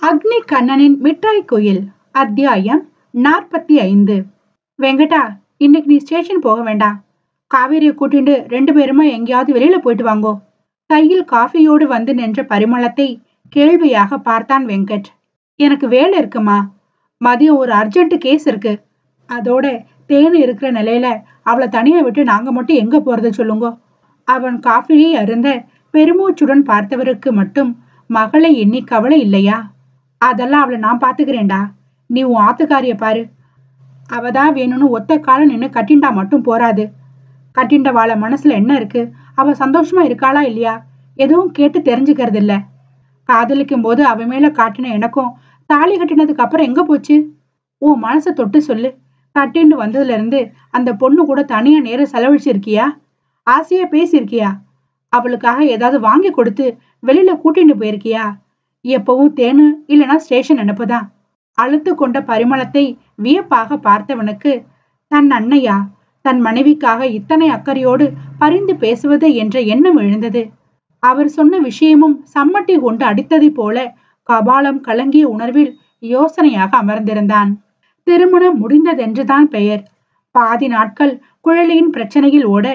அக்னி கண்ணனின் மிட்டாய் கோயில் அத்தியாயம் 45. வெங்கடா, இன்னைக்கு நீ ஸ்டேஷன் போக வேண்டாம். காவேரியை கூட்டிட்டு 2 பேருமா எங்கேயாவது வெளியில போயிட்டு வாங்கோ. கையில் காஃபியோடு வந்து நின்ற பரிமளத்தை கேள்வியாக பார்த்தான் வெங்கட். எனக்கு வேலை இருக்குமா, மதியம் ஒரு அர்ஜென்ட் கேஸ் இருக்கு. அதோட தேனு இருக்கிற நிலையில அவளை தனியா விட்டு நாங்க மட்டும் எங்க போறது சொல்லுங்க. அவன் காஃபியை அருந்த பெருமூச்சுடன் பார்த்தவருக்கு மட்டும் மகளை எண்ணி கவலை இல்லையா? அதெல்லாம் அவளை நான் பாத்துக்கிறேன்டா, நீ உன் ஆத்துக்காரிய பாரு. அவதான் வேணும்னு ஒத்த காலம் நின்று கட்டிண்டா மட்டும் போராது. கட்டிண்ட வாழ மனசுல என்ன இருக்கு, அவ சந்தோஷமா இருக்காளா இல்லையா எதுவும் கேட்டு தெரிஞ்சுக்கிறது இல்ல. காதலிக்கும் போது அவ மேல காட்டின எனக்கும் தாலி கட்டினதுக்கு அப்புறம் எங்க போச்சு? உன் மனசை தொட்டு சொல்லு. கட்டிண்டு வந்ததுல இருந்து அந்த பொண்ணு கூட தனியா நேரம் செலவழிச்சிருக்கியா? ஆசையா பேசியிருக்கியா? அவளுக்காக ஏதாவது வாங்கி கொடுத்து வெளியில கூட்டிட்டு போயிருக்கியா? எப்பவும் தேனு இல்லைன்னா ஸ்டேஷன் அனுப்புதான். அழுத்து கொண்ட பரிமளத்தை வியப்பாக பார்த்தவனுக்கு தன் அண்ணையா தன் மனைவிக்காக இத்தனை அக்கறையோடு பரிந்து பேசுவது என்ற எண்ணம் எழுந்தது. அவர் சொன்ன விஷயமும் சம்மட்டி கொண்டு அடித்ததை போல கபாலம் கலங்கிய உணர்வில் யோசனையாக அமர்ந்திருந்தான். திருமணம் முடிந்ததென்றுதான் பெயர். பாதி நாட்கள் குழலியின் பிரச்சனையில் ஓட,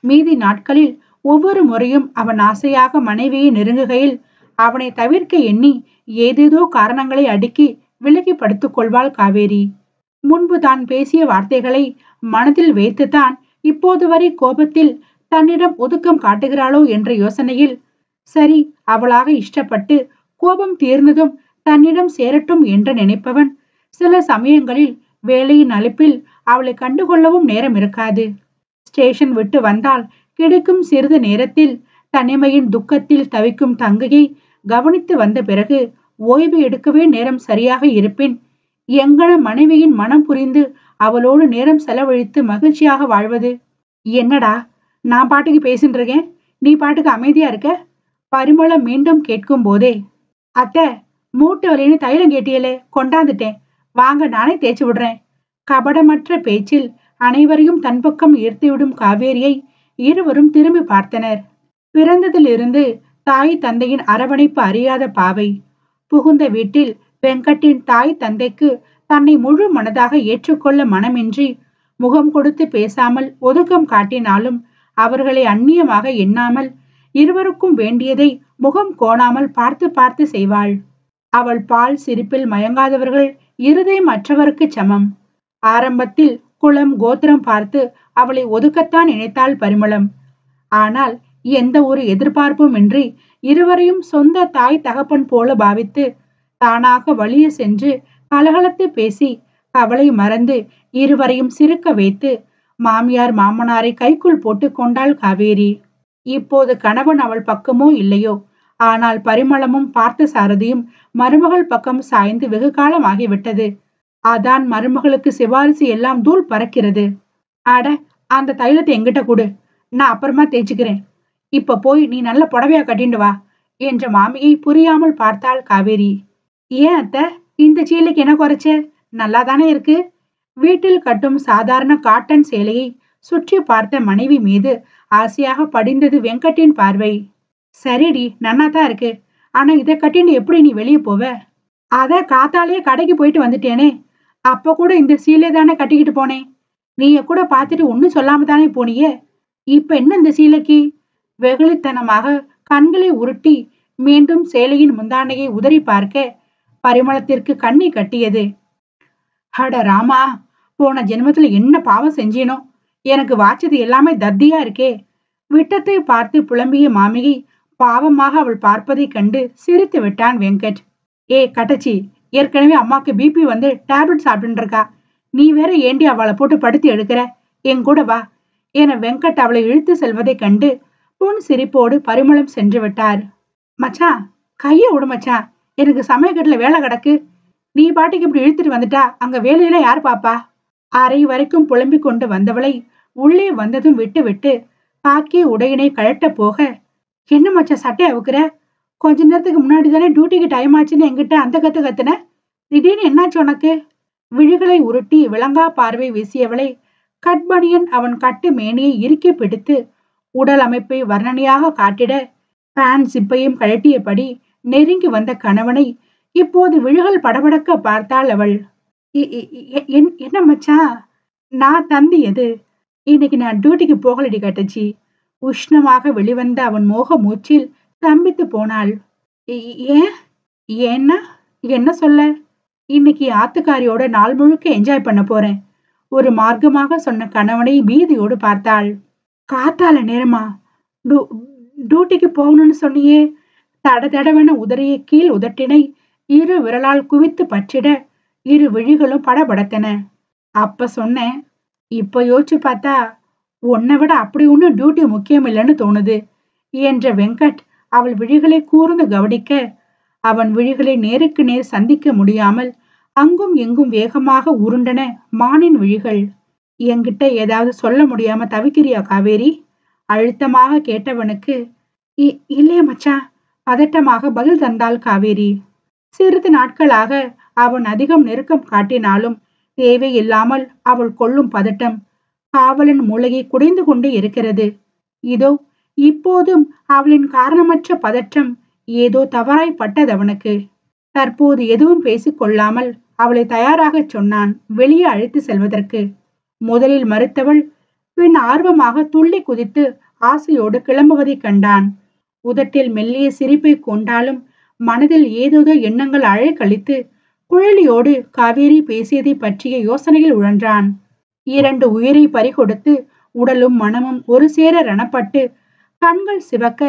மீதி நாட்களில் ஒவ்வொரு முறையும் அவன் ஆசையாக மனைவியை நெருங்குகையில் அவனை தவிர்க்க எண்ணி ஏதேதோ காரணங்களை அடுக்கி விலகி படுத்துக் கொள்வாள் காவேரி. முன்பு தான் பேசிய வார்த்தைகளை மனதில் வைத்துத்தான் இப்போது வரை கோபத்தில் தன்னிடம் ஒதுக்கம் காட்டுகிறாளோ என்ற யோசனையில், சரி அவளாக இஷ்டப்பட்டு கோபம் தீர்ந்ததும் தன்னிடம் சேரட்டும் என்று நினைப்பவன் சில சமயங்களில் வேலையின் அலுப்பில் அவளை கண்டுகொள்ளவும் நேரம் இருக்காது. ஸ்டேஷன் விட்டு வந்தால் கிடைக்கும் சிறிது நேரத்தில் தனிமையின் துக்கத்தில் தவிக்கும் தங்கையை கவனித்து வந்த பிறகு ஓய்வு எடுக்கவே நேரம் சரியாக இருப்பின் எங்கன மனைவியின் மனம் புரிந்து அவளோடு நேரம் செலவழித்து மகிழ்ச்சியாக வாழ்வது? என்னடா, நான் பாட்டுக்கு பேசிட்டு இருக்கேன், நீ பாட்டுக்கு அமைதியா இருக்க? பரிமளம் மீண்டும் கேட்கும் போதே, அத்தை மூட்டு வலின்னு தைலம் கேட்டியலே, கொண்டாந்துட்டேன், வாங்க நானே தேய்ச்சி விடுறேன். கபடமற்ற பேச்சில் அனைவரையும் தன் பக்கம் ஈர்த்துவிடும் காவேரியை இருவரும் திரும்பி பார்த்தனர். பிறந்ததிலிருந்து தாய் தந்தையின் அரவணைப்பு அறியாத பாவை. புகுந்த வீட்டில் வெங்கட்டின் தாய் தந்தைக்கு தன்னை முழு மனதாக ஏற்றுக்கொள்ள மனமின்றி முகம் கொடுத்து பேசாமல் ஒதுக்கம் காட்டினாலும் அவர்களை அந்நியமாக எண்ணாமல் இருவருக்கும் வேண்டியதை முகம் கோணாமல் பார்த்து பார்த்து செய்வாள். அவள் பால் சிரிப்பில் மயங்காதவர்கள் இருதயம் மற்றவருக்கு சமம். ஆரம்பத்தில் குலம் கோத்திரம் பார்த்து அவளை ஒதுக்கத்தான் நினைத்தாள் பரிமளம். ஆனால் எந்த ஒரு எதிர்பார்ப்பும் இன்றி இருவரையும் சொந்த தாய் தகப்பன் போல பாவித்து தானாக வழிய சென்று கலகலத்து பேசி கவலை மறந்து இருவரையும் சிரிக்க வைத்து மாமியார் மாமனாரை கைக்குள் போட்டு கொண்டாள் காவேரி. இப்போது கணவன் அவள் பக்கமோ இல்லையோ, ஆனால் பரிமளமும் பார்த்த சாரதியும் மருமகள் பக்கம் சாய்ந்து வெகு காலம் ஆகிவிட்டது. அதான் மருமகளுக்கு சிபாரிசு எல்லாம் தூள் பறக்கிறது. அட, அந்த தைலத்தை எங்கிட்ட கொடு, நான் அப்புறமா தேய்ச்சிக்கிறேன். இப்ப போய் நீ நல்ல புடவையா கட்டிண்டு வா என்ற மாமியை புரியாமல் பார்த்தாள் காவேரி. ஏன் அத்தை, இந்த சீலைக்கு என்ன குறைச்ச? நல்லா தானே இருக்கு. வீட்டில் கட்டும் சாதாரண காட்டன் சேலையை சுற்றி பார்த்த மனைவி மீது ஆசையாக படிந்தது வெங்கட்டின் பார்வை. சரிடி, நன்னாதான் இருக்கு. ஆனா இதை கட்டின்னு எப்படி நீ வெளியே போவ? அத காத்தாலேயே கடைக்கு போயிட்டு வந்துட்டேனே, அப்ப கூட இந்த சீலை தானே கட்டிக்கிட்டு போனேன். நீய கூட பார்த்துட்டு ஒன்னும் சொல்லாம தானே போனியே, இப்ப என்ன இந்த சீலைக்கு? வெகுளித்தனமாக கண்களை உருட்டி மீண்டும் சேலையின் முந்தானையை உதறி பார்க்க பரிமளத்திற்கு கண்ணை கட்டியது. அட ராமா, போன ஜென்மத்துல என்ன பாவம் செஞ்சேனோ, எனக்கு வாச்சது எல்லாமே தத்தியா இருக்கே. விட்டத்தை பார்த்து புலம்பிய மாமியை பாவமாக அவள் பார்ப்பதை கண்டு சிரித்து விட்டான் வெங்கட். ஏ கட்டச்சி, ஏற்கனவே அம்மாக்கு பிபி வந்து டேப்லெட் சாப்பிட்டு இருக்கா, நீ வேற ஏண்டி அவளை போட்டு படுத்து எடுக்கிற? என் கூட வா என வெங்கட் அவளை இழுத்து செல்வதை கண்டு புன் சிரிப்போடு பரிமளம் சென்று விட்டார். மச்சான், கைய விடு மச்சான், எனக்கு சமயக்கட்டுல வேலை கிடக்கு. நீ பாட்டுக்கு இப்படி இழுத்துட்டு வந்துட்டா அங்க வேலையில யாரு பாப்பா? அரை வரைக்கும் புலம்பிக் கொண்டு வந்தவளை உள்ளே வந்ததும் விட்டு விட்டு பாக்கிய உடையினை கழட்ட போக, என்ன மச்சான் சட்டை அவுக்குற? கொஞ்ச நேரத்துக்கு முன்னாடி தானே டியூட்டிக்கு டைம் ஆச்சுன்னு என்கிட்ட அந்த கத்து கத்துன, திடீர்னு என்னாச்சு உனக்கு? விழிகளை உருட்டி விளங்கா பார்வை வீசியவளை கட்பனியன் அவன் கட்டு மேனியை இறுக்கி பிடித்து உடல் அமைப்பை வர்ணனையாக காட்டிட பேன் சிப்பையும் கழட்டியபடி நெருங்கி வந்த கணவனை இப்போது விழிகள் படபடக்க பார்த்தாள் அவள். என்ன மச்சான், நான் தந்தி எது? இன்னைக்கு நான் டியூட்டிக்கு போகலடி கட்டச்சி. உஷ்ணமாக வெளிவந்த அவன் மோக மூச்சில் ஸ்தம்பித்து போனாள். ஏன்? ஏன்னா என்ன சொல்ல? இன்னைக்கு ஆத்துக்காரியோட நாள் முழுக்க என்ஜாய் பண்ண போறேன். ஒரு மார்க்கமாக சொன்ன கணவனை பீதியோடு பார்த்தாள். காத்தால நேரமா டியூட்டிக்கு போகணும்னு சொன்னியே? தடதடவென உதறிய கீழ் உதட்டினை இரு விரலால் குவித்து பற்றிட இரு விழிகளும் படபடத்தன. அப்ப சொன்னேன். இப்ப யோசிச்சு பார்த்தா உன்னை விட அப்படி ஒன்னும் டியூட்டி முக்கியம் இல்லைன்னு தோணுது என்ற வெங்கட் அவள் விழிகளை கூர்ந்து கவனிக்க, அவன் விழிகளை நேருக்கு நேர் சந்திக்க முடியாமல் அங்கும் எங்கும் வேகமாக உருண்டன மானின் விழிகள். என்கிட்ட ஏதாவது சொல்ல முடியாம தவிக்கிறியா காவேரி? அழுத்தமாக கேட்டவனுக்கு இல்லையே மச்சான், பதட்டமாக பதில் தந்தாள் காவேரி. சிறிது நாட்களாக அவன் அதிகம் நெருக்கம் காட்டினாலும் தேவையில்லாமல் அவள் கொள்ளும் பதட்டம் காவலன் மூளையை குடைந்து கொண்டே இருக்கிறது. இதோ இப்போதும் அவளின் காரணமற்ற பதற்றம் ஏதோ தவறாய் பட்டது அவனுக்கு. தற்போது எதுவும் பேசிக் கொள்ளாமல் அவளை தயாராக சொன்னான் வெளியே அழைத்து செல்வதற்கு. முதலில் மறுத்தவள் பின் ஆர்வமாக துள்ளி குதித்து ஆசையோடு கிளம்புவதை கண்டான். உதட்டில் மெல்லிய சிரிப்பை கொண்டாலும் மனதில் ஏதேதோ எண்ணங்கள் அழைக்கழித்து குழலியோடு காவேரி பேசியதை பற்றிய யோசனையில் உழன்றான். 2 உயிரை பறிகொடுத்து உடலும் மனமும் ஒரு சேர ரணப்பட்டு கண்கள் சிவக்க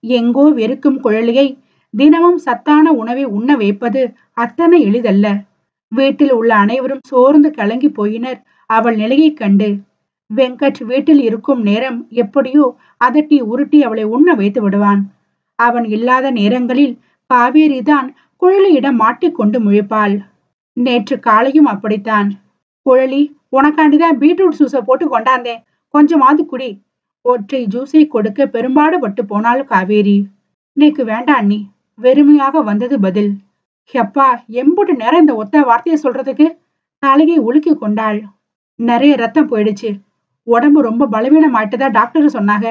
எங்கோ வெறுக்கும் குழலியை தினமும் சத்தான உணவை உண்ண வைப்பது அத்தனை எளிதல்ல. வீட்டில் உள்ள அனைவரும் சோர்ந்து கலங்கி போயினர் அவள் நிலையை கண்டு. வெங்கட் வீட்டில் இருக்கும் நேரம் எப்படியோ அதட்டி உருட்டி அவளை உண்ண வைத்து விடுவான். அவன் இல்லாத நேரங்களில் காவேரிதான் குழலியிடம் மாட்டிக்கொண்டு முழிப்பாள். நேற்று காலையும் அப்படித்தான். குழலி, உனக்காண்டிதான் பீட்ரூட் ஜூஸை போட்டு கொண்டாந்தேன், கொஞ்சமாவது குடி. ஒற்றை ஜூஸை கொடுக்க பெரும்பாடுபட்டு போனாள் காவேரி. நீக்கு வேண்டாம் அண்ணி, வெறுமையாக வந்தது பதில். எப்பா, எம்புட்டு நேரம் இந்த ஒத்த வார்த்தையை சொல்றதுக்கு? தலையை உலுக்கி கொண்டாள். நிறைய ரத்தம் போயிடுச்சு, உடம்பு ரொம்ப பலவீனம் ஆயிட்டதா டாக்டர் சொன்னாங்க.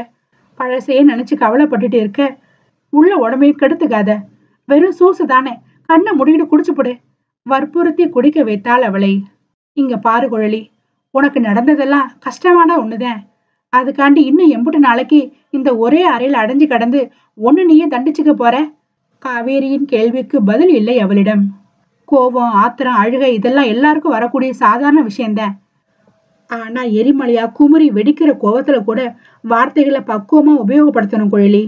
பழசையே நினைச்சு கவலைப்பட்டுட்டு இருக்க, உள்ள உடம்பையும் கெடுத்துக்காத. வெறும் சூசு தானே, கண்ணை முடிக்கிட்டு குடிச்சு போடு. வற்புறுத்தி குடிக்க வைத்தாள் அவளை. இங்க பாரு குழலி, உனக்கு நடந்ததெல்லாம் கஷ்டமான ஒண்ணுதான். அதுக்காண்டி இன்னும் எம்புட்டு நாளைக்கு இந்த ஒரே அறையில் அடைஞ்சு கடந்து ஒண்ணு நீயே தண்டிச்சுக்க போற? காவேரியின் கேள்விக்கு பதில் இல்லை அவளிடம். கோபம், ஆத்திரம், அழுகை இதெல்லாம் எல்லாருக்கும் வரக்கூடிய சாதாரண விஷயம்தான். ஆனா எரிமலையா குமுறி வெடிக்கிற கோபத்துல கூட வார்த்தைகளை பக்குவமா உபயோகப்படுத்தணும் குழலி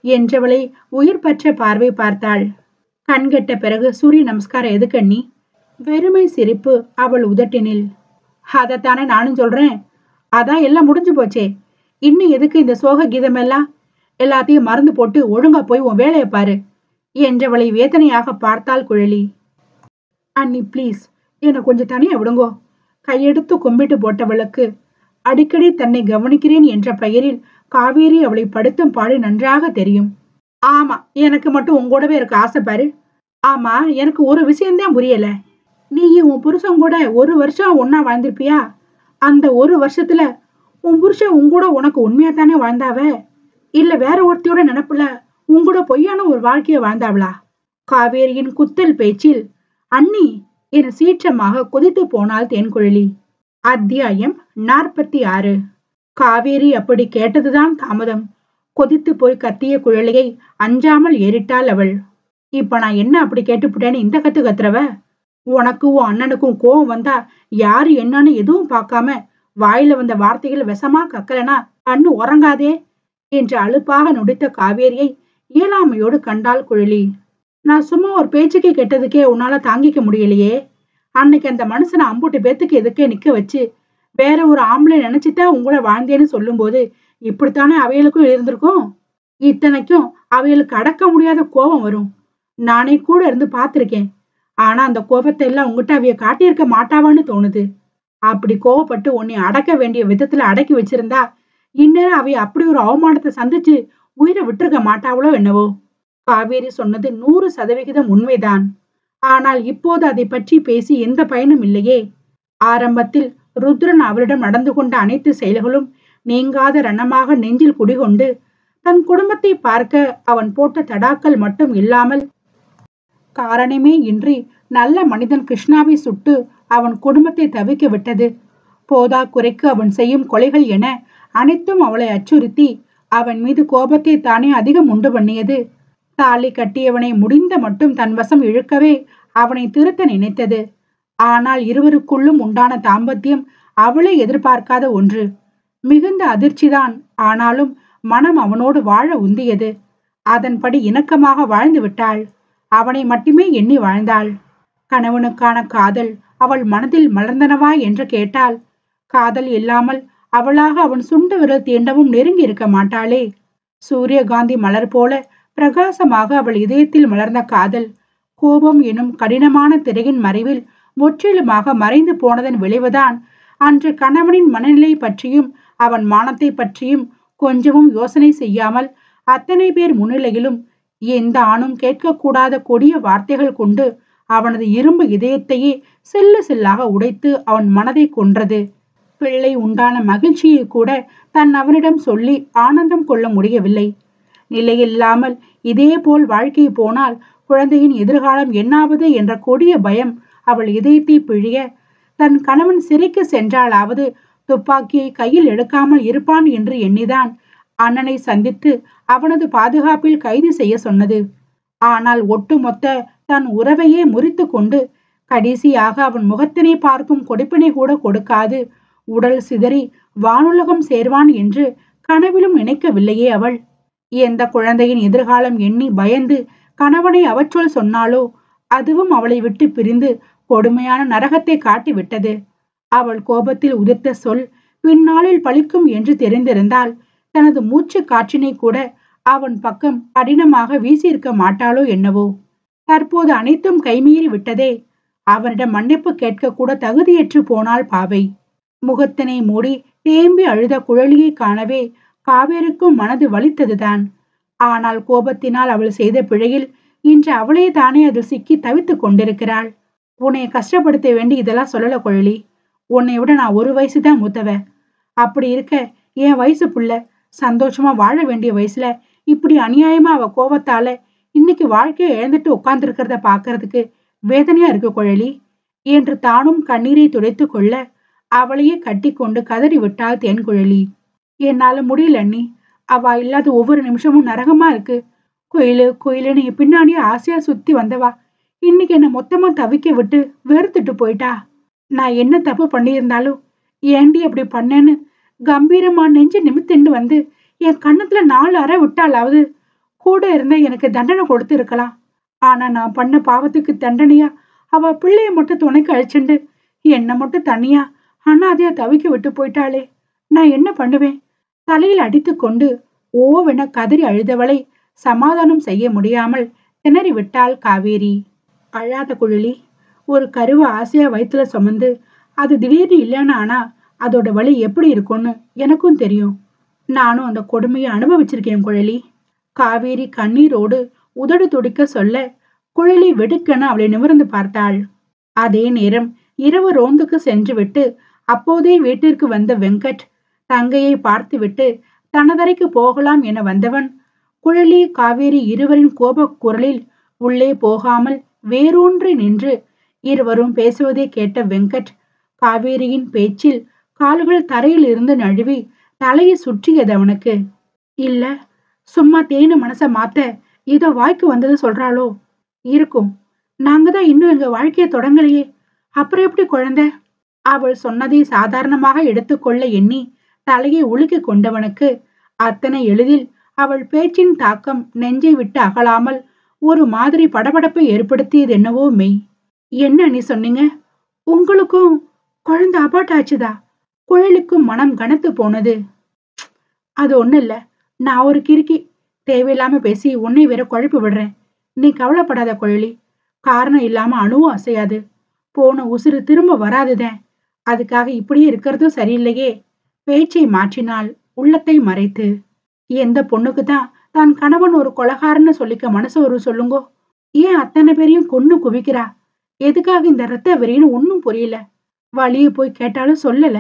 என்றவளை உயிர் பற்ற பார்வை பார்த்தாள். கண்கெட்ட பிறகு சூரிய நமஸ்காரம் எதுக்கண்ணி? வெறுமை சிரிப்பு அவள் உதட்டினில். அதைத்தானே நானும் சொல்றேன். அதான் எல்லாம் முடிஞ்சு போச்சே, இன்னும் எதுக்கு இந்த சோக கீதம் எல்லாம்? எல்லாத்தையும் மறந்து போட்டு ஒழுங்கா போய் உன் வேலையை பாரு என்றவளை வேதனையாக பார்த்தாள் குழலி. அண்ணி பிளீஸ், என்னை கொஞ்சம் தனியா விடுங்கோ. கையெடுத்து கும்பிட்டு போட்டவளுக்கு அடிக்கடி தன்னை கவனிக்கிறேன் என்ற பெயரில் காவேரி அவளை படுத்தும் பாடு நன்றாக தெரியும். ஆமா, எனக்கு மட்டும் உங்கூடவே இருக்க ஆசைப்பாரு. ஆமா, எனக்கு ஒரு விஷயம்தான் புரியல. நீ உன் புருஷன் கூட 1 வருஷம் ஒன்னா வாழ்ந்திருப்பியா? அந்த 1 வருஷத்துல உன் புருஷன் உங்கூட உனக்கு உண்மையா தானே வாழ்ந்தாவ? இல்ல வேற ஒருத்தியோட நினைப்புல உங்கூட பொய்யான ஒரு வாழ்க்கைய வாழ்ந்தாவளா? காவேரியின் குத்தல் பேச்சில் அண்ணி என சீற்றமாக கொதித்து போனாள் தேன்குழலி. அத்தியாயம் 46. காவேரி அப்படி கேட்டதுதான் தாமதம். கொதித்து போய் கத்திய குழலியை அஞ்சாமல் ஏறிட்டாள் அவள். இப்ப நான் என்ன அப்படி கேட்டுப்புட்டேன்னு இந்த கத்து கத்துறவ? உனக்கும் உன் அண்ணனுக்கும் கோவம் வந்தா யாரு என்னன்னு எதுவும் பார்க்காம வாயில வந்த வார்த்தைகள் விஷமா கக்கலனா கண்ணு உறங்காதே என்று அலுப்பாக நொடித்த காவேரியை இயலாமையோடு கண்டாள் குழலி. நான் சும்மா ஒரு பேச்சுக்கு கெட்டதுக்கே உன்னால தாங்கிக்க முடியலையே. அன்னைக்கு அந்த மனுஷனை அம்புட்டு பேத்துக்கு எதுக்கே நிக்க வச்சு வேற ஒரு ஆம்பளை நினைச்சுதான் உங்கள வாழ்ந்தேன்னு சொல்லும் போது இப்படித்தானே அவைகளுக்கும் இருந்திருக்கும். இத்தனைக்கும் அவைகளுக்கு அடக்க முடியாத கோபம் வரும். நானே கூட இருந்து பார்த்திருக்கேன். ஆனா அந்த கோபத்தை எல்லாம் உங்ககிட்ட அவைய காட்டியிருக்க மாட்டாவான்னு தோணுது. அப்படி கோவப்பட்டு உன்னை அடக்க வேண்டிய விதத்துல அடக்கி வச்சிருந்தா இந்நேரம் அவைய அப்படி ஒரு அவமானத்தை சந்திச்சு உயிரை விட்டுருக்க மாட்டாவளோ என்னவோ. காவேரி சொன்னது 100% உண்மைதான். ஆனால் இப்போது அதை பற்றி பேசி எந்த பயனும் இல்லையே. ஆரம்பத்தில் ருத்ரன் அவளிடம் நடந்து கொண்ட அனைத்து செயல்களும் நீங்காத ரணமாக நெஞ்சில் குடிகொண்டு தன் குடும்பத்தை பார்க்க அவன் போட்ட தடாக்கள் மட்டும் இல்லாமல் காரணமே இன்றி நல்ல மனிதன் கிருஷ்ணாவை சுட்டு அவன் குடும்பத்தை தவிக்க விட்டது. போதா குறைக்கு அவன் செய்யும் கொலைகள் என அனைத்தும் அவளை அச்சுறுத்தி அவன் மீது கோபத்தை தானே அதிகம் உண்டு பண்ணியது. தாலி கட்டியவனை முடிந்த மட்டும் தன் வசம் இழுக்கவே அவனை திருத்த நினைத்தது. ஆனால் இருவருக்குள்ளும் உண்டான தாம்பத்தியம் அவளை எதிர்பார்க்காத ஒன்று. மிகுந்த அதிர்ச்சிதான். ஆனாலும் மனம் அவனோடு வாழ உந்தியது. அதன்படி இணக்கமாக வாழ்ந்து விட்டாள். அவனை மட்டுமே எண்ணி வாழ்ந்தாள். கணவனுக்கான காதல் அவள் மனதில் மலர்ந்தனவா என்று கேட்டால், காதல் இல்லாமல் அவளாக அவன் சுண்டு விரல் தீண்டவும் நெருங்கி இருக்க மாட்டாளே. சூரியகாந்தி மலர் போல பிரகாசமாக அவள் இதயத்தில் மலர்ந்த காதல் கோபம் எனும் கடினமான திரையின் மறைவில் முற்றிலுமாக மறைந்து போனதன் விளைவுதான் அன்று கணவனின் மனநிலை பற்றியும் அவன் மானத்தை பற்றியும் கொஞ்சமும் யோசனை செய்யாமல் அத்தனை பேர் முன்னிலையிலும் எந்த ஆணும் கேட்கக்கூடாத கொடிய வார்த்தைகள் கொண்டு அவனது இரும்பு இதயத்தையே சில்லு சில்லாக உடைத்து அவன் மனதை கொன்றது. பிள்ளை உண்டான மகிழ்ச்சியை கூட தன் அவனிடம் சொல்லி ஆனந்தம் கொள்ள முடியவில்லை. நிலையில்லாமல் இதே போல் வாழ்க்கை போனால் குழந்தையின் எதிர்காலம் என்னாவது என்ற கொடிய பயம் அவள் இதயத்தை பிழிய, தன் கணவன் சிறைக்கு சென்றாலாவது துப்பாக்கியை கையில் எடுக்காமல் இருப்பான் என்று எண்ணிதான் அண்ணனை சந்தித்து அவனது பாதுகாப்பில் கைது செய்ய சொன்னது. ஆனால் ஒட்டுமொத்த தன் உறவையே முறித்து கொண்டு கடைசியாக அவன் முகத்தினை பார்க்கும் கொடுப்பினை கூட கொடுக்காது உடல் சிதறி வானுலகம் சேர்வான் என்று கனவிலும் நினைக்கவில்லையே அவள். எந்த குழந்தையின் எதிர்காலம் எண்ணி பயந்து கணவனை அவற்றோல் சொன்னாலோ அதுவும் அவளை விட்டு பிரிந்து கொடுமையான நரகத்தை காட்டிவிட்டது. அவள் கோபத்தில் உதிர்த்த சொல் பின்னாளில் பலிக்கும் என்று தெரிந்திருந்தால் தனது மூச்சு காற்றினை கூட அவன் பக்கம் கடினமாக வீசியிருக்க மாட்டாளோ என்னவோ. தற்போது அனைத்தும் கைமீறி விட்டதே. அவனிடம் மன்னிப்பு கேட்க கூட தகுதியற்று போனாள் பாவை. முகத்தினை மூடி தேம்பி அழுத குழலியை காணவே காவேரிக்கும் மனது வலித்ததுதான். ஆனால் கோபத்தினால் அவள் செய்த பிழையில் இன்று அவளே தானே அதில் சிக்கி தவித்துக் கொண்டிருக்கிறாள். உன்னை கஷ்டப்படுத்த வேண்டி இதெல்லாம் சொல்லல குழலி. உன்னை விட நான் ஒரு வயசுதான் மூத்தவ. அப்படி இருக்க என் வயசு புள்ள சந்தோஷமா வாழ வேண்டிய வயசுல இப்படி அநியாயமா அவ கோபத்தால இன்னைக்கு வாழ்க்கையை இழந்துட்டு உட்கார்ந்துருக்கிறத பாக்குறதுக்கு வேதனையா இருக்கு குழலி என்று தானும் கண்ணீரை துடைத்து கொள்ள அவளையே கட்டி கொண்டு கதறி விட்டாள் தேன்குழலி. என்னால முடியல அண்ணி. அவ இல்லாத ஒவ்வொரு நிமிஷமும் நரகமா இருக்கு. கோயிலு கோயிலுன்னு பின்னாடியே ஆசையா சுத்தி வந்தவா இன்னைக்கு என்ன மொத்தமா தவிக்க விட்டு வெறுத்துட்டு போயிட்டா. நான் என்ன தப்பு பண்ணியிருந்தாலும் ஏண்டி அப்படி பண்ணேன்னு கம்பீரமா நெஞ்சு நிமித்திண்டு வந்து என் கண்ணத்துல 4 அறை விட்டாலாவது கூட இருந்த எனக்கு தண்டனை கொடுத்து இருக்கலாம். ஆனா நான் பண்ண பாவத்துக்கு தண்டனையா அவ பிள்ளைய மட்டும் துணைக்கு அழிச்சுண்டு என்ன மட்டும் தனியா அனாதையா தவிக்க விட்டு போயிட்டாளே. நான் என்ன பண்ணுவேன்? தலையில் அடித்து கொண்டு ஓவென கதறி அழுதவளை சமாதானம் செய்ய முடியாமல் திணறி விட்டாள் காவேரி. அழாத குழலி. ஒரு கருவை ஆசையா வயிற்றுல சுமந்து அது திடீர்னு இல்லைன்னு ஆனா அதோட வலி எப்படி இருக்கும்னு எனக்கும் தெரியும். நானும் அந்த கொடுமையை அனுபவிச்சிருக்கேன் குழலி. காவேரி கண்ணீரோடு உதடு துடிக்க சொல்ல குழலி வெடுக்கென அவளை நிமிர்ந்து பார்த்தாள். அதே நேரம் இரவு ரோந்துக்கு சென்று விட்டு அப்போதே வீட்டிற்கு வந்த வெங்கட் தங்கையை பார்த்துவிட்டு தனதரைக்கு போகலாம் என வந்தவன் குழலி காவேரி இருவரின் கோப குரலில் உள்ளே போகாமல் வேரூன்றி நின்று இருவரும் பேசுவதை கேட்ட வெங்கட் காவேரியின் பேச்சில் கால்கள் தரையில் இருந்து நழுவி தலையை சுற்றியது அவனுக்கு. இல்ல சும்மா தேனு மனச மாத்த ஏதோ வாய்க்கு வந்தது சொல்றாளோ இருக்கும். நாங்க தான் இன்னும் எங்க வாழ்க்கைய தொடங்கலையே, அப்புறம் எப்படி குழந்தை? அவள் சொன்னதை சாதாரணமாக எடுத்துக்கொள்ள எண்ணி தலையை உலுக்கி கொண்டவனுக்கு அத்தனை எளிதில் அவள் பேச்சின் தாக்கம் நெஞ்சை விட்டு அகலாமல் ஒரு மாதிரி படபடப்பை ஏற்படுத்தியது என்னவோ மெய். என்ன நீ சொன்னீங்க? உங்களுக்கும் குழந்தை அபார்ட் ஆச்சுதா? குழலுக்கும் மனம் கனத்து போனது. அது ஒண்ணு இல்ல, நான் ஒரு கிறுக்கி. தேவையில்லாம பேசி உன்னை வேற குழப்பி விடுறேன். நீ கவலைப்படாத குழலி. காரணம் இல்லாம அணுவும் அசையாது. போன உசுறு திரும்ப வராதுதேன். அதுக்காக இப்படியே இருக்கிறதும் சரியில்லையே. பேச்சை மாற்றினாள் உள்ளத்தை மறைத்து. எந்த பொண்ணுக்கு தான் தான் கணவன் ஒரு கொலகாரன்னு சொல்லிக்க மனசு ஒரு சொல்லுங்கோ? ஏன் அத்தனை பேரையும் கொன்னு குவிக்கிறா? எதுக்காக இந்த ரத்த வெறின்னு ஒன்னும் புரியல. வழிய போய் கேட்டாலும் சொல்லல.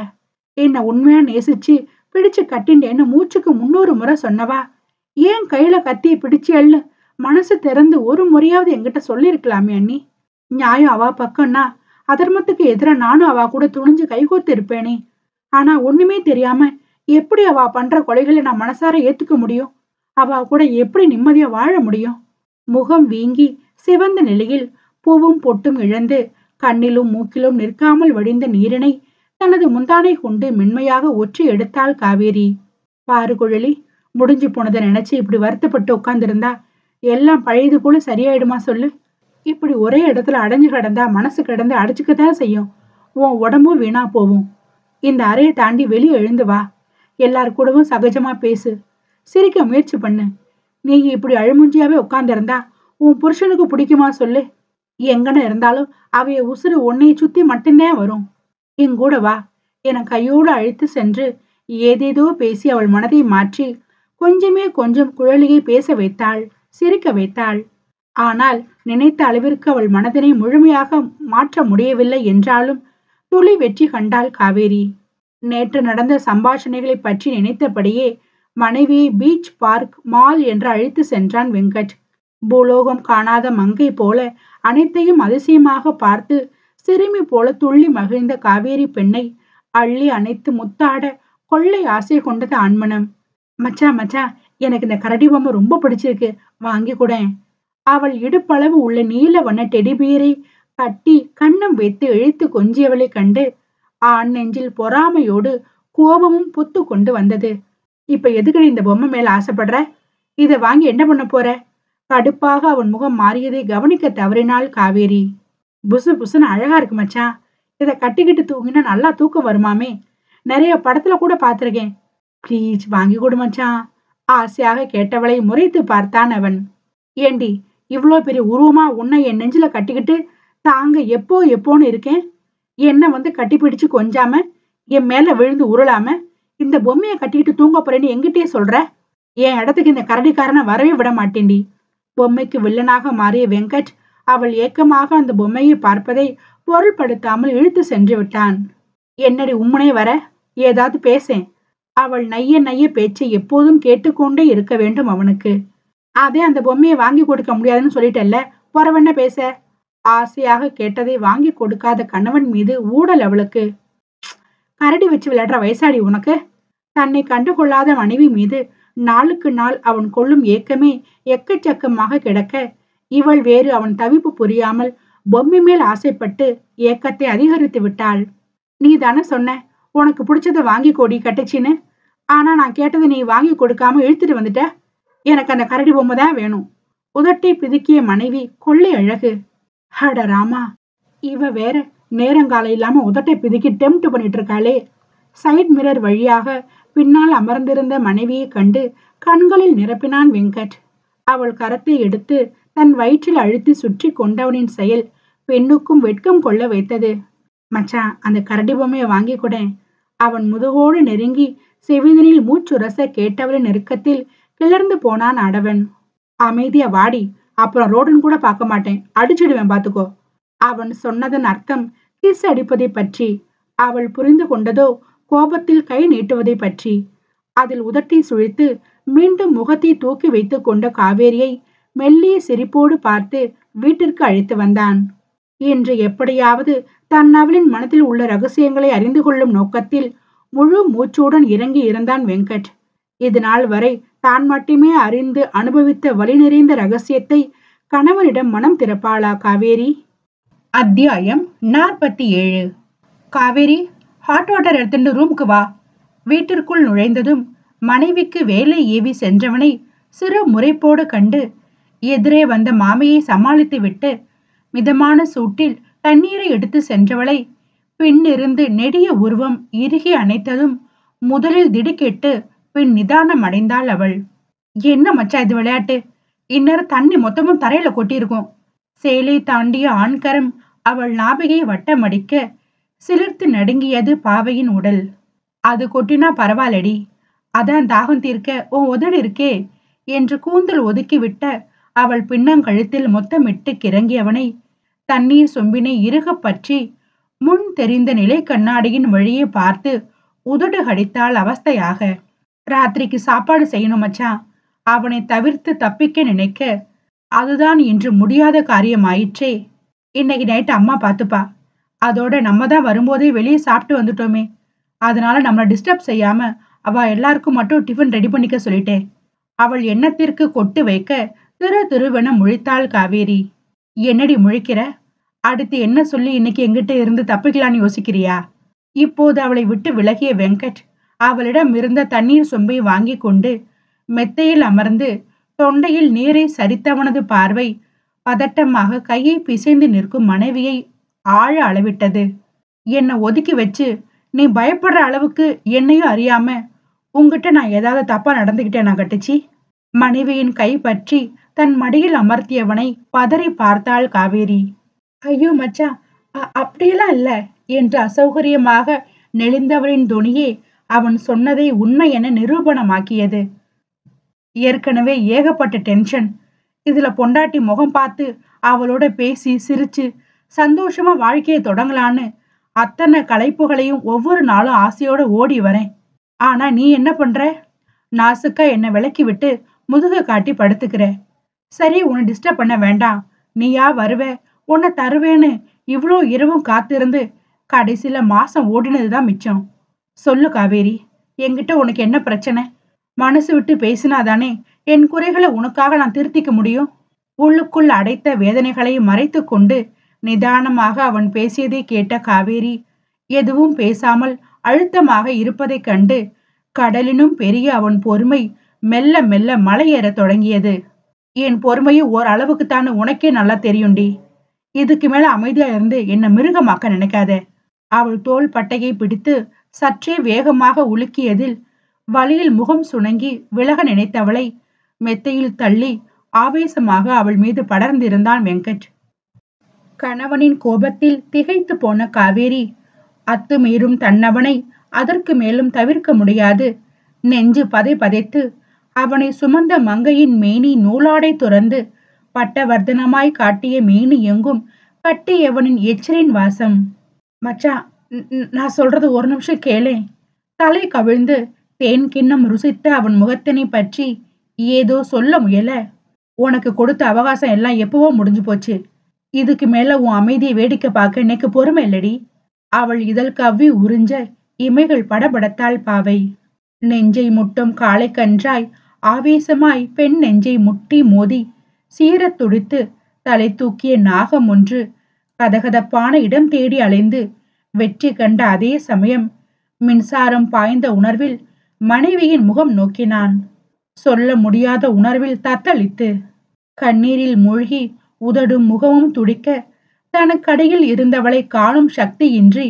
என்ன உண்மையா நேசிச்சு பிடிச்சு கட்டிண்டேன்னு மூச்சுக்கு 300 முறை சொன்னவா ஏன் கையில கத்தியை பிடிச்சேன்னு மனசு திறந்து ஒரு முறையாவது என்கிட்ட சொல்லிருக்கலாமே அண்ணி. நியாயம் அவ பக்கம்னா அதர்மத்துக்கு எதிரா நானும் அவ கூட துணிஞ்சு கைகோத்து இருப்பேனே. ஆனா ஒண்ணுமே தெரியாம எப்படி அவ பண்ற கொலைகளை நான் மனசார ஏத்துக்க முடியும்? அவ கூட எப்படி நிம்மதியா வாழ முடியும்? முகம் வீங்கி சிவந்த நிலையில் பூவும் பொட்டும் இழந்து கண்ணிலும் மூக்கிலும் நிற்காமல் வடிந்த நீரினை தனது முந்தானை கொண்டு மென்மையாக ஒற்றி எடுத்தாள் காவேரி. பாரு குழலி, முடிஞ்சு போனதை நினைச்சு இப்படி வருத்தப்பட்டு உட்கார்ந்திருந்தா எல்லாம் பழையது போல சரியாயிடுமா சொல்லு? இப்படி ஒரே இடத்துல அடைஞ்சு கிடந்தா மனசு கிடந்து அடிச்சுக்கத்தான் செய்யும். உன் உடம்பும் வீணா போவும். இந்த அறையை தாண்டி வெளியே எழுந்து வா. எல்லார் கூடவும் சகஜமா பேசு. சிரிக்க முயற்சி பண்ணு. நீ இப்படி அழுமுஞ்சியாவே உட்கார்ந்திருந்தா உன் புருஷனுக்கு பிடிக்குமா சொல்லு? எங்கன இருந்தாலும் அவைய உசுறு உன்னைய சுத்தி மட்டும்தான் வரும். எங்கூட வா என கையோடு அழைத்து சென்று ஏதேதோ பேசி அவள் மனதை மாற்றி கொஞ்சமே கொஞ்சம் குழலியை பேச வைத்தாள், சிரிக்க வைத்தாள். ஆனால் நினைத்த அளவிற்கு அவள் மனதினை முழுமையாக மாற்ற முடியவில்லை என்றாலும் துளி வெற்றி கண்டாள் காவேரி. நேற்று நடந்த சம்பாஷணைகளை பற்றி நினைத்தபடியே மனைவியை பீச், பார்க், மால் என்று அழைத்து சென்றான் வெங்கட். பூலோகம் காணாத மங்கை போல அனைத்தையும் அதிசயமாக பார்த்து சிறுமி போல துள்ளி மகிழ்ந்த காவேரி பெண்ணை அள்ளி அணைத்து முத்தாட கொள்ளை ஆசை கொண்டது ஆண்மனம். மச்சா மச்சா, எனக்கு இந்த கரடி பொம்மை ரொம்ப பிடிச்சிருக்கு, வாங்கி கூட. அவள் இடுப்பளவு உள்ள நீல வண்ண டெடிபியரை கட்டி கண்ணம் வைத்து இழுத்து கொஞ்சியவளை கண்டு ஆண் நெஞ்சில் பொறாமையோடு கோபமும் பொத்து கொண்டு வந்தது. இப்ப எதுக்கு இந்த பொம்மை மேல ஆசைப்படுற? இத வாங்கி என்ன பண்ண போற? கடுப்பாக அவன் முகம் மாறியதை கவனிக்க தவறினாள் காவேரி. புசு புசுன்னு அழகா இருக்கு மச்சான். இத கட்டிக்கிட்டு தூங்கினா நல்லா தூக்கம் வருமாமே. நிறைய படத்துல கூட பாத்திருக்கேன். ப்ளீஸ் வாங்கி கொடு மச்சான், ஆசையாக கேட்டவளை முறைத்து பார்த்தான் அவன். ஏண்டி, இவ்வளோ பெரிய உருவமா உன்னை என் நெஞ்சில கட்டிக்கிட்டு தாங்க எப்போ எப்போன்னு இருக்கேன். என்ன வந்து கட்டி பிடிச்சு கொஞ்சாம என் மேல விழுந்து உருளாம இந்த பொம்மையை கட்டிக்கிட்டு தூங்க போறேன்னு எங்கிட்டே சொல்ற? என் இடத்துக்கு இந்த கரடிக்காரனை வரவே விட மாட்டேன்டி. பொம்மைக்கு வில்லனாக மாறிய வெங்கட் அவள் ஏக்கமாக அந்த பொம்மையை பார்ப்பதை பொருள்படுத்தாமல் இழுத்து சென்று விட்டான். என்னடி உம்முனே வர? ஏதாவது பேசேன். அவள் நைய நைய பேச்சை எப்போதும் கேட்டுக்கொண்டே இருக்க வேண்டும் அவனுக்கு. அதே அந்த பொம்மையை வாங்கி கொடுக்க முடியாதுன்னு சொல்லிட்டல்ல, பொறவென்ன பேச? ஆசையாக கேட்டதை வாங்கி கொடுக்காத கணவன் மீது ஊடல் அவளுக்கு. கரடி வச்சு விளையாடுற வயசாடி உனக்கு? தன்னை கண்டுகொள்ளாத மனைவி மீது நாளுக்கு நாள் அவன் கொள்ளும் ஏக்கமே எக்கச்சக்கமாக கிடக்க இவள் வேறு அவன் தவிப்பு புரியாமல் பொம்மை மேல் ஆசைப்பட்டு ஏக்கத்தை அதிகரித்து விட்டாள். நீ தானே சொன்ன உனக்கு பிடிச்சதை வாங்கி கொடி கட்டுச்சின்னு. ஆனா நான் கேட்டதை நீ வாங்கி கொடுக்காம இழுத்துட்டு வந்துட்ட. எனக்கு அந்த கரடி பொம்மை தான் வேணும். உதட்டை பிதுக்கிய மனைவி கொள்ளை அழகு. ஹட ராமா, இவ வேற நேரங்கால இல்லாம உதட்டை பிதுக்கி டெம்ட் பண்ணிட்டு இருக்காளே. சைட் மிரர் வழியாக பின்னால் அமர்ந்திருந்த மனைவியை கண்டு கண்களில் நிரப்பினான் வெங்கட். அவள் கரத்தை எடுத்து தன் வயிற்றில் அழுத்தி சுற்றி கொண்டவனின் செயல் பெண்ணுக்கும் வெட்கம் கொள்ள வைத்தது. மச்சான், அந்த கரடி பொம்மையை வாங்கி கூட. அவன் முதுகோடு நெருங்கி செவிதனில் மூச்சுரச கேட்டவளின் நெருக்கத்தில் கிளர்ந்து போனான் அடவன். அமைதியா வாடி, அப்புறம் ரோடுன்னு கூட பார்க்க மாட்டேன், அடிச்சிடுவேன் பாத்துக்கோ. அவன் சொன்னதன் அர்த்தம் கிஸ் அடிப்பதை பற்றி. அவள் புரிந்து கொண்டதோ கோபத்தில் கை நீட்டுவதை பற்றி. அதில் உதட்டை சுழித்து மீண்டும் முகத்தை தூக்கி வைத்துக் கொண்ட காவேரியை மெல்லிய சிரிப்போடு பார்த்து வீட்டிற்கு அழைத்து வந்தான். இன்று எப்படியாவது தன் அவளின் மனதில் உள்ள ரகசியங்களை அறிந்து கொள்ளும் நோக்கத்தில் முழு மூச்சுடன் இறங்கி இருந்தான் வெங்கட். இது நாள் வரை தான் மட்டுமே அறிந்து அனுபவித்த வலி நிறைந்த ரகசியத்தை கணவனிடம் மனம் திறப்பாளா காவேரி? அத்தியாயம் 47. காவேரி, ஹாட் வாட்டர் எடுத்துட்டு ரூமுக்கு வா. வீட்டிற்குள் நுழைந்ததும் மனைவிக்கு வேலை ஏவி சென்றவனை சிறு முறைப்போடு கண்டு எதிரே வந்த மாமியை சமாளித்து விட்டு மிதமான சூட்டில் தண்ணீரை எடுத்து சென்றவளை பின்னிருந்து நெடிய உருவம் இறுகி அணைத்ததும் முதலில் திடுக்கிட்டு பின் நிதானம் அடைந்தாள் அவள். என்ன மச்சா இது விளையாட்டு? இந்நேரம் தண்ணி மொத்தமும் தரையில கொட்டியிருக்கும். சேலை தாண்டிய ஆண்கரம் அவள் நாபிகை வட்டமடிக்க சிலிர்த்து நடுங்கியது பாவையின் உடல். அது கொட்டினா பரவாயில்லடி, அதான் தாகம் தீர்க்க உன் உதடு இருக்கே என்று கூந்தல் ஒதுக்கிவிட்ட அவள் பின்னங்கழுத்தில் மொத்தமிட்டு கிறங்கியவனை தண்ணீர் சொம்பினை இறுக பற்றி முன் தெரிந்த நிலை கண்ணாடியின் வழியே பார்த்து உதடு கடித்தாள் அவஸ்தையாக. ராத்திரிக்கு சாப்பாடு செய்யணும் மச்சான். அவனை தவிர்த்து தப்பிக்க நினைக்க அதுதான் இன்று முடியாத காரியம் ஆயிற்றே. இன்னைக்கு நைட்டு அம்மா பாத்துப்பா. அதோட நம்ம தான் வரும்போதே வெளியே சாப்பிட்டு வந்துட்டோமே. அதனால நம்மள டிஸ்டர்ப் செய்யாம அவ எல்லாருக்கும் மட்டும் டிஃபன் ரெடி பண்ணிக்க சொல்லிட்டேன். அவள் எண்ணத்திற்கு கொட்டு வைக்க திரு திருவென முழித்தாள் காவேரி. என்னடி முழிக்கிற? அடுத்து என்ன சொல்லி இன்னைக்கு எங்கிட்ட இருந்து தப்பிக்கலான்னு யோசிக்கிறியா? இப்போது அவளை விட்டு விலகிய வெங்கட் அவளிடம் இருந்த தண்ணீர் சொம்பை வாங்கி கொண்டு மெத்தையில் அமர்ந்து தொண்டையில் நீரை சரித்தவனது பார்வை பதட்டமாக கையை பிசைந்து நிற்கும் மனைவியை ஆழ அளவிட்டது. என்னை ஒதுக்கி வச்சு நீ பயப்படுற அளவுக்கு என்னையும் அறியாம உங்ககிட்ட நான் ஏதாவது தப்பா நடந்துகிட்டேனா கட்டுச்சி? மனைவியின் கை பற்றி தன் மடியில் அமர்த்தியவனை பதறி பார்த்தாள் காவேரி. ஐயோ மச்சான், அப்படியெல்லாம் இல்ல என்று அசௌகரியமாக நெளிந்தவளின் துணியே அவன் சொன்னதை உண்மை என நிரூபணமாக்கியது. ஏற்கனவே ஏகப்பட்ட டென்ஷன். இதுல பொண்டாட்டி முகம் பார்த்து அவளோட பேசி சிரிச்சு சந்தோஷமா வாழ்க்கையை தொடங்கலான்னு அத்தனை களைப்புகளையும் ஒவ்வொரு நாளும் ஆசையோட ஓடி வரேன். ஆனா நீ என்ன பண்ற? நாசுக்கா என்னை விலக்கி விட்டு முதுக காட்டி படுத்துக்கிற. சரி, உன்னை டிஸ்டர்ப் பண்ண வேண்டாம், நீயா வருவ, உன்னை தருவேன்னு இவ்வளோ இரவும் காத்திருந்து கடைசியில மாசம் ஓடினதுதான் மிச்சம். சொல்லு காவேரி, என்கிட்ட உனக்கு என்ன பிரச்சனை? மனசு விட்டு பேசினாதானே என் குறைகளை உனக்காக நான் திருத்திக்க முடியும். உள்ளுக்குள் அடைத்த வேதனைகளை மறைத்து கொண்டு நிதானமாக அவன் பேசியதை கேட்ட காவேரி எதுவும் பேசாமல் அழுத்தமாக இருப்பதைக் கண்டு கடலினும் பெரிய அவன் பொறுமை மெல்ல மெல்ல மலையேற தொடங்கியது. என் பொறுமையும் ஓரளவுக்குத்தானே உனக்கே நல்லா தெரியும்டி. இதுக்கு மேல அமைதியா இருந்து என்ன மிருகமாக்க நினைக்காத. அவள் தோள் பட்டையை பிடித்து சற்றே வேகமாக உலுக்கியதில் வலியில் முகம் சுணங்கி விலக நினைத்தவளை மெத்தையில் தள்ளி ஆவேசமாக அவள் மீது படர்ந்திருந்தான் வெங்கட். கணவனின் கோபத்தில் திகைத்து போன காவேரி அத்துமீறும் தன்னவனை அதற்கு மேலும் தவிர்க்க முடியாது நெஞ்சு பதை பதைத்து அவனை சுமந்த மங்கையின் மேனி நூலாடை துறந்து பட்டவர்த்தனமாய் காட்டிய மேனி எங்கும் கட்டியவனின் எச்சிலின் வாசம். மச்சான், நான் சொல்றது ஒரு நிமிஷம் கேளேன். தலை கவிழ்ந்து தேன் கிண்ணம் ருசித்த அவன் முகத்தினை பற்றி ஏதோ சொல்ல முயல. உனக்கு கொடுத்த அவகாசம் எல்லாம் எப்பவோ முடிஞ்சு போச்சு. இதுக்கு மேல உன் அமைதியை வேடிக்கை பார்க்க எனக்கு பொறுமை இல்லடி. அவள் இதழ் கவ்வி உறிஞ்ச இமைகள் படபடத்தாள் பாவை. நெஞ்சை முட்டும் காளை கன்றாய் ஆவேசமாய் பெண் நெஞ்சை முட்டி மோதி சீரத் துடித்து தலை தூக்கிய நாகம் ஒன்று கதகதப்பான இடம் தேடி அலைந்து வெற்றி கண்ட அதே சமயம் மின்சாரம் பாய்ந்த உணர்வில் மனைவியின் முகம் நோக்கினான். சொல்ல முடியாத உணர்வில் தத்தளித்து கண்ணீரில் மூழ்கி உதடும் முகமும் துடிக்க தனக்கடையில் இருந்தவளை காணும் சக்தியின்றி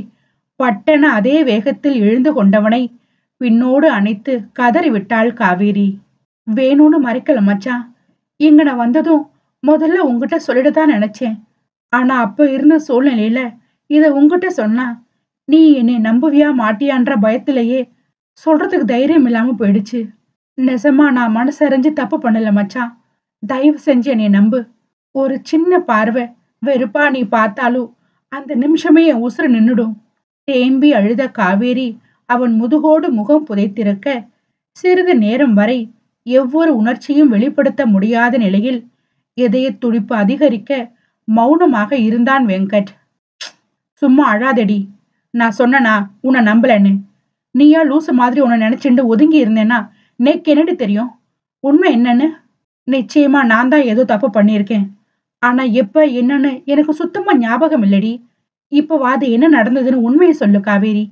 பட்டென அதே வேகத்தில் எழுந்து கொண்டவனை பின்னோடு அணைத்து கதறிவிட்டாள் காவேரி. வேணும்னு மறைக்கல மச்சான். இங்க நான் வந்ததும் முதல்ல உங்ககிட்ட சொல்லிடத்தான் நினைச்சேன். ஆனா அப்ப இருந்த சூழ்நிலையில இத உங்ககிட்ட சொன்னா நீ என்னை நம்புவியா மாட்டியான்ற பயத்திலேயே சொல்றதுக்கு தைரியம் இல்லாம போயிடுச்சு. நெசமா நான் மனசறிஞ்சு தப்பு பண்ணல மச்சான். தயவு செஞ்சு என்னை நம்பு. ஒரு சின்ன பார்வை வெறுப்பா நீ பார்த்தாலும் அந்த நிமிஷமே என் உசுறு நின்னுடும். தேம்பி அழுத காவேரி அவன் முதுகோடு முகம் புதைத்திருக்க சிறிது நேரம் வரை எவ்வொரு உணர்ச்சியும் வெளிப்படுத்த முடியாத நிலையில் இதய துடிப்பு அதிகரிக்க மௌனமாக இருந்தான் வெங்கட். சும்மா அழாதடி. நான் சொன்னனா உன்னை நம்பலன்னு? நீயா லூசு மாதிரி உன்னை நினைச்சுண்டு ஒதுங்கி இருந்தேன்னா நேக்கு என்னடி தெரியும் உண்மை என்னன்னு? நிச்சயமா நான் தான் ஏதோ தப்பு பண்ணியிருக்கேன். ஆனா எப்ப என்னன்னு எனக்கு சுத்தமா ஞாபகம் இல்லடி. இப்பவாது என்ன நடந்ததுன்னு உண்மையை சொல்லு காவேரி.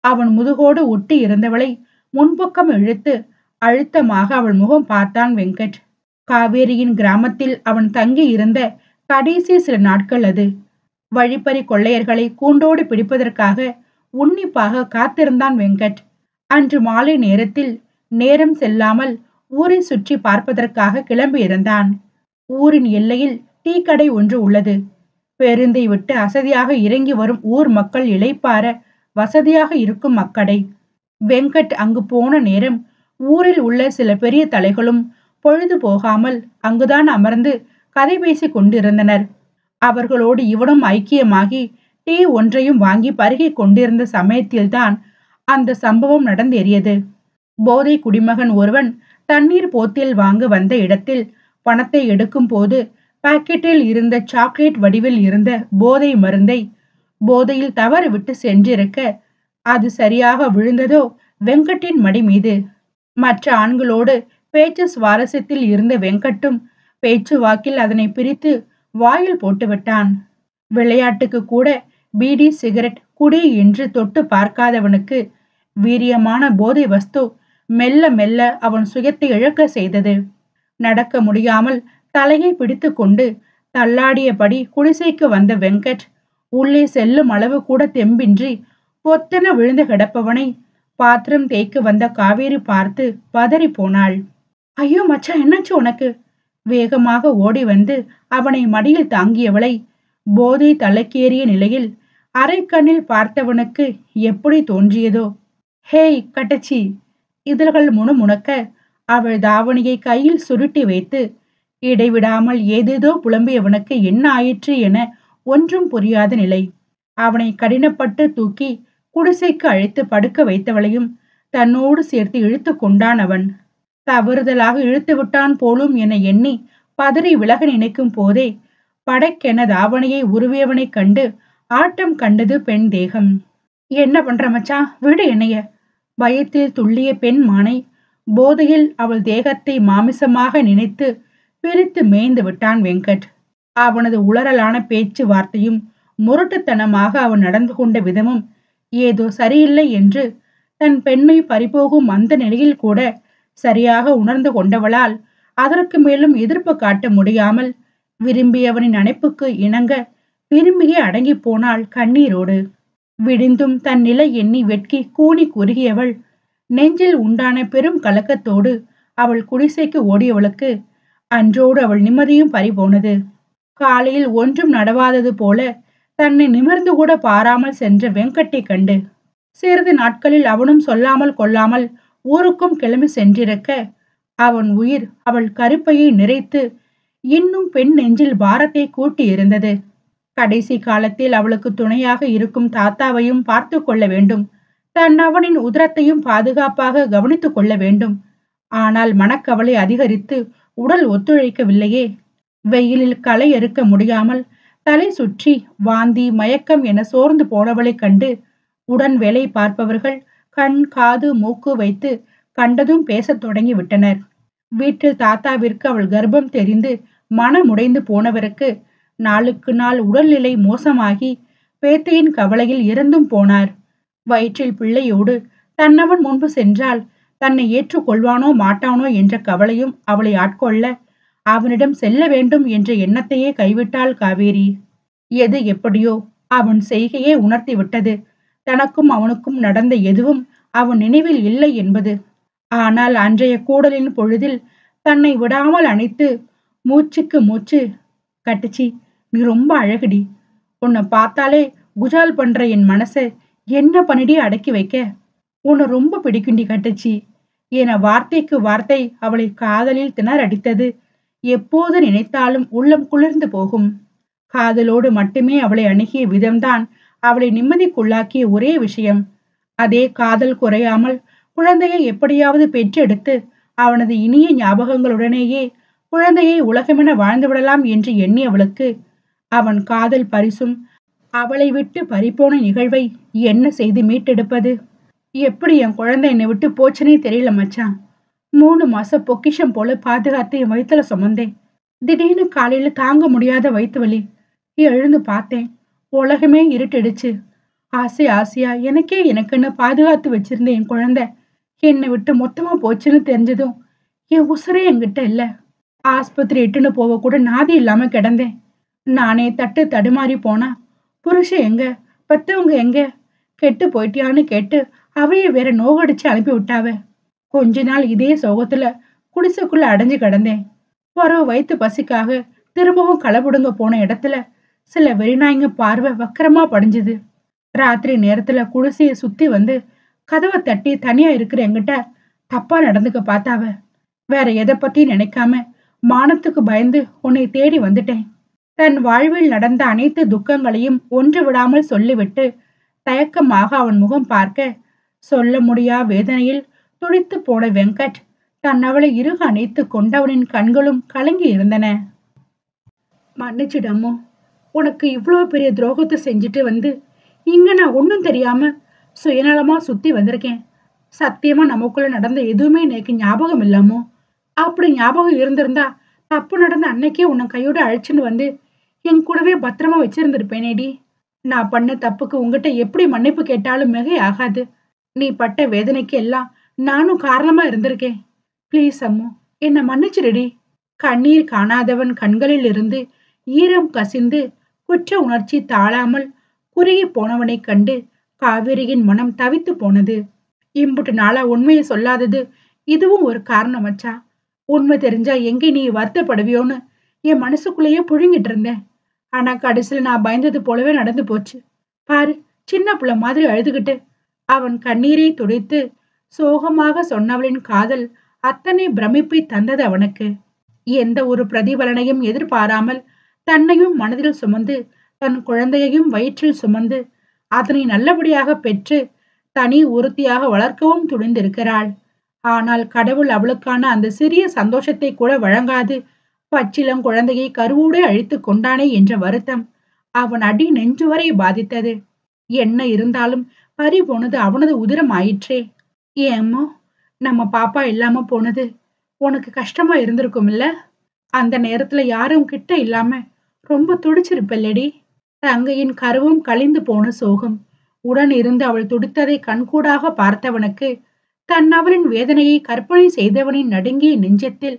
அவன் முதுகோடு ஒட்டி இருந்தவளை முன்பக்கம் இழுத்து அழுத்தமாக அவள் முகம் பார்த்தான் வெங்கட். காவேரியின் கிராமத்தில் அவன் தங்கி இருந்த கடைசி சில நாட்கள் அது. வழிப்பறி கொள்ளையர்களை கூண்டோடு பிடிப்பதற்காக உன்னிப்பாக காத்திருந்தான் வெங்கட். அன்று மாலை நேரத்தில் நேரம் செல்லாமல் ஊரை சுற்றி பார்ப்பதற்காக கிளம்பி இருந்தான். ஊரின் எல்லையில் டீ கடை ஒன்று உள்ளது. பேருந்தை விட்டு அசதியாக இறங்கி வரும் ஊர் மக்கள் இளைப்பார வசதியாக இருக்கும் அக்கடை. வெங்கட் அங்கு போன நேரம் ஊரில் உள்ள சில பெரிய தலைகளும் பொழுது போகாமல் அங்குதான் அமர்ந்து கதை பேசி கொண்டிருந்தனர். அவர்களோடு இவனும் ஐக்கியமாகி டீ ஒன்றையும் வாங்கி பருகி கொண்டிருந்த சமயத்தில்தான் அந்த சம்பவம் நடந்தேறியது. போதை குடிமகன் ஒருவன் தண்ணீர் போத்தில் வாங்க வந்த இடத்தில் பணத்தை எடுக்கும் போது பாக்கெட்டில் இருந்த சாக்லேட் வடிவில் இருந்த போதை மருந்தை போதையில் தவறு விட்டு சென்றிருக்க அது சரியாக விழுந்ததோ வெங்கட்டின் மடி மீது. மற்ற ஆண்களோடு பேச்சு சுவாரஸ்யத்தில் இருந்த வெங்கட்டும் பேச்சு வாக்கில் அதனை பிரித்து வாயில் போட்டு விட்டான். விளையாட்டுக்கு கூட பீடி சிகரெட் குடி என்று தொட்டு பார்க்காதவனுக்கு வீரியமான போதை வஸ்து மெல்ல மெல்ல அவன் சுயத்தை இழக்க செய்தது. நடக்க முடியாமல் தலையை பிடித்து கொண்டு தள்ளாடியபடி குடிசைக்கு வந்த வெங்கட் உள்ளே செல்லும் அளவு கூட தெம்பின்றி பொத்தென விழுந்து கிடப்பவனை பாத்திரம் தேய்க்க வந்த காவேரி பார்த்து பதறி போனாள். ஐயோ மச்சான், என்னாச்சு உனக்கு? வேகமாக ஓடி வந்து அவனை மடியில் தாங்கியவளை போதை தலைக்கேறிய நிலையில் அரைக்கண்ணில் பார்த்தவனுக்கு எப்படி தோன்றியதோ, ஹேய் கட்டச்சி! இதழ்கள் முணுமுணுக்க அவள் தாவணியை கையில் சுருட்டி வைத்து இடைவிடாமல் ஏதேதோ புலம்பியவனுக்கு என்ன ஆயிற்று என ஒன்றும் புரியாத நிலை. அவனை கடினப்பட்டு தூக்கி குடிசைக்கு அழைத்து படுக்க வைத்தவளையும் தன்னோடு சேர்த்து இழுத்து கொண்டான் அவன். தவறுதலாக இழுத்து விட்டான் போலும் என எண்ணி பதறி விலக நினைக்கும் போதே படக்கென தாவணியை உருவியவனை கண்டு ஆட்டம் கண்டது பெண் தேகம். என்ன பண்ற மச்சான், விடு என்னைய! பயத்தில் துள்ளிய பெண் மானை போதையில் அவள் தேகத்தை மாமிசமாக நினைத்து பிரித்து மேய்ந்து விட்டான் வெங்கட். அவனது உளறலான பேச்சு வார்த்தையும் முரட்டுத்தனமாக அவன் நடந்து கொண்ட விதமும் ஏதோ சரியில்லை என்று தன் பெண்மை பறிபோகும் அந்த நிலையில் கூட சரியாக உணர்ந்து கொண்டவளால் அதற்கு மேலும் எதிர்ப்பு காட்ட முடியாமல் விரும்பியவனின் அணைப்புக்கு இணங்க விரும்பியே அடங்கி போனாள் கண்ணீரோடு. விடிந்தும் தன் நிலை எண்ணி வெட்கி கூனி குறுகியவள் நெஞ்சில் உண்டான பெரும் கலக்கத்தோடு அவள் குடிசைக்கு ஓடியவளுக்கு அன்றோடு அவள் நிம்மதியும் பறிபோனது. காலையில் ஒன்றும் நடவாதது போல தன்னை நிமிர்ந்து கூட பாராமல் சென்ற வெங்கட்டை கண்டு சிறிது நாட்களில் அவனும் சொல்லாமல் கொள்ளாமல் ஊருக்கும் கிளம்பி சென்றிருக்க அவன் உயிர் அவள் கருப்பையை நிறைத்து இன்னும் பெண் நெஞ்சில் பாரத்தை கூட்டி இருந்தது. கடைசி காலத்தில் அவளுக்கு துணையாக இருக்கும் தாத்தாவையும் பார்த்து கொள்ள வேண்டும். தன் அவனின் உதரத்தையும் பாதுகாப்பாக கவனித்துக் கொள்ள வேண்டும். ஆனால் மனக்கவலை அதிகரித்து உடல் ஒத்துழைக்கவில்லையே. வெயிலில் களை எறுக்க முடியாமல் தலை சுற்றி வாந்தி மயக்கம் என சோர்ந்து போனவளை கண்டு உடன் வேலை பார்ப்பவர்கள் கண் காது மூக்கு வைத்து கண்டதும் பேசத் தொடங்கி விட்டனர். வீட்டில் தாத்தாவிற்கு அவள் கர்ப்பம் தெரிந்து மனமுடைந்து போனவருக்கு நாளுக்கு நாள் உடல்நிலை மோசமாகி பேத்தையின் கவலையில் இறந்தும் போனார். வயிற்றில் பிள்ளையோடு தன்னவன் முன்பு சென்றால் தன்னை ஏற்றுக்கொள்வானோ மாட்டானோ என்ற கவலையும் அவளை ஆட்கொள்ள அவனிடம் செல்ல வேண்டும் என்ற எண்ணத்தையே கைவிட்டாள் காவேரி. எது எப்படியோ அவன் செய்கையே உணர்த்தி விட்டது தனக்கும் அவனுக்கும் நடந்த எதுவும் அவன் நினைவில் இல்லை என்பது. ஆனால் அன்றைய கூடலின் பொழுதில் தன்னை விடாமல் அணைத்து மூச்சுக்கு மூச்சு, கட்டுச்சி நீ ரொம்ப அழகுடி, உன்னை பார்த்தாலே குஜால் பண்ற என் மனசை என்ன பண்ணிடி அடக்கி வைக்க, உன்னை ரொம்ப பிடிக்குண்டி கட்டுச்சி என வார்த்தைக்கு வார்த்தை அவளை காதலில் திணறடித்தது எப்போது நினைத்தாலும் உள்ளம் குளிர்ந்து போகும். காதலோடு மட்டுமே அவளை அணுகிய விதம்தான் அவளை நிம்மதிக்குள்ளாக்கிய ஒரே விஷயம். அதே காதல் குறையாமல் குழந்தையை எப்படியாவது பெற்றெடுத்து அவனது இனிய ஞாபகங்களுடனேயே குழந்தையை உலகமென வாழ்ந்துவிடலாம் என்று எண்ணியவளுக்கு அவன் காதல் பரிசும் அவளை விட்டு பறிப்போன நிகழ்வை என்ன செய்து மீட்டெடுப்பது? எப்படி என் குழந்தை என்னை விட்டு போச்சுனே தெரியல மச்சான். 3 மாசம் பொக்கிஷம் போல பாதுகாத்து என் வயிற்றுல சுமந்தேன். திடீர்னு காலையில தாங்க முடியாத வயிற்று வலி. எழுந்து பார்த்தேன், உலகமே இருட்டிடுச்சு. ஆசை ஆசையா எனக்குன்னு பாதுகாத்து வச்சிருந்த என் குழந்தை என்னை விட்டு மொத்தமா போச்சுன்னு தெரிஞ்சதும் என் உசுரே என்கிட்ட இல்ல. ஆஸ்பத்திரி இட்டுன்னு போக கூட நாதி இல்லாம கிடந்தேன். நானே தட்டு தடுமாறி போனா புருஷன் எங்க, பெத்தவங்க எங்க, கெட்டு போயிட்டியான்னு கேட்டு அவைய வேற நோகடிச்சு அனுப்பி விட்டாவ. கொஞ்ச நாள் இதே சோகத்துல குடிசைக்குள்ள அடைஞ்சு கிடந்தேன். ஒரு வயிற்று பசிக்காக திரும்பவும் களபுடுங்க போன இடத்துல சில வெறிநாய்ங்க பார்வை வக்கரமா படிஞ்சுது. ராத்திரி நேரத்துல குடிசைய சுத்தி வந்து கதவை தட்டி தனியா இருக்கிற என்கிட்ட தப்பா நடந்துக்க பார்த்தாவ. வேற எதை பத்தி நினைக்காம மானத்துக்கு பயந்து உன்னை தேடி வந்துட்டேன். தன் வாழ்வில் நடந்த அனைத்து துக்கங்களையும் ஒன்று விடாமல் சொல்லிவிட்டு தயக்கமாக அவன் முகம் பார்க்க சொல்ல முடியா வேதனையில் துடித்து போன வெங்கட் தன் அவளை இறுக அணைத்து கொண்டவனின் கண்களும் கலங்கி இருந்தன. மன்னிச்சிடமோ, உனக்கு இவ்வளோ பெரிய துரோகத்தை செஞ்சுட்டு வந்து இங்க நான் ஒன்றும் தெரியாம சுயநலமா சுத்தி வந்திருக்கேன். சத்தியமா நமக்குள்ள நடந்த எதுவுமே எனக்கு ஞாபகம் இல்லாமோ? அப்படி ஞாபகம் இருந்திருந்தா தப்பு நடந்த அன்னைக்கே உன்னை கையோட அழைச்சின்னு வந்து என் கூடவே பத்திரமா வச்சிருந்திருப்பேனேடி. நான் பண்ண தப்புக்கு உங்ககிட்ட எப்படி மன்னிப்பு கேட்டாலும் மிகை ஆகாது. நீ பட்ட வேதனைக்கு எல்லாம் நானும் காரணமா இருந்திருக்கேன். ப்ளீஸ் அம்மு, என்னை மன்னிச்சிடுடி. கண்ணீர் காணாதவன் கண்களில் இருந்து ஈரம் கசிந்து குற்ற உணர்ச்சி தாழாமல் குறுகி போனவனை கண்டு காவேரியின் மனம் தவித்து போனது. இம்புட்டு நாளா உண்மையை சொல்லாதது இதுவும் ஒரு காரணம் வச்சா. உண்மை தெரிஞ்சா எங்கே நீ வருத்தப்படுவியோன்னு என் மனசுக்குள்ளேயே புழுங்கிட்டு இருந்தேன். ஆனா கடைசியில நான் பயந்தது போலவே நடந்து போச்சு. பாரு, சின்ன பிள்ளை மாதிரி அழுதுகிட்டு அவன் கண்ணீரை துடைத்து சோகமாக சொன்னவளின் காதல் அத்தனை பிரமிப்பை தந்தது அவனுக்கு. எந்த ஒரு பிரதிபலனையும் எதிர்பாராமல் தன்னையும் மனதில் சுமந்து தன் குழந்தையையும் வயிற்றில் சுமந்து அதனை நல்லபடியாக பெற்று தனி ஒருத்தியாக வளர்க்கவும் துணிந்திருக்கிறாள். ஆனால் கடவுள் அவளுக்கான அந்த சிறிய சந்தோஷத்தை கூட வழங்காது பச்சிளம் குழந்தையை கருவோடு அழித்து கொண்டானே என்ற வருத்தம் அவன் அடி நெஞ்சு வரை பாதித்தது. என்ன இருந்தாலும் பறி போனது அவனது உதிரம் ஆயிற்றே. ஏம்மா, நம்ம பாப்பா இல்லாம போனது உனக்கு கஷ்டமா இருந்திருக்கும் இல்ல? அந்த நேரத்துல யாரும் கிட்ட இல்லாம ரொம்ப துடிச்சிருப்பல்லடி. தங்கையின் கருவும் கழிந்து போன சோகம் உடன் இருந்து அவள் துடித்ததை கண்கூடாக பார்த்தவனுக்கு தன் அவளின் வேதனையை கற்பனை செய்தவனின் நடுங்கிய நெஞ்சத்தில்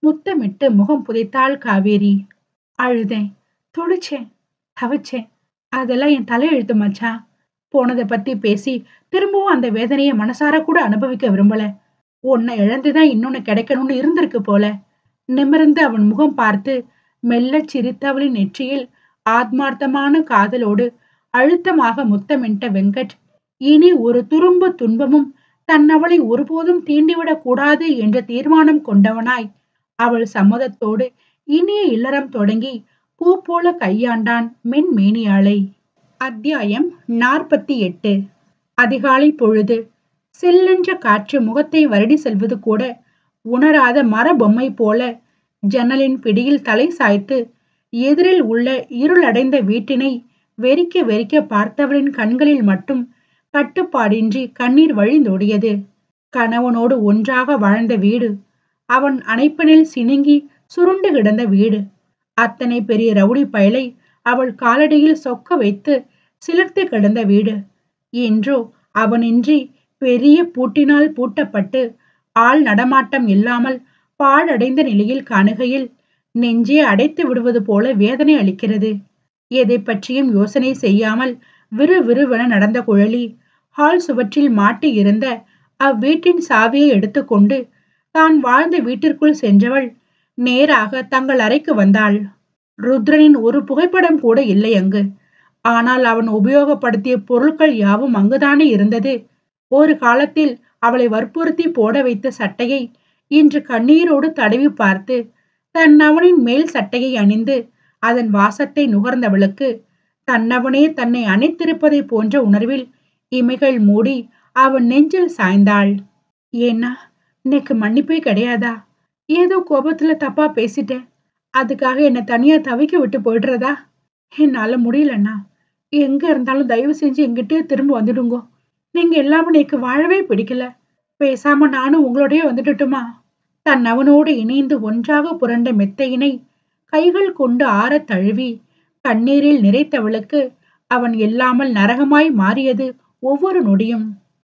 முத்தமிட்டு முகம் புதைத்தாள் காவேரி. அழுதேன், துடிச்சேன், தவிச்சேன். அதெல்லாம் என் தலையெழுத்து மச்சான். போனதை பத்தி பேசி திரும்பவும் அந்த வேதனையை மனசார கூட அனுபவிக்க விரும்பல. உன்னை இழந்துதான் இன்னொன்னு கிடைக்கணும்னு இருந்திருக்கு போல. நிமிர்ந்து அவன் முகம் பார்த்து மெல்ல சிரித்தவளின் நெற்றியில் ஆத்மார்த்தமான காதலோடு அழுத்தமாக முத்தமிட்ட வெங்கட் இனி ஒரு துரும்பு துன்பமும் தன் அவளை ஒருபோதும் தீண்டிவிடக் கூடாது என்ற தீர்மானம் கொண்டவனாய் அவள் சம்மதத்தோடு இனிய இல்லறம் தொடங்கி பூ போல கையாண்டான் மென்மேனியாளை. அத்தியாயம் 48. அதிகாலை பொழுது. சில்லென்ற காற்று முகத்தை வருடி செல்வது கூட உணராத மர பொம்மை போல ஜன்னலின் பிடியில் தலை சாய்த்து எதிரில் உள்ள இருளடைந்த வீட்டினை வெறிக்க வெறிக்க பார்த்தவளின் கண்களில் மட்டும் கட்டுப்பாடின்றி கண்ணீர் வழிந்தோடியது. கணவனோடு ஒன்றாக வாழ்ந்த வீடு, அவன் அணைப்பனில் சினுங்கி சுருண்டு கிடந்த வீடு, அத்தனை பெரிய ரவுடி பயலை அவள் காலடியில் சொக்க வைத்து சிலிர்த்து கிடந்த வீடு இன்றோ அவனின்றி பெரிய பூட்டினால் பூட்டப்பட்டு ஆள் நடமாட்டம் இல்லாமல் பாழடைந்த நிலையில் காணுகையில் நெஞ்சே அடைத்து விடுவது போல வேதனை அளிக்கிறது. எதை பற்றியும் யோசனை செய்யாமல் விறுவிறுவென நடந்த குழலி ஹால் சுவற்றில் மாட்டி இருந்த அவ்வீட்டின் சாவியை எடுத்துக்கொண்டு தான் வாழ்ந்த வீட்டிற்குள் சென்றவள் நேராக தங்கள் அறைக்கு வந்தாள். ருத்ரனின் ஒரு புகைப்படம் கூட இல்லை அங்கு. ஆனால் அவன் உபயோகப்படுத்திய பொருட்கள் யாவும் அங்குதானே இருந்தது. ஒரு காலத்தில் அவளை வற்புறுத்தி போட வைத்த சட்டையை இன்று கண்ணீரோடு தடவி பார்த்து தன்னவனின் மேல் சட்டையை அணிந்து அதன் வாசத்தை நுகர்ந்தவளுக்கு தன்னவனே தன்னை அணைத்திருப்பதை போன்ற உணர்வில் இமைகள் மூடி அவன் நெஞ்சில் சாய்ந்தாள். ஏன்னா, இன்னைக்கு மன்னிப்பே கிடையாதா? ஏதோ கோபத்துல தப்பா பேசிட்டேன், அதுக்காக என்னை தனியா தவிக்க விட்டு போயிடுறதா? என்னால முடியலண்ணா. எங்க இருந்தாலும் தயவு செஞ்சு எங்கிட்டே திரும்ப வந்துடுங்கோ. நீங்க எல்லாமே எனக்கு வாழவே பிடிக்கல. பேசாம நானும் உங்களோடய வந்துட்டுமா? தன் அவனோடு இணைந்து ஒன்றாக புரண்ட மெத்தையினை கைகள் கொண்டு ஆற தழுவி கண்ணீரில் நிறைத்தவளுக்கு அவன் இல்லாமல் நரகமாய் மாறியது ஒவ்வொரு நொடியும்.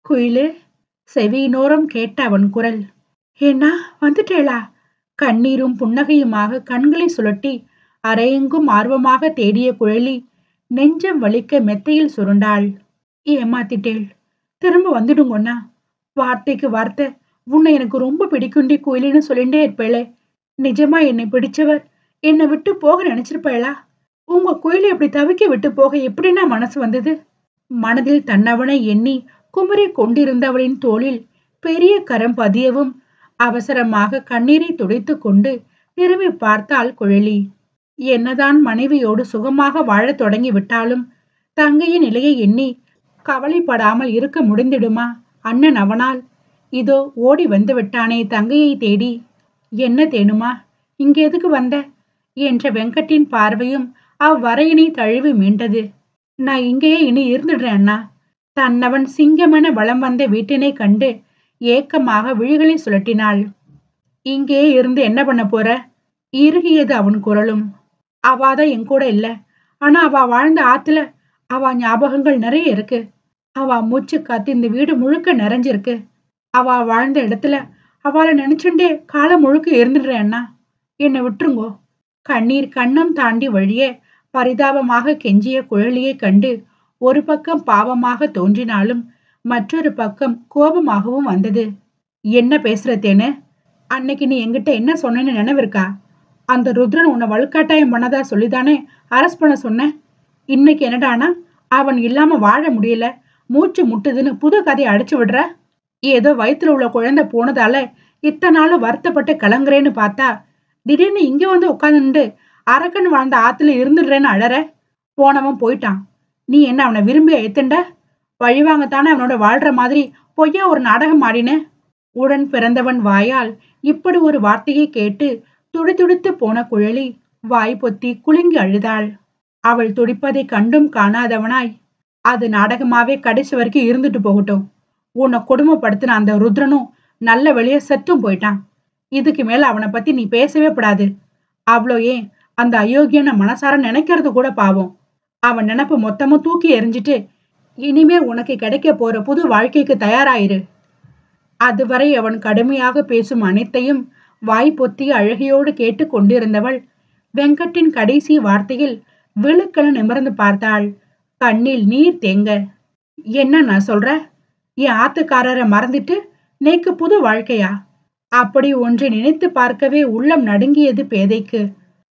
குயிலு, செவியினோரம் கேட்ட அவன் குரல். ஏன்னா வந்துட்டேளா? கண்ணீரும் புன்னகையுமாக கண்களை சுழட்டி அரையெங்கும் ஆர்வமாக தேடிய குழலி நெஞ்சம் வலிக்க மெத்தையில் சுருண்டாள். ஏமாத்திட்டேள், திரும்ப வந்துடுங்கண்ணா. வார்த்தைக்கு வார்த்தை உன்னை எனக்கு ரொம்ப பிடிக்குண்டி குயிலுன்னு சொல்லிட்டே இருப்பேளே. நிஜமா என்னை பிடிச்சவர் என்னை விட்டு போக நினைச்சிருப்பேளா? உங்க குயிலை இப்படி தவிக்க விட்டு போக எப்படின்னா மனசு வந்தது? மனதில் தன்னவனை எண்ணி குமரி கொண்டிருந்தவளின் தோளில் பெரிய கரம் பதியவும் அவசரமாக கண்ணீரை துடைத்து கொண்டு திரும்பி பார்த்தாள் குழலி. என்னதான் மனைவியோடு சுகமாக வாழத் தொடங்கி விட்டாலும் தங்கையின் நிலையை எண்ணி கவலைப்படாமல் இருக்க முடிந்திடுமா அண்ணன் அவனால்? இதோ ஓடி வந்து விட்டானே தங்கையை தேடி. என்ன தேனுமா, இங்க எதுக்கு வந்த என்ற வெங்கட்டின் பார்வையும் அவ்வரையினை தழுவி மீண்டது. நான் இங்கேயே இனி இருந்துடுறேன் அண்ணா. தன்னவன் சிங்கமென வலம் வந்த வீட்டினை கண்டு ஏக்கமாக விழிகளை சுழட்டினாள். இங்கேயே இருந்து என்ன பண்ண போற? இறுகியது அவன் குரலும். அவாதான் என் கூட இல்ல. ஆனா அவ வாழ்ந்த ஆத்துல அவ ஞாபகங்கள் நிறைய இருக்கு. அவ மூச்சு காத்து இந்த வீடு முழுக்க நிறைஞ்சிருக்கு. அவ வாழ்ந்த இடத்துல அவளை நினைச்சுட்டே காலம் முழுக்க இருந்துடுறேன் அண்ணா. என்னை விட்டுருங்கோ. கண்ணீர் கண்ணம் தாண்டி வழிய பரிதாபமாக கெஞ்சிய குழலியை கண்டு ஒரு பக்கம் பாவமாக தோன்றினாலும் மற்றொரு பக்கம் கோபமாகவும் வந்தது. என்ன பேசுற தேனு? அன்னைக்கு நீ என்கிட்ட என்ன சொன்னேன்னு நினைவிருக்கா? அந்த ருத்ரன் உன்னை வலுக்காட்டாயம் பண்ணதா சொல்லிதானே அரெஸ்ட் பண்ண சொன்ன. இன்னைக்கு என்னடானா அவன் இல்லாம வாழ முடியல, மூச்சு முட்டுதுன்னு புது கதையை அடிச்சு விடுற. ஏதோ வயிற்றுல உள்ள குழந்தை போனதால இத்தனை நாளும் வருத்தப்பட்டு கலங்குறேன்னு பார்த்தா திடீர்னு இங்க வந்து உட்காந்துட்டு அரக்கன் வாழ்ந்த ஆத்துல இருந்துடுறேன்னு அழற. போனவன் போயிட்டான். நீ என்ன அவனை விரும்பி ஏத்துண்ட? பழிவாங்கத்தானே அவனோட வாழ்ற மாதிரி பொய்யா ஒரு நாடகம் ஆடின. உடன் பிறந்தவன் வாயால் இப்படி ஒரு வார்த்தையை கேட்டு துடிதுடித்து போன குழலி வாய் பொத்தி குலுங்கி அழுதாள். அவள் துடிப்பதை கண்டும் காணாதவனாய், அது நாடகமாவே கடைசி வரைக்கும் இருந்துட்டு போகட்டும். உன்னை கொடுமைப்படுத்தின அந்த ருத்ரனும் நல்ல வெளியே செத்தும் போயிட்டான். இதுக்கு மேல அவனை பத்தி நீ பேசவே படாது. அவ்வளோ ஏன் அந்த அயோக்கியனை மனசார நினைக்கிறது கூட பாவம். அவன் நினைப்பு மொத்தமும் தூக்கி எறிஞ்சிட்டு இனிமே உனக்கு கிடைக்க போற புது வாழ்க்கைக்கு தயாராயிரு. அதுவரை அவன் கடுமையாக பேசும் அனைத்தையும் வாய் பொத்தி அழகையோடு கேட்டு கொண்டிருந்தவள் வெங்கட்டின் கடைசி வார்த்தையில் விழுக்கென நிமிர்ந்து பார்த்தாள். கண்ணில் நீர் தேங்க. என்ன நான் சொல்ற? என் ஆத்துக்காரரை மறந்துட்டு நேக்கு புது வாழ்க்கையா? அப்படி ஒன்றை நினைத்து பார்க்கவே உள்ளம் நடுங்கியது பேதைக்கு.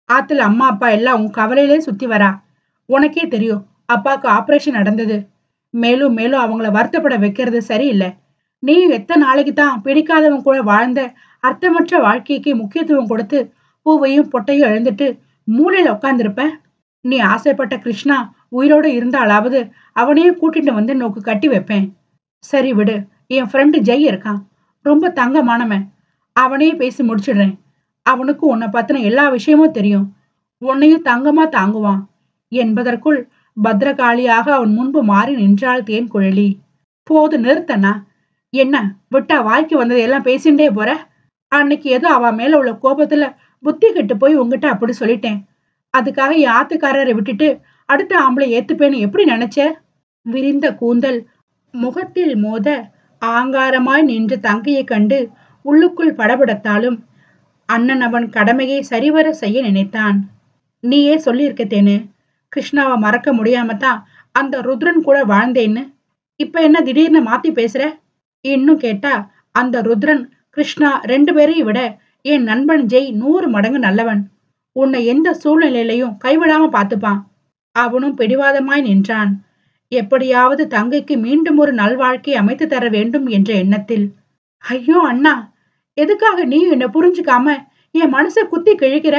ஆத்துல அம்மா அப்பா எல்லாம் உன் கவலையிலே சுத்தி வரா. உனக்கே தெரியும் அப்பாவுக்கு ஆபரேஷன் நடந்தது. மேலும் மேலும் அவங்கள வருத்தப்பட வைக்கிறது சரியில்லை. நீ எத்தனை நாளைக்கு தான் பிடிக்காதவன் கூட வாழ்ந்த அர்த்தமற்ற வாழ்க்கைக்கு முக்கியத்துவம் கொடுத்து பூவையும் பொட்டையும் எழுந்துட்டு மூளையில உட்கார்ந்துருப்ப. நீ ஆசைப்பட்ட கிருஷ்ணா உயிரோட இருந்தாலாவது அவனையும் கூட்டிட்டு வந்து நோக்கு கட்டி வைப்பேன். சரி விடு, என் ஃப்ரெண்டு ஜெய் இருக்கான், ரொம்ப தங்கமானவன். அவனையே பேசி முடிச்சிடுறேன். அவனுக்கு உன்னை பத்தின எல்லா விஷயமும் தெரியும். உன்னையும் தங்கமா தாங்குவான் என்பதற்குள் பத்ரகாளியாக அவன் முன்பு மாறி நின்றாள் தேன் குழலி. போது நிறுத்தனா. என்ன விட்டா வாய்க்கு வந்ததை எல்லாம் பேசிண்டே போற? அன்னைக்கு ஏதோ அவ மேல உள்ள கோபத்துல புத்தி கெட்டு போய் உங்ககிட்ட அப்படி சொல்லிட்டேன். அதுக்காக என் ஆத்துக்காரரை விட்டுட்டு அடுத்த ஆம்பளை ஏத்துப்பேன்னு எப்படி நினைச்ச? விரிந்த கூந்தல் முகத்தில் மோத ஆங்காரமாய் நின்ற தங்கையை கண்டு உள்ளுக்குள் படபடத்தாலும் அண்ணன் அவன் கடமையை சரிவர செய்ய நினைத்தான். நீயே சொல்லியிருக்கத்தேன்னு கிருஷ்ணாவை மறக்க முடியாமத்தான் அந்த ருத்ரன் கூட வாழ்ந்தேன்னு. இப்ப என்ன திடீர்னு மாத்தி பேசுற? இன்னும் கேட்டா அந்த ருத்ரன் கிருஷ்ணா 2 பேரையும் விட என் நண்பன் ஜெய் 100 மடங்கு நல்லவன். உன்னை எந்த சூழ்நிலையிலையும் கைவிடாம பார்த்துப்பான். அவனும் பிடிவாதமாய் நின்றான். எப்படியாவது தங்கைக்கு மீண்டும் ஒரு நல்வாழ்க்கை அமைத்து தர வேண்டும் என்ற எண்ணத்தில். ஐயோ அண்ணா, எதுக்காக நீ என்னை புரிஞ்சுக்காம என் மனசை குத்தி கிழிக்கிற?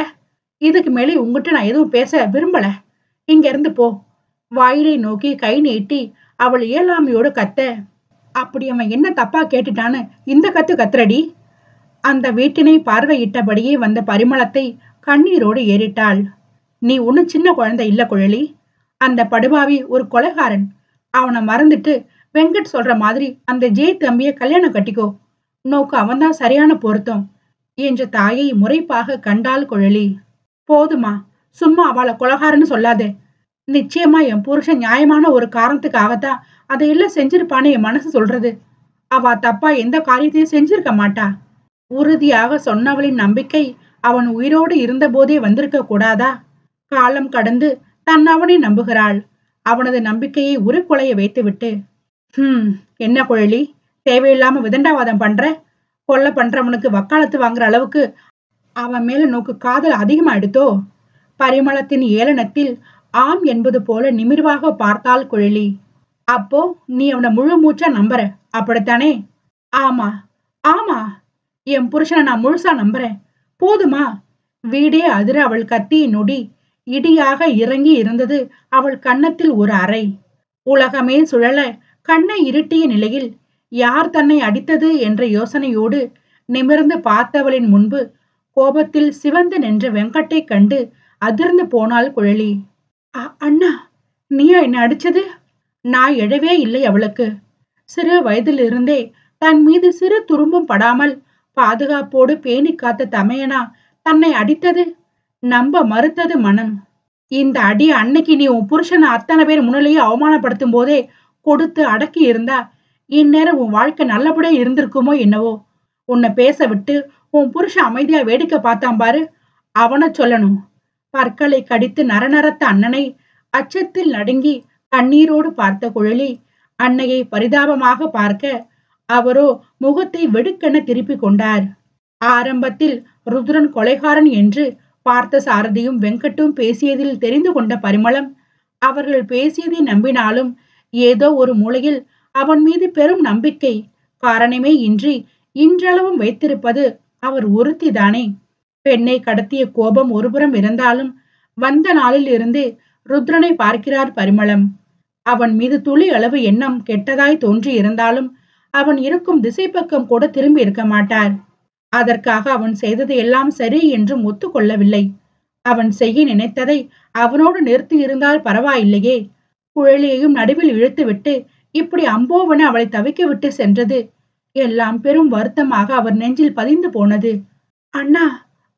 இதுக்கு மேலே உங்ககிட்ட நான் எதுவும் பேச விரும்பல. இங்க இருந்து போ. வாயிலை நோக்கி கை நீட்டி அவள் இயலாமையோடு கத்த. அப்படி அவன் என்ன தப்பா கேட்டுட்டான்னு இந்த கத்து கத்துறடி. அந்த வீட்டினை பார்வையிட்டபடியே வந்த பரிமளத்தை கண்ணீரோடு ஏறிட்டாள். நீ ஒன்னும் சின்ன குழந்தை இல்ல குழலி. அந்த படுபாவி ஒரு கொலைகாரன். அவனை மறந்துட்டு வெங்கட் சொல்ற மாதிரி அந்த ஜெய் தம்பிய கல்யாணம் கட்டிக்கோ. நோக்கு அவன்தான் சரியான பொருத்தம் என்ற தாயை முறைப்பாக கண்டாள் குழலி. போதுமா, சும்மா அவளை கொலைகாரன்னு சொல்லாதே. நிச்சயமா என் புருஷன் நியாயமான ஒரு காரணத்துக்காகத்தான் அதையெல்லாம் செஞ்சிருப்பான்னு என் மனசு சொல்றது. அவ தப்பா எந்த காரியத்தையும் செஞ்சிருக்க மாட்டா. உறுதியாக சொன்னவளின் நம்பிக்கை அவன் உயிரோடு இருந்த போதே வந்திருக்க கூடாதா? காலம் கடந்து தன் அவனை நம்புகிறாள். அவனது நம்பிக்கையை உருக்குலைய வைத்துவிட்டு, என்ன குழலி, தேவையில்லாம விதண்டாவாதம் பண்ற? கொல்ல பண்றவனுக்கு வக்காலத்து வாங்குற அளவுக்கு அவன் மேல நோக்கு காதல் அதிகமாயிடுத்தோ? பரிமளத்தின் ஏளனத்தில் ஆம் என்பது போல நிமிர்வாக பார்த்தாள் குழலி. அப்போ நீ அவனை முழு மூச்சா நம்புற, அப்படித்தானே? ஆமா ஆமா, என் புருஷனை நான் முழுசா நம்புறேன். போதுமா? வீடே அதிர அவள் கத்திய நொடி இடியாக இறங்கி இருந்தது அவள் கன்னத்தில் ஒரு அறை. உலகமே சுழல கண்ணை இருட்டிய நிலையில் யார் தன்னை அடித்தது என்ற யோசனையோடு நிமிர்ந்து பார்த்தவளின் முன்பு கோபத்தில் சிவந்து நின்ற வெங்கட்டை கண்டு அதிர்ந்து போனாள் குழலி. அண்ணா, நீயா என்ன அடிச்சது? நான் எழவே இல்லை அவளுக்கு. சிறு வயதிலிருந்தே தன் மீது சிறு துரும்பும் படாமல் பாதுகாப்போடு பேணி காத்த தமையனா தன்னை அடித்தது? நம்ப மறுத்தது மனம். இந்த அடி அன்னைக்கு நீ உன் புருஷனை அத்தனை பேர் முன்னிலையே அவமானப்படுத்தும் போதே கொடுத்து அடக்கி இருந்தா இந்நேரம் உன் வாழ்க்கை நல்லபடியா இருந்திருக்குமோ என்னவோ. உன்னை பேச விட்டு உன் புருஷன் அமைதியா வேடிக்கை பார்த்தான் பாரு, அவனை சொல்லணும். பற்களை கடித்து நரநரத்த அண்ணனை அச்சத்தில் நடுங்கி கண்ணீரோடு பார்த்த குழலி அன்னையை பரிதாபமாக பார்க்க அவரோ முகத்தை வெடுக்கென திருப்பி கொண்டார். ஆரம்பத்தில் ருத்ரன் கொலைகாரன் என்று பார்த்த சாரதியும் வெங்கட்டும் பேசியதில் தெரிந்து கொண்ட பரிமளம் அவர்கள் பேசியதை நம்பினாலும் ஏதோ ஒரு மூலையில் அவன் மீது பெரும் நம்பிக்கை காரணமே இன்றி இன்றளவும் வைத்திருப்பது அவர் ஒருத்திதானே. பெண்ணை கடத்திய கோபம் ஒருபுறம் இருந்தாலும் வந்த நாளில் இருந்து ருத்ரனை பார்க்கிறார் பரிமளம். அவன் மீது துளி அளவு எண்ணம் கெட்டதாய் தோன்றி இருந்தாலும் அவன் இருக்கும் திசை பக்கம் கூட திரும்பி இருக்க மாட்டார். அதற்காக அவன் செய்தது எல்லாம் சரி என்றும் ஒத்துக்கொள்ளவில்லை. அவன் செய்ய நினைத்ததை அவனோடு நிறுத்தி இருந்தால் பரவாயில்லையே. குழலியையும் நடுவில் இழுத்துவிட்டு இப்படி அம்போவன அவளை தவிக்க விட்டு சென்றது எல்லாம் பெரும் வருத்தமாக அவர் நெஞ்சில் பதிந்து போனது. அண்ணா,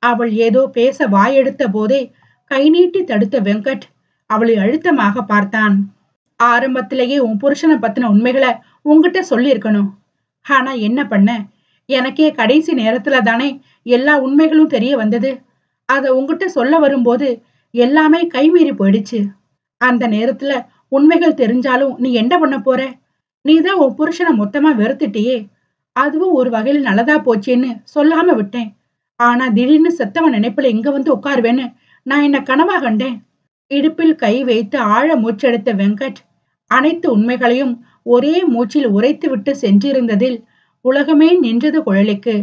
அவள் ஏதோ பேச வாயெடுத்த போதே கை நீட்டி தடுத்த வெங்கட் அவளை அழுத்தமாக பார்த்தான். ஆரம்பத்திலேயே உன் புருஷனை பத்தின உண்மைகளை உன்கிட்ட சொல்லி இருக்கணும். ஆனா என்ன பண்ண, எனக்கே கடைசி நேரத்துல தானே எல்லா உண்மைகளும் தெரிய வந்தது. அத உன்கிட்ட சொல்ல வரும்போது எல்லாமே கைமீறி போயிடுச்சு. அந்த நேரத்துல உண்மைகள் தெரிஞ்சாலும் நீ என்ன பண்ண போற? நீதான் உன் புருஷனை மொத்தமா வெறுத்துட்டியே. அதுவும் ஒரு வகையில் நல்லதா போச்சேன்னு சொல்லாம விட்டேன். ஆனா திடீர்னு செத்தவன் நினைப்புல இங்க வந்து உட்காருவேன்னு நான் என்ன கனவா கண்டேன். இடுப்பில் கை வைத்து ஆழ மூச்செடுத்த வெங்கட் அனைத்து உண்மைகளையும் ஒரே மூச்சில் உரைத்து விட்டு சென்றிருந்ததில் உலகமே நின்றது குழலிக்கு.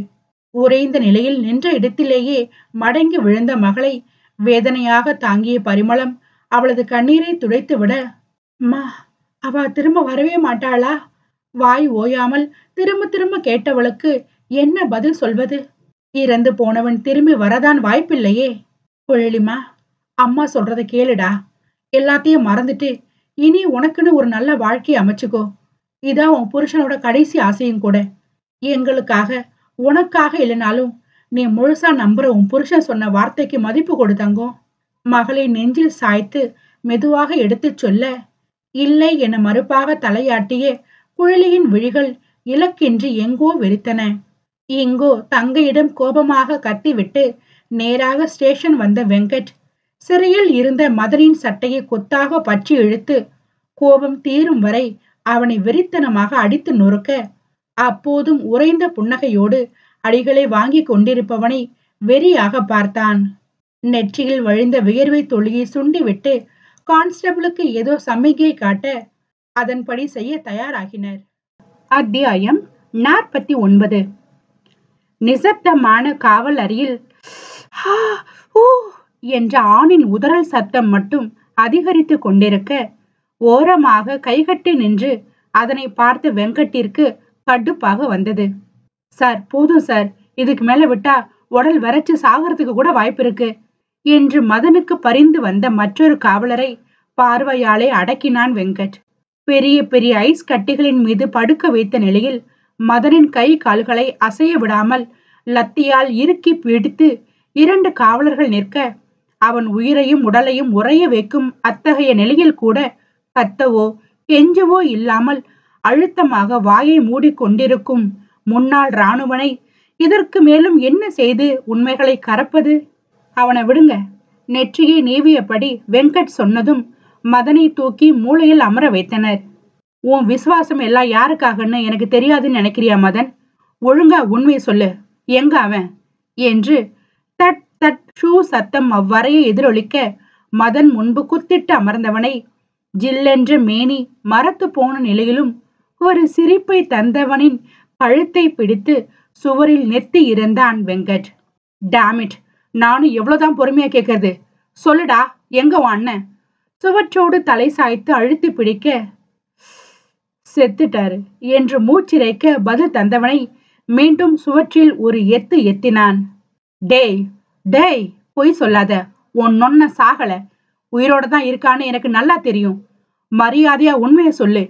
உறைந்த நிலையில் நின்ற இடத்திலேயே மடங்கி விழுந்த மகளை வேதனையாக தாங்கிய பரிமளம் அவளது கண்ணீரை துடைத்து விட, அம்மா, அவ திரும்ப வரவே மாட்டாளா? வாய் ஓயாமல் திரும்ப திரும்ப கேட்டவளுக்கு என்ன பதில் சொல்வது? இறந்து போனவன் திரும்பி வரதான் வாய்ப்பில்லையே. குழலிமா, அம்மா சொல்றத கேளுடா. எல்லாத்தையும் மறந்துட்டு இனி உனக்குன்னு ஒரு நல்ல வாழ்க்கையை அமைச்சுக்கோ. இதான் உன் புருஷனோட கடைசி ஆசையும் கூட. எங்களுக்காக உனக்காக இல்லைனாலும் நீ முழுசா நம்புற உன் புருஷன் சொன்ன வார்த்தைக்கு மதிப்பு கொடுத்தாங்கோ. மகளை நெஞ்சில் சாய்த்து மெதுவாக எடுத்து சொல்ல, இல்லை என மறுப்பாக தலையாட்டிய குழலியின் விழிகள் இலக்கின்றி எங்கோ வெறித்தன. இங்கோ தங்கையிடம் கோபமாக கத்திவிட்டு நேராக ஸ்டேஷன் வந்த வெங்கட் சிறையில் இருந்த மதனின் சட்டையை கொத்தாக பற்றி இழுத்து கோபம் தீரும் வரை அவனை வெறித்தனமாக அடித்து நொறுக்க, அப்போதும் உறைந்த புன்னகையோடு அடிகளை வாங்கி கொண்டிருப்பவனை வெறியாக பார்த்தான். நெற்றியில் வழிந்த வியர்வை தொழியை சுண்டிவிட்டு கான்ஸ்டபிளுக்கு ஏதோ சமிகை காட்ட அதன்படி செய்ய தயாராகினர். அத்தியாயம் 49. நிசப்தமான காவல் அறையில் என்ற ஆணின் உதறல் சத்தம் மட்டும் அதிகரித்து கொண்டிருக்க, ஓரமாக கைகட்டி நின்று அதனை பார்த்த வெங்கட்டிற்கு கடுப்பாக வந்தது. சார், போதும் சார், இதுக்கு மேல விட்டா உடல் வரைச்சு சாகிறதுக்கு கூட வாய்ப்பு இருக்கு என்று மதனுக்கு பரிந்து வந்த மற்றொரு காவலரை பார்வையாலே அடக்கினான் வெங்கட். பெரிய பெரிய ஐஸ் கட்டிகளின் மீது படுக்க வைத்த நிலையில் மதனின் கை கால்களை அசைய விடாமல் லத்தியால் இறுக்கி பிடித்து 2 காவலர்கள் நிற்க, அவன் உயிரையும் உடலையும் உறைய வைக்கும் அத்தகைய நிலையில் கூட கத்தவோ கெஞ்சவோ இல்லாமல் அழுத்தமாக வாயை மூடிக்கொண்டிருக்கும் முன்னாள் இராணுவனை இதற்கு மேலும் என்ன செய்து உண்மைகளை கறப்பது? அவனை விடுங்க. நெற்றியை நீவியபடி வெங்கட் சொன்னதும் மதனை தூக்கி மூளையில் அமர வைத்தனர். உன் விசுவாசம் எல்லாம் யாருக்காகன்னு எனக்கு தெரியாதுன்னு நினைக்கிறியா மதன்? ஒழுங்கா உண்மையை சொல்லு, எங்க அவன் என்று தட் தட் ஷூ சத்தம் அவ்வறையை எதிரொலிக்க, மதன் முன்பு குத்திட்டு அமர்ந்தவனை ஜில்லென்ற மேனி மரத்து போன நிலையிலும் ஒரு சிரிப்பை தந்தவனின் கழுத்தை பிடித்து சுவரில் நெத்தி இருந்தான் வெங்கட். டாமிட், நானும் எவ்வளவுதான் பொறுமையா கேட்கறது? சொல்லுடா, எங்க உன் அண்ணன்? சுவற்றோடு தலை சாய்த்து அழுத்தி பிடிக்க, செத்துட்டாரு என்று மூச்சிறைக்க பதில் தந்தவனை மீண்டும் சுவற்றில் ஒரு எத்து எத்தினான். டேய் டேய், பொய் சொல்லாத. உன் நொன்ன சாகல, உயிரோட தான் இருக்கான்னு எனக்கு நல்லா தெரியும். மரியாதையா உண்மையை சொல்லு.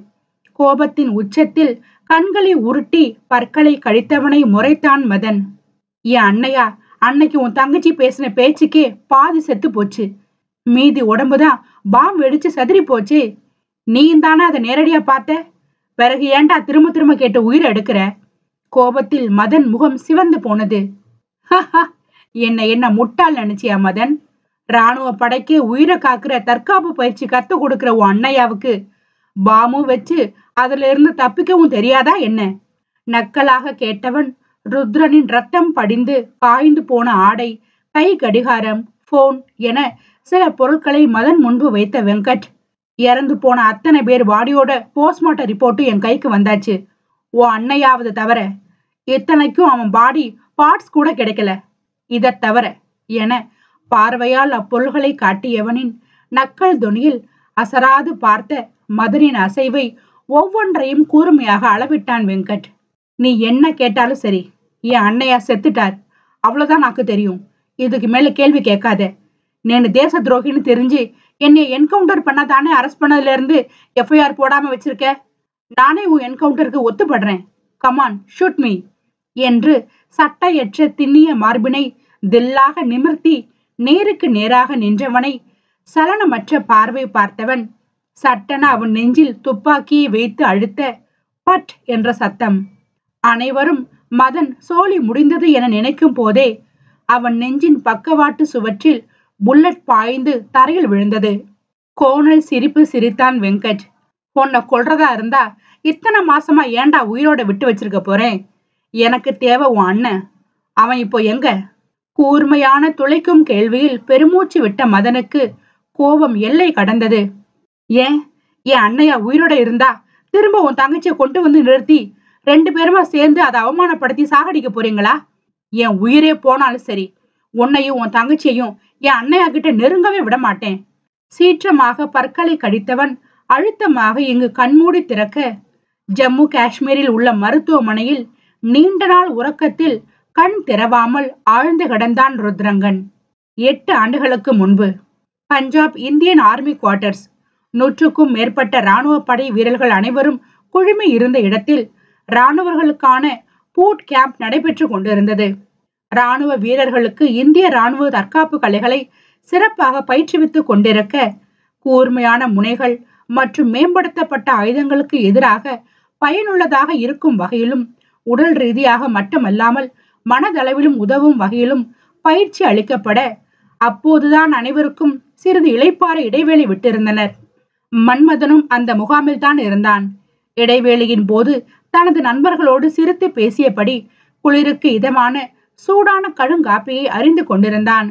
கோபத்தின் உச்சத்தில் கண்களை உருட்டி பற்களை கழித்தவனை முறைத்தான் மதன். என் அண்ணையா, அன்னைக்கு உன் தங்கச்சி பேசின பேச்சுக்கே பாதி செத்து போச்சு. மீதி உடம்புதான் பாம் வெடிச்சு சதுரி போச்சு. நீயும் தானே அதை நேரடியா பார்த்த. பிறகு ஏண்டா திரும்ப திரும்ப கேட்டு உயிரை எடுக்கிற? கோபத்தில் மதன் முகம் சிவந்து போனது. என்ன முட்டாள் நினைச்சியா மதன்? ராணுவ படைக்கு உயிரை காக்குற தற்காப்பு பயிற்சி கத்து கொடுக்கிற உன் அண்ணையாவுக்கு பாமும் வச்சு அதுல இருந்து தப்பிக்கவும் தெரியாதா என்ன? நக்கலாக கேட்டவன் ருத்ரனின் ரத்தம் படிந்து காய்ந்து போன ஆடை, கை கடிகாரம், போன் என சில பொருட்களை மதன் முன்பு வைத்த வெங்கட், இறந்து போன அத்தனை பேர் பாடியோட போஸ்ட்மார்ட்டம் ரிப்போர்ட்டும் என் கைக்கு வந்தாச்சு. ஓ அண்ணையாவது தவிர. இத்தனைக்கும் அவன் பாடி பார்ட்ஸ் கூட கிடைக்கல. இதை தவிர என பார்வையால் அப்பொருள்களை காட்டியவனின் நக்கல் துணியில் அசராது பார்த்த மதனின் அசைவை ஒவ்வொன்றையும் கூர்மையாக அளவிட்டான் வெங்கட். நீ என்ன கேட்டாலும் சரி, என் அண்ணையா செத்துட்டார், அவ்வளவுதான் నాకు தெரியும். இதுக்கு மேல கேள்வி கேட்காத. నేను தேச துரோகின்னு தெரிஞ்சு என்னை என்கவுண்டர் பண்ணதானே அரெஸ்ட் பண்ணதுல இருந்து எஃப்ஐஆர் போடாம வச்சிருக்க. நானே உன் என்கவுண்டருக்கு ஒத்துப்படுறேன். கமான் ஷூட் மீ என்று சட்டையற்ற திண்ணிய மார்பினை தில்லாக நிமிர்த்தி நேருக்கு நேராக நின்றவனை சலனமற்ற பார்வை பார்த்தவன் சட்டென அவன் நெஞ்சில் துப்பாக்கியை வைத்து அழுத்த பட் என்ற சத்தம். அனைவரும் மதன் சோலி முடிந்தது என நினைக்கும் போதே அவன் நெஞ்சின் பக்கவாட்டு சுவற்றில் புல்லட் பாய்ந்து தரையில் விழுந்தது. கோணல் சிரிப்பு சிரித்தான் வெங்கட். உன்னை கொல்றதா இருந்தா இத்தனை மாசமா ஏண்டா உயிரோட விட்டு வச்சிருக்க போறேன்? எனக்கு தேவை உன் அண்ணன். அவன் இப்போ எங்க? கூர்மையான துளைக்கும் கேள்வியில் பெருமூச்சு விட்ட மதனுக்கு கோபம் எல்லை கடந்தது. ஏன் என் அண்ணையா உயிரோட இருந்தா திரும்ப உன் தங்கச்சியை கொண்டு வந்து நிறுத்தி 2 பேருமா சேர்ந்து அதை அவமானப்படுத்தி சாகடிக்க போறீங்களா? என் உயிரே போனாலும் சரி, உன்னையும் உன் தங்கச்சியையும் என் அண்ணையா கிட்ட நெருங்கவே விட மாட்டேன். சீற்றமாக பற்களை கடித்தவன் அழுத்தமாக இங்கு கண்மூடி திறக்க ஜம்மு காஷ்மீரில் உள்ள மருத்துவமனையில் நீண்ட நாள் உறக்கத்தில் கண் திறவாமல் ஆழ்ந்து கிடந்தான் ருத்ரங்கன். 8 ஆண்டுகளுக்கு முன்பு பஞ்சாப் இந்தியன் ஆர்மி குவார்டர்ஸ். 100க்கும் மேற்பட்ட ராணுவ படை வீரர்கள் அனைவரும் குழுமி இருந்த இடத்தில் ராணுவர்களுக்கான பூட் கேம்ப் நடைபெற்று கொண்டிருந்தது. ராணுவ வீரர்களுக்கு இந்திய ராணுவ தற்காப்பு கலைகளை சிறப்பாக பயிற்றுவித்துக் கொண்டிருக்க கூர்மையான முனைகள் மற்றும் மேம்படுத்தப்பட்ட ஆயுதங்களுக்கு எதிராக பயனுள்ளதாக இருக்கும் வகையிலும் உடல் ரீதியாக மட்டுமல்லாமல் மனதளவிலும் உதவும் வகையிலும் பயிற்சி அளிக்கப்பட அப்போதுதான் அனைவருக்கும் சிறிது இளைப்பாற இடைவேளை விட்டிருந்தனர். மன்மதனும் அந்த முகாமில் தான் இருந்தான். இடைவேளையின் போது தனது நண்பர்களோடு சிரித்து பேசியபடி குளிருக்கு இதமான சூடான கடுங்காப்பியை அறிந்து கொண்டிருந்தான்.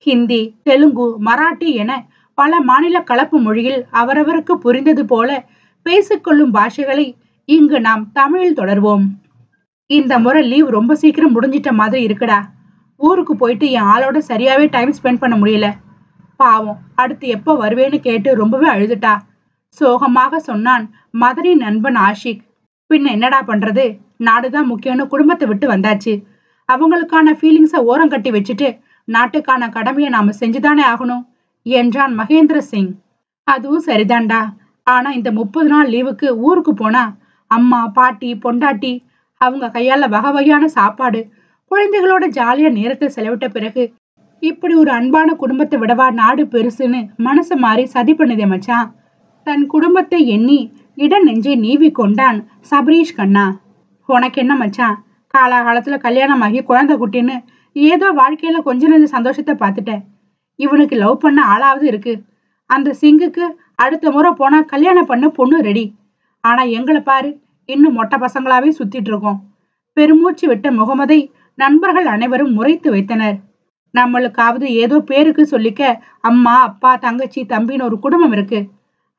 ஹிந்தி, தெலுங்கு, மராட்டி என பல மாநில கலப்பு மொழியில் அவரவருக்கு புரிந்தது போல பேசிக்கொள்ளும் பாஷைகளை இங்கு நாம் தமிழில் தொடர்வோம். இந்த முறை லீவ் ரொம்ப சீக்கிரம் முடிஞ்சிட்ட மாதிரி இருக்குடா. ஊருக்கு போயிட்டு என் ஆளோட சரியாவே டைம் ஸ்பெண்ட் பண்ண முடியல. பாவம், அடுத்து எப்போ வருவேன்னு கேட்டு ரொம்பவே அழுதுட்டா. சோகமாக சொன்னான் மதனின் நண்பன் ஆஷிக். பின்ன என்னடா பண்றது, நாடுதான் முக்கியம்னு குடும்பத்தை விட்டு வந்தாச்சு. அவங்களுக்கான ஃபீலிங்ஸை ஓரம் கட்டி வச்சுட்டு நாட்டுக்கான கடமையை நாம செஞ்சுதானே ஆகணும் என்றான் மகேந்திர சிங். அதுவும் சரிதான்டா. ஆனா இந்த 30 நாள் லீவுக்கு ஊருக்கு போனா அம்மா, பாட்டி, பொண்டாட்டி அவங்க கையால வகை வகையான சாப்பாடு, குழந்தைகளோட ஜாலியா நேரத்தை செலவிட்ட பிறகு இப்படி ஒரு அன்பான குடும்பத்தை விடவா நாடு பெருசுன்னு மனசு மாறி சதி பண்ணுதே மச்சான். தன் குடும்பத்தை எண்ணி இட நெஞ்சை நீவி கொண்டான் சபரீஷ் கண்ணா. உனக்கு என்ன மச்சான், காலாகாலத்துல கல்யாணம் ஆகி குழந்தை குட்டின்னு ஏதோ வாழ்க்கையில கொஞ்ச நெஞ்ச சந்தோஷத்தை பார்த்துட்டேன். இவனுக்கு லவ் பண்ண ஆளாவது இருக்கு. அந்த சிங்குக்கு அடுத்த முறை போனா கல்யாணம் பண்ண பொண்ணு ரெடி. ஆனா எங்களை பாரு, இன்னும் மொட்டை பசங்களாவே சுத்திட்டு இருக்கோம். பெருமூச்சு விட்ட முகமதை நண்பர்கள் அனைவரும் முறைத்து வைத்தனர். நம்மளுக்காவது ஏதோ பேருக்கு சொல்லிக்க அம்மா, அப்பா, தங்கச்சி, தம்பின்னு ஒரு குடும்பம் இருக்கு.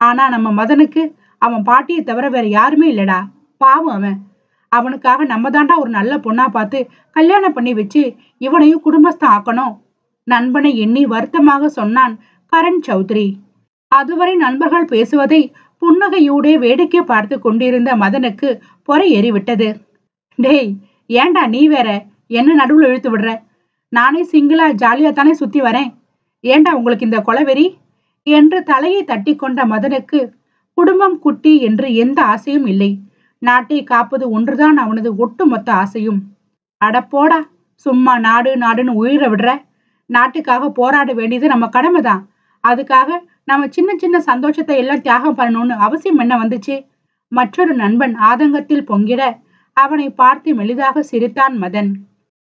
ஆனா நம்ம மதனுக்கு அவன் பாட்டியை தவிர வேற யாருமே இல்லடா. பாவம் அவன். அவனுக்காக நம்ம தாண்டா ஒரு நல்ல பொண்ணா பார்த்து கல்யாணம் பண்ணி வச்சு இவனையும் குடும்பஸ்தான் ஆக்கணும். நண்பனை எண்ணி வருத்தமாக சொன்னான் கரண் சௌத்ரி. அதுவரை நண்பர்கள் பேசுவதை புன்னகையோடே வேடிக்கை பார்த்து கொண்டிருந்த மதனுக்கு பொறை ஏறிவிட்டது. டேய், ஏண்டா நீ வேற என்ன நடுவுல இழுத்து விடுற? நானே சிங்கிளா ஜாலியா தானே சுத்தி வரேன். ஏண்டா உங்களுக்கு இந்த கொலவெறி என்று தலையை தட்டி கொண்ட மதனுக்கு குடும்பம் குட்டி என்று எந்த ஆசையும் இல்லை. நாட்டை காப்பது ஒன்றுதான் அவனது ஒட்டுமொத்த ஆசையும். அடப்போடா, சும்மா நாடு நாடுன்னு உயிரை விடுற. நாட்டுக்காக போராட வேண்டியது நம்ம கடமைதான். அதுக்காக நம்ம சின்ன சின்ன சந்தோஷத்தை எல்லாம் தியாகம் பண்ணணும்னு அவசியம் என்ன வந்துச்சு? மற்றொரு நண்பன் ஆதங்கத்தில் பொங்கிட அவனை பார்த்து மெலிதாக சிரித்தான் மதன்.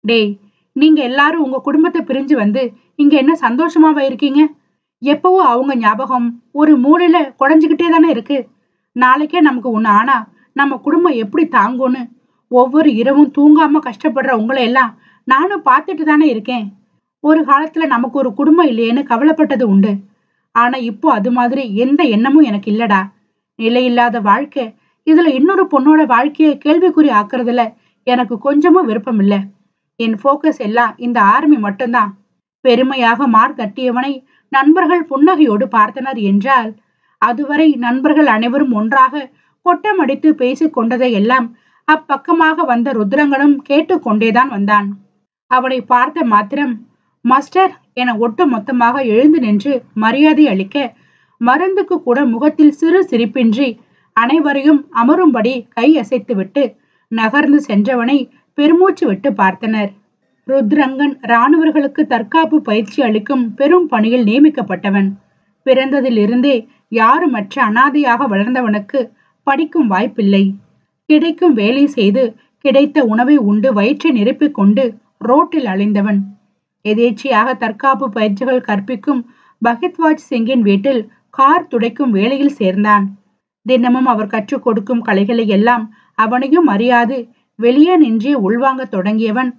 டேய், நீங்க எல்லாரும் உங்க குடும்பத்தை பிரிஞ்சு வந்து இங்க என்ன சந்தோஷமாவா இருக்கீங்க? எப்பவும் அவங்க ஞாபகம் ஒரு மூலையில குறைஞ்சுக்கிட்டே தானே இருக்கு. நாளைக்கே நமக்கு ஒண்ணு ஆனா நம்ம குடும்பம் எப்படி தாங்கும்னு ஒவ்வொரு இரவும் தூங்காம கஷ்டப்படுற உங்களை எல்லாம் நானும் பார்த்துட்டு தானே இருக்கேன். ஒரு காலத்துல நமக்கு ஒரு குடும்பம் இல்லையேன்னு கவலைப்பட்டது உண்டு. ஆனா இப்போ அது மாதிரி எந்த எண்ணமும் எனக்கு இல்லடா. நிலையில்லாத வாழ்க்கை, இதுல இன்னொரு பொண்ணோட வாழ்க்கையை கேள்விக்குறி ஆக்குறதுல எனக்கு கொஞ்சமும் விருப்பம் இல்லை. என் போக்கஸ் எல்லாம் இந்த ஆர்மி மட்டும்தான். பெருமையாக மார் தட்டியவனை நண்பர்கள் புன்னகையோடு பார்த்தனர் என்றால், அதுவரை நண்பர்கள் அனைவரும் ஒன்றாக கொட்டமடித்து பேசிக் கொண்டதை எல்லாம் அப்பக்கமாக வந்த ருத்ரங்கனும் கேட்டு கொண்டேதான் வந்தான். அவனை பார்த்த மாத்திரம் மாஸ்டர் என ஒட்டு மொத்தமாக எழுந்து நின்று மரியாதை அளிக்க, மருந்துக்கு கூட முகத்தில் சிறு சிரிப்பின்றி அனைவரையும் அமரும்படி கை அசைத்துவிட்டு நகர்ந்து சென்றவனை பெருமூச்சு விட்டு பார்த்தனர். ருத்ரங்கன் இராணுவர்களுக்கு தற்காப்பு பயிற்சி அளிக்கும் பெரும் பணியில் நியமிக்கப்பட்டவன். பிறந்ததிலிருந்தே யாருமற்ற அனாதையாக வளர்ந்தவனுக்கு படிக்கும் வாய்ப்பில்லை. கிடைக்கும் வேலை செய்து கிடைத்த உணவை உண்டு வயிற்றை நிரப்பிக் கொண்டு ரோட்டில் அலைந்தவன். எதேச்சியாக தற்காப்பு பயிற்சிகள் கற்பிக்கும் பகத்வாஜ் சிங்கின் வீட்டில் கார் துடைக்கும் வேலையில் சேர்ந்தான். தினமும் அவர் கற்றுக் கொடுக்கும் கலைகளை எல்லாம் அவனையும் அறியாது வெளியே நின்றே உள்வாங்க தொடங்கியவன்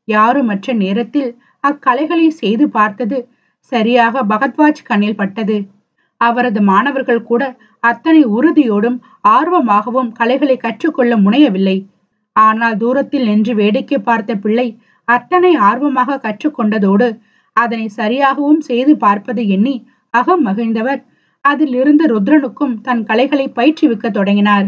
யாருமற்ற நேரத்தில் அக்கலைகளை செய்து பார்த்தது சரியாக பகத்வாஜ் கண்ணில் பட்டது. அவரது மாணவர்கள் கூட அத்தனை உறுதியோடும் ஆர்வமாகவும் கலைகளை கற்றுக்கொள்ள முனையவில்லை. ஆனால் தூரத்தில் நின்று வேடிக்கை பார்த்த பிள்ளை அத்தனை ஆர்வமாக கற்றுக்கொண்டதோடு அதனை சரியாகவும் செய்து பார்ப்பது எண்ணி அகம் மகிழ்ந்தவர் அதிலிருந்து ருத்ரனுக்கும் தன் கலைகளை பயிற்றுவிக்க தொடங்கினார்.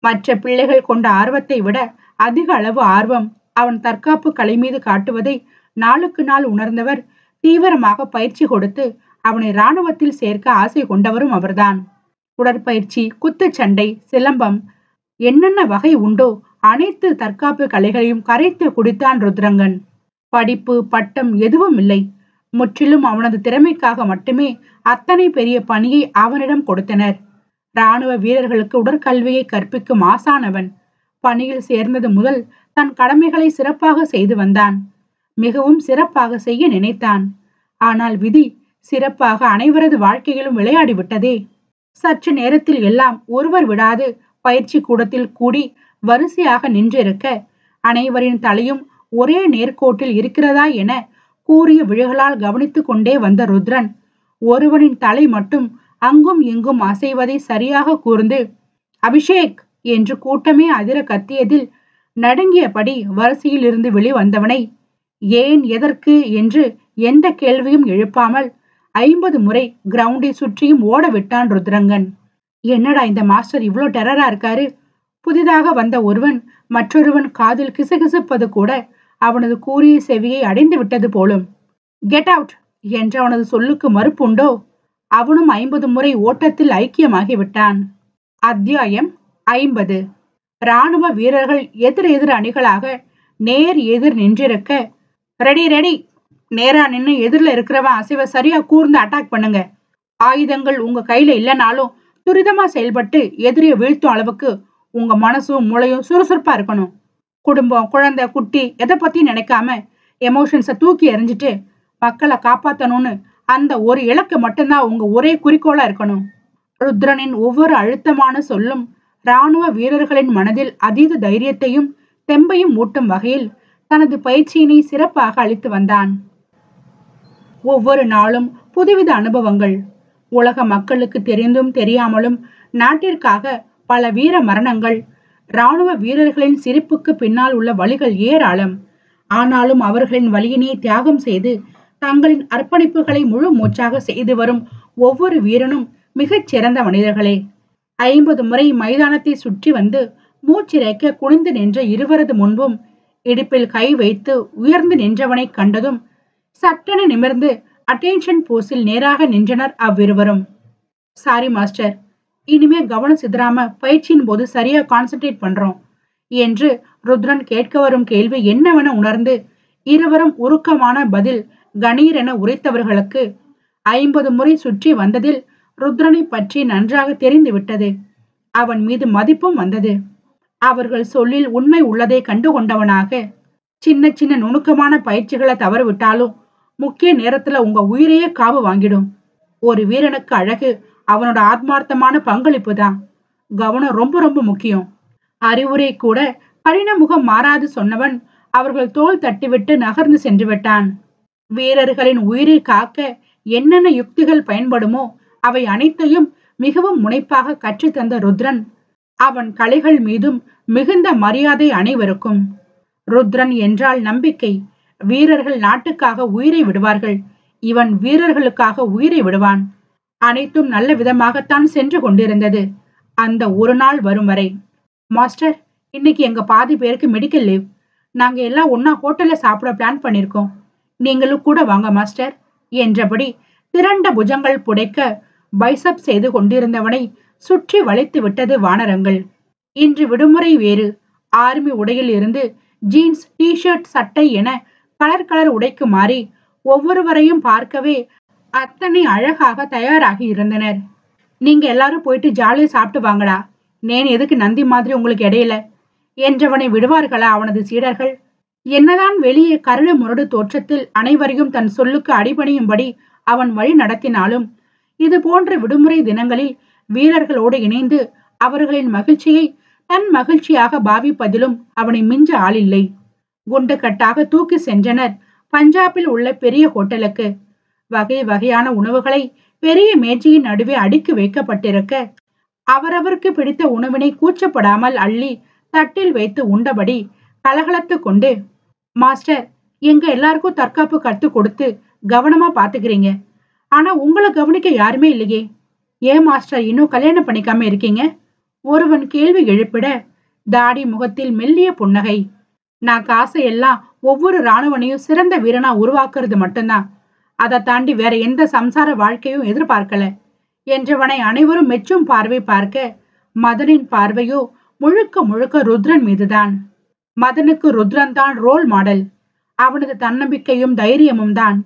மற்ற பிள்ளைகள் கொண்ட ஆர்வத்தை விட அதிக அளவு ஆர்வம் அவன் தற்காப்பு கலை மீது காட்டுவதை நாளுக்கு நாள் உணர்ந்தவர் தீவிரமாக பயிற்சி கொடுத்து அவனை இராணுவத்தில் சேர்க்க ஆசை கொண்டவரும் அவர்தான். உடற்பயிற்சி, குத்துச்சண்டை, சிலம்பம், என்னென்ன வகை உண்டோ அனைத்து தற்காப்பு கலைகளையும் கரைத்து குடித்தான் ருத்ரங்கன். படிப்பு, பட்டம் எதுவும் இல்லை. முற்றிலும் அவனது திறமைக்காக மட்டுமே அத்தனை பெரிய பணியை அவனிடம் கொடுத்தனர். இராணுவ வீரர்களுக்கு உடற்கல்வியை கற்பிக்கும் ஆசானவன். பணியில் சேர்ந்தது முதல் தன் கடமைகளை சிறப்பாக செய்து வந்தான். மிகவும் சிறப்பாக செய்ய நினைத்தான். ஆனால் விதி சிறப்பாக அனைவரது வாழ்க்கையிலும் விளையாடி விட்டதே. சற்று நேரத்தில் எல்லாம் ஒருவர் விடாது பயிற்சி கூடத்தில் கூடி வரிசையாக நின்றிருக்க அனைவரின் தலையும் ஒரே நேர்கோட்டில் இருக்கிறதா என கூறிய விழிகளால் கவனித்துக் கொண்டே வந்த ருத்ரன் ஒருவனின் தலை மட்டும் அங்கும் இங்கும் அசைவதை சரியாக கூர்ந்து அபிஷேக் என்று கூட்டமே அதிர கத்தியதில் நடுங்கியபடி வரிசையில் இருந்து வெளிவந்தவனை ஏன், எதற்கு என்று எந்த கேள்வியும் எழுப்பாமல் 50 முறை கிரவுண்டை சுற்றியும் ஓட விட்டான் ருத்ரங்கன். என்னடா இந்த மாஸ்டர் இவ்வளோ டெரரா இருக்காரு? புதிதாக வந்த ஒருவன் மற்றொருவன் காதில் கிசுகிசுப்பது கூட அவனது கூறிய செவியை அடைந்து விட்டது போலும். கெட் அவுட் என்ற அவனது சொல்லுக்கு மறுப்புண்டோ? அவனும் 50 முறை ஓட்டத்தில் ஐக்கியமாகி விட்டான். அத்தியாயம் 50. இராணுவ வீரர்கள் எதிர் அணிகளாக நேர் எதிர் நின்றிருக்க, ரெடி ரெடி, நேரா நின்று எதிரில் இருக்கிறவன் அசைவ சரியா கூர்ந்து அட்டாக் பண்ணுங்க. ஆயுதங்கள் உங்க கையில இல்லைனாலும் துரிதமா செயல்பட்டு எதிரியை வீழ்த்தும் அளவுக்கு உங்க மனசும் மூளையும் சுறுசுறுப்பா இருக்கணும். குடும்பம், குழந்தை, குட்டி எதை பத்தியும் நினைக்காம எமோஷன்ஸை தூக்கி எறிஞ்சிட்டு மக்களை காப்பாத்தணும்னு அந்த ஒரு இலக்கு மட்டும்தான் உங்க ஒரே குறிக்கோளா இருக்கணும். ருத்ரனின் ஒவ்வொரு அழுத்தமான சொல்லும் இராணுவ வீரர்களின் மனதில் அதீத தைரியத்தையும் தெம்பையும் ஊட்டும் வகையில் தனது பயிற்சியினை சிறப்பாக அளித்து வந்தான். ஒவ்வொரு நாளும் புதுவித அனுபவங்கள். உலக மக்களுக்கு தெரிந்தும் தெரியாமலும் நாட்டிற்காக பல வீர மரணங்கள். இராணுவ வீரர்களின் சிரிப்புக்கு பின்னால் உள்ள வழிகள் ஏராளம். ஆனாலும் அவர்களின் வழியினை தியாகம் செய்து தங்களின் அர்ப்பணிப்புகளை முழு மூச்சாக செய்து வரும் ஒவ்வொரு வீரனும் மிகச் சிறந்த மனிதர்களே. 50 முறை மைதானத்தை சுற்றி வந்து மூச்சிறைக்க குனிந்து நின்ற இருவரது முன்பும் இடுப்பில் கை வைத்து உயர்ந்து நின்றவனை கண்டதும் சட்டென நிமிர்ந்து அட்டென்ஷன் போஸில் நேராக நின்றனர் அவ்விருவரும். சாரி மாஸ்டர், இனிமே கவனம் சிதறாம பயிற்சியின் போது சரியா கான்சென்ட்ரேட் பண்றோம் என்று ருத்ரன் கேட்க வரும் கேள்வி என்னவென உணர்ந்து இருவரும் உருக்கமான பதில் கணீரென உரைத்தவர்களுக்கு 50 முறை சுற்றி வந்ததில் ருத்ரனை பற்றி நன்றாக தெரிந்துவிட்டது. அவன் மீது மதிப்பும் வந்தது. அவர்கள் சொல்லில் உண்மை உள்ளதை கண்டுகொண்டவனாக, சின்ன சின்ன நுணுக்கமான பயிற்சிகளை தவறுவிட்டாலும் முக்கிய நேரத்துல உங்க உயிரையே காவு வாங்கிடும். ஒரு வீரனுக்கு அழகு அவனோட ஆத்மார்த்தமான பங்களிப்பு தான். கவனம் ரொம்ப ரொம்ப முக்கியம். அறிவுரை கூட கடினமுகம் மாறாது சொன்னவன் அவர்கள் தோள் தட்டிவிட்டு நகர்ந்து சென்று விட்டான். வீரர்களின் உயிரை காக்க என்னென்ன யுக்திகள் பயன்படுமோ அவை அனைத்தையும் மிகவும் முனைப்பாக கற்றுத்தந்த ருத்ரன், அவன் கலைகள் மீதும் மிகுந்த மரியாதை அனைவருக்கும். ருத்ரன் என்றால் நம்பிக்கை. வீரர்கள் நாட்டுக்காக உயிரை விடுவார்கள், இவன் வீரர்களுக்காக உயிரை விடுவான். அனைத்தும் நல்ல விதமாகத்தான் சென்று கொண்டிருந்தது, அந்த ஒரு நாள் வரும் வரை. மாஸ்டர், இன்னைக்கு எங்க பாதி பேருக்கு மெடிக்கல் லீவ். நாங்க எல்லாம் ஒன்னா ஹோட்டல்ல சாப்பிட பிளான் பண்ணிருக்கோம். நீங்களும் கூட வாங்க மாஸ்டர் என்றபடி திரண்ட புஜங்கள் புடைக்க பைசப் செய்து கொண்டிருந்தவனை சுற்றி வளைத்து விட்டது வானரங்கள். இன்று விடுமுறை வேறு. ஆர்மி உடையில் இருந்து ஜீன்ஸ், டிஷர்ட், சட்டை என கலர் கலர் உடைக்கு மாறி ஒவ்வொருவரையும் பார்க்கவே அத்தனை அழகாக தயாராகி இருந்தனர். நீங்க எல்லாரும் போயிட்டு ஜாலியா சாப்பிட்டு வாங்கடா, நேன் எதுக்கு நந்தி மாதிரி உங்களுக்கு இடையில என்றவனை விடுவார்களா அவனது சீடர்கள்? என்னதான் வெளியே கரடு முரடு தோற்றத்தில் அனைவரையும் தன் சொல்லுக்கு அடிபணியும்படி அவன் வழி நடத்தினாலும் இது போன்ற விடுமுறை தினங்களில் வீரர்களோடு இணைந்து அவர்களின் மகிழ்ச்சியை தன் மகிழ்ச்சியாக பாவிப்பதிலும் அவனை மிஞ்ச ஆளில்லை. குண்டு கட்டாக தூக்கி சென்றனர் பஞ்சாபில் உள்ள பெரிய ஹோட்டலுக்கு. வகை வகையான உணவுகளை பெரிய மேஜையின் நடுவே அடுக்கி வைக்கப்பட்டிருக்க, அவரவருக்கு பிடித்த உணவினை கூச்சப்படாமல் அள்ளி தட்டில் வைத்து உண்டபடி கலகலத்து கொண்டு, மாஸ்டர், எங்க எல்லாருக்கும் தற்காப்பு கத்து கொடுத்து கவனமா பாத்துக்கிறீங்க, ஆனா உங்களை கவனிக்க யாருமே இல்லையே, ஏன் மாஸ்டர் இன்னும் கல்யாணம் பண்ணிக்காம இருக்கீங்க? ஒருவன் கேள்வி எழுப்பிட தாடி முகத்தில் மெல்லிய புன்னகை. நான் காசை எல்லாம் ஒவ்வொரு இராணுவனையும் சிறந்த வீரனா உருவாக்குறது மட்டும்தான், அதை தாண்டி வேற எந்த சம்சார வாழ்க்கையும் எதிர்பார்க்கல என்றவனை அனைவரும் மெச்சும் பார்வை பார்க்க, மதனின் பார்வையோ முழுக்க முழுக்க ருத்ரன் மீதுதான். மதனுக்கு ருத்ரன் தான் ரோல் மாடல். அவனது தன்னம்பிக்கையும் தைரியமும் தான்.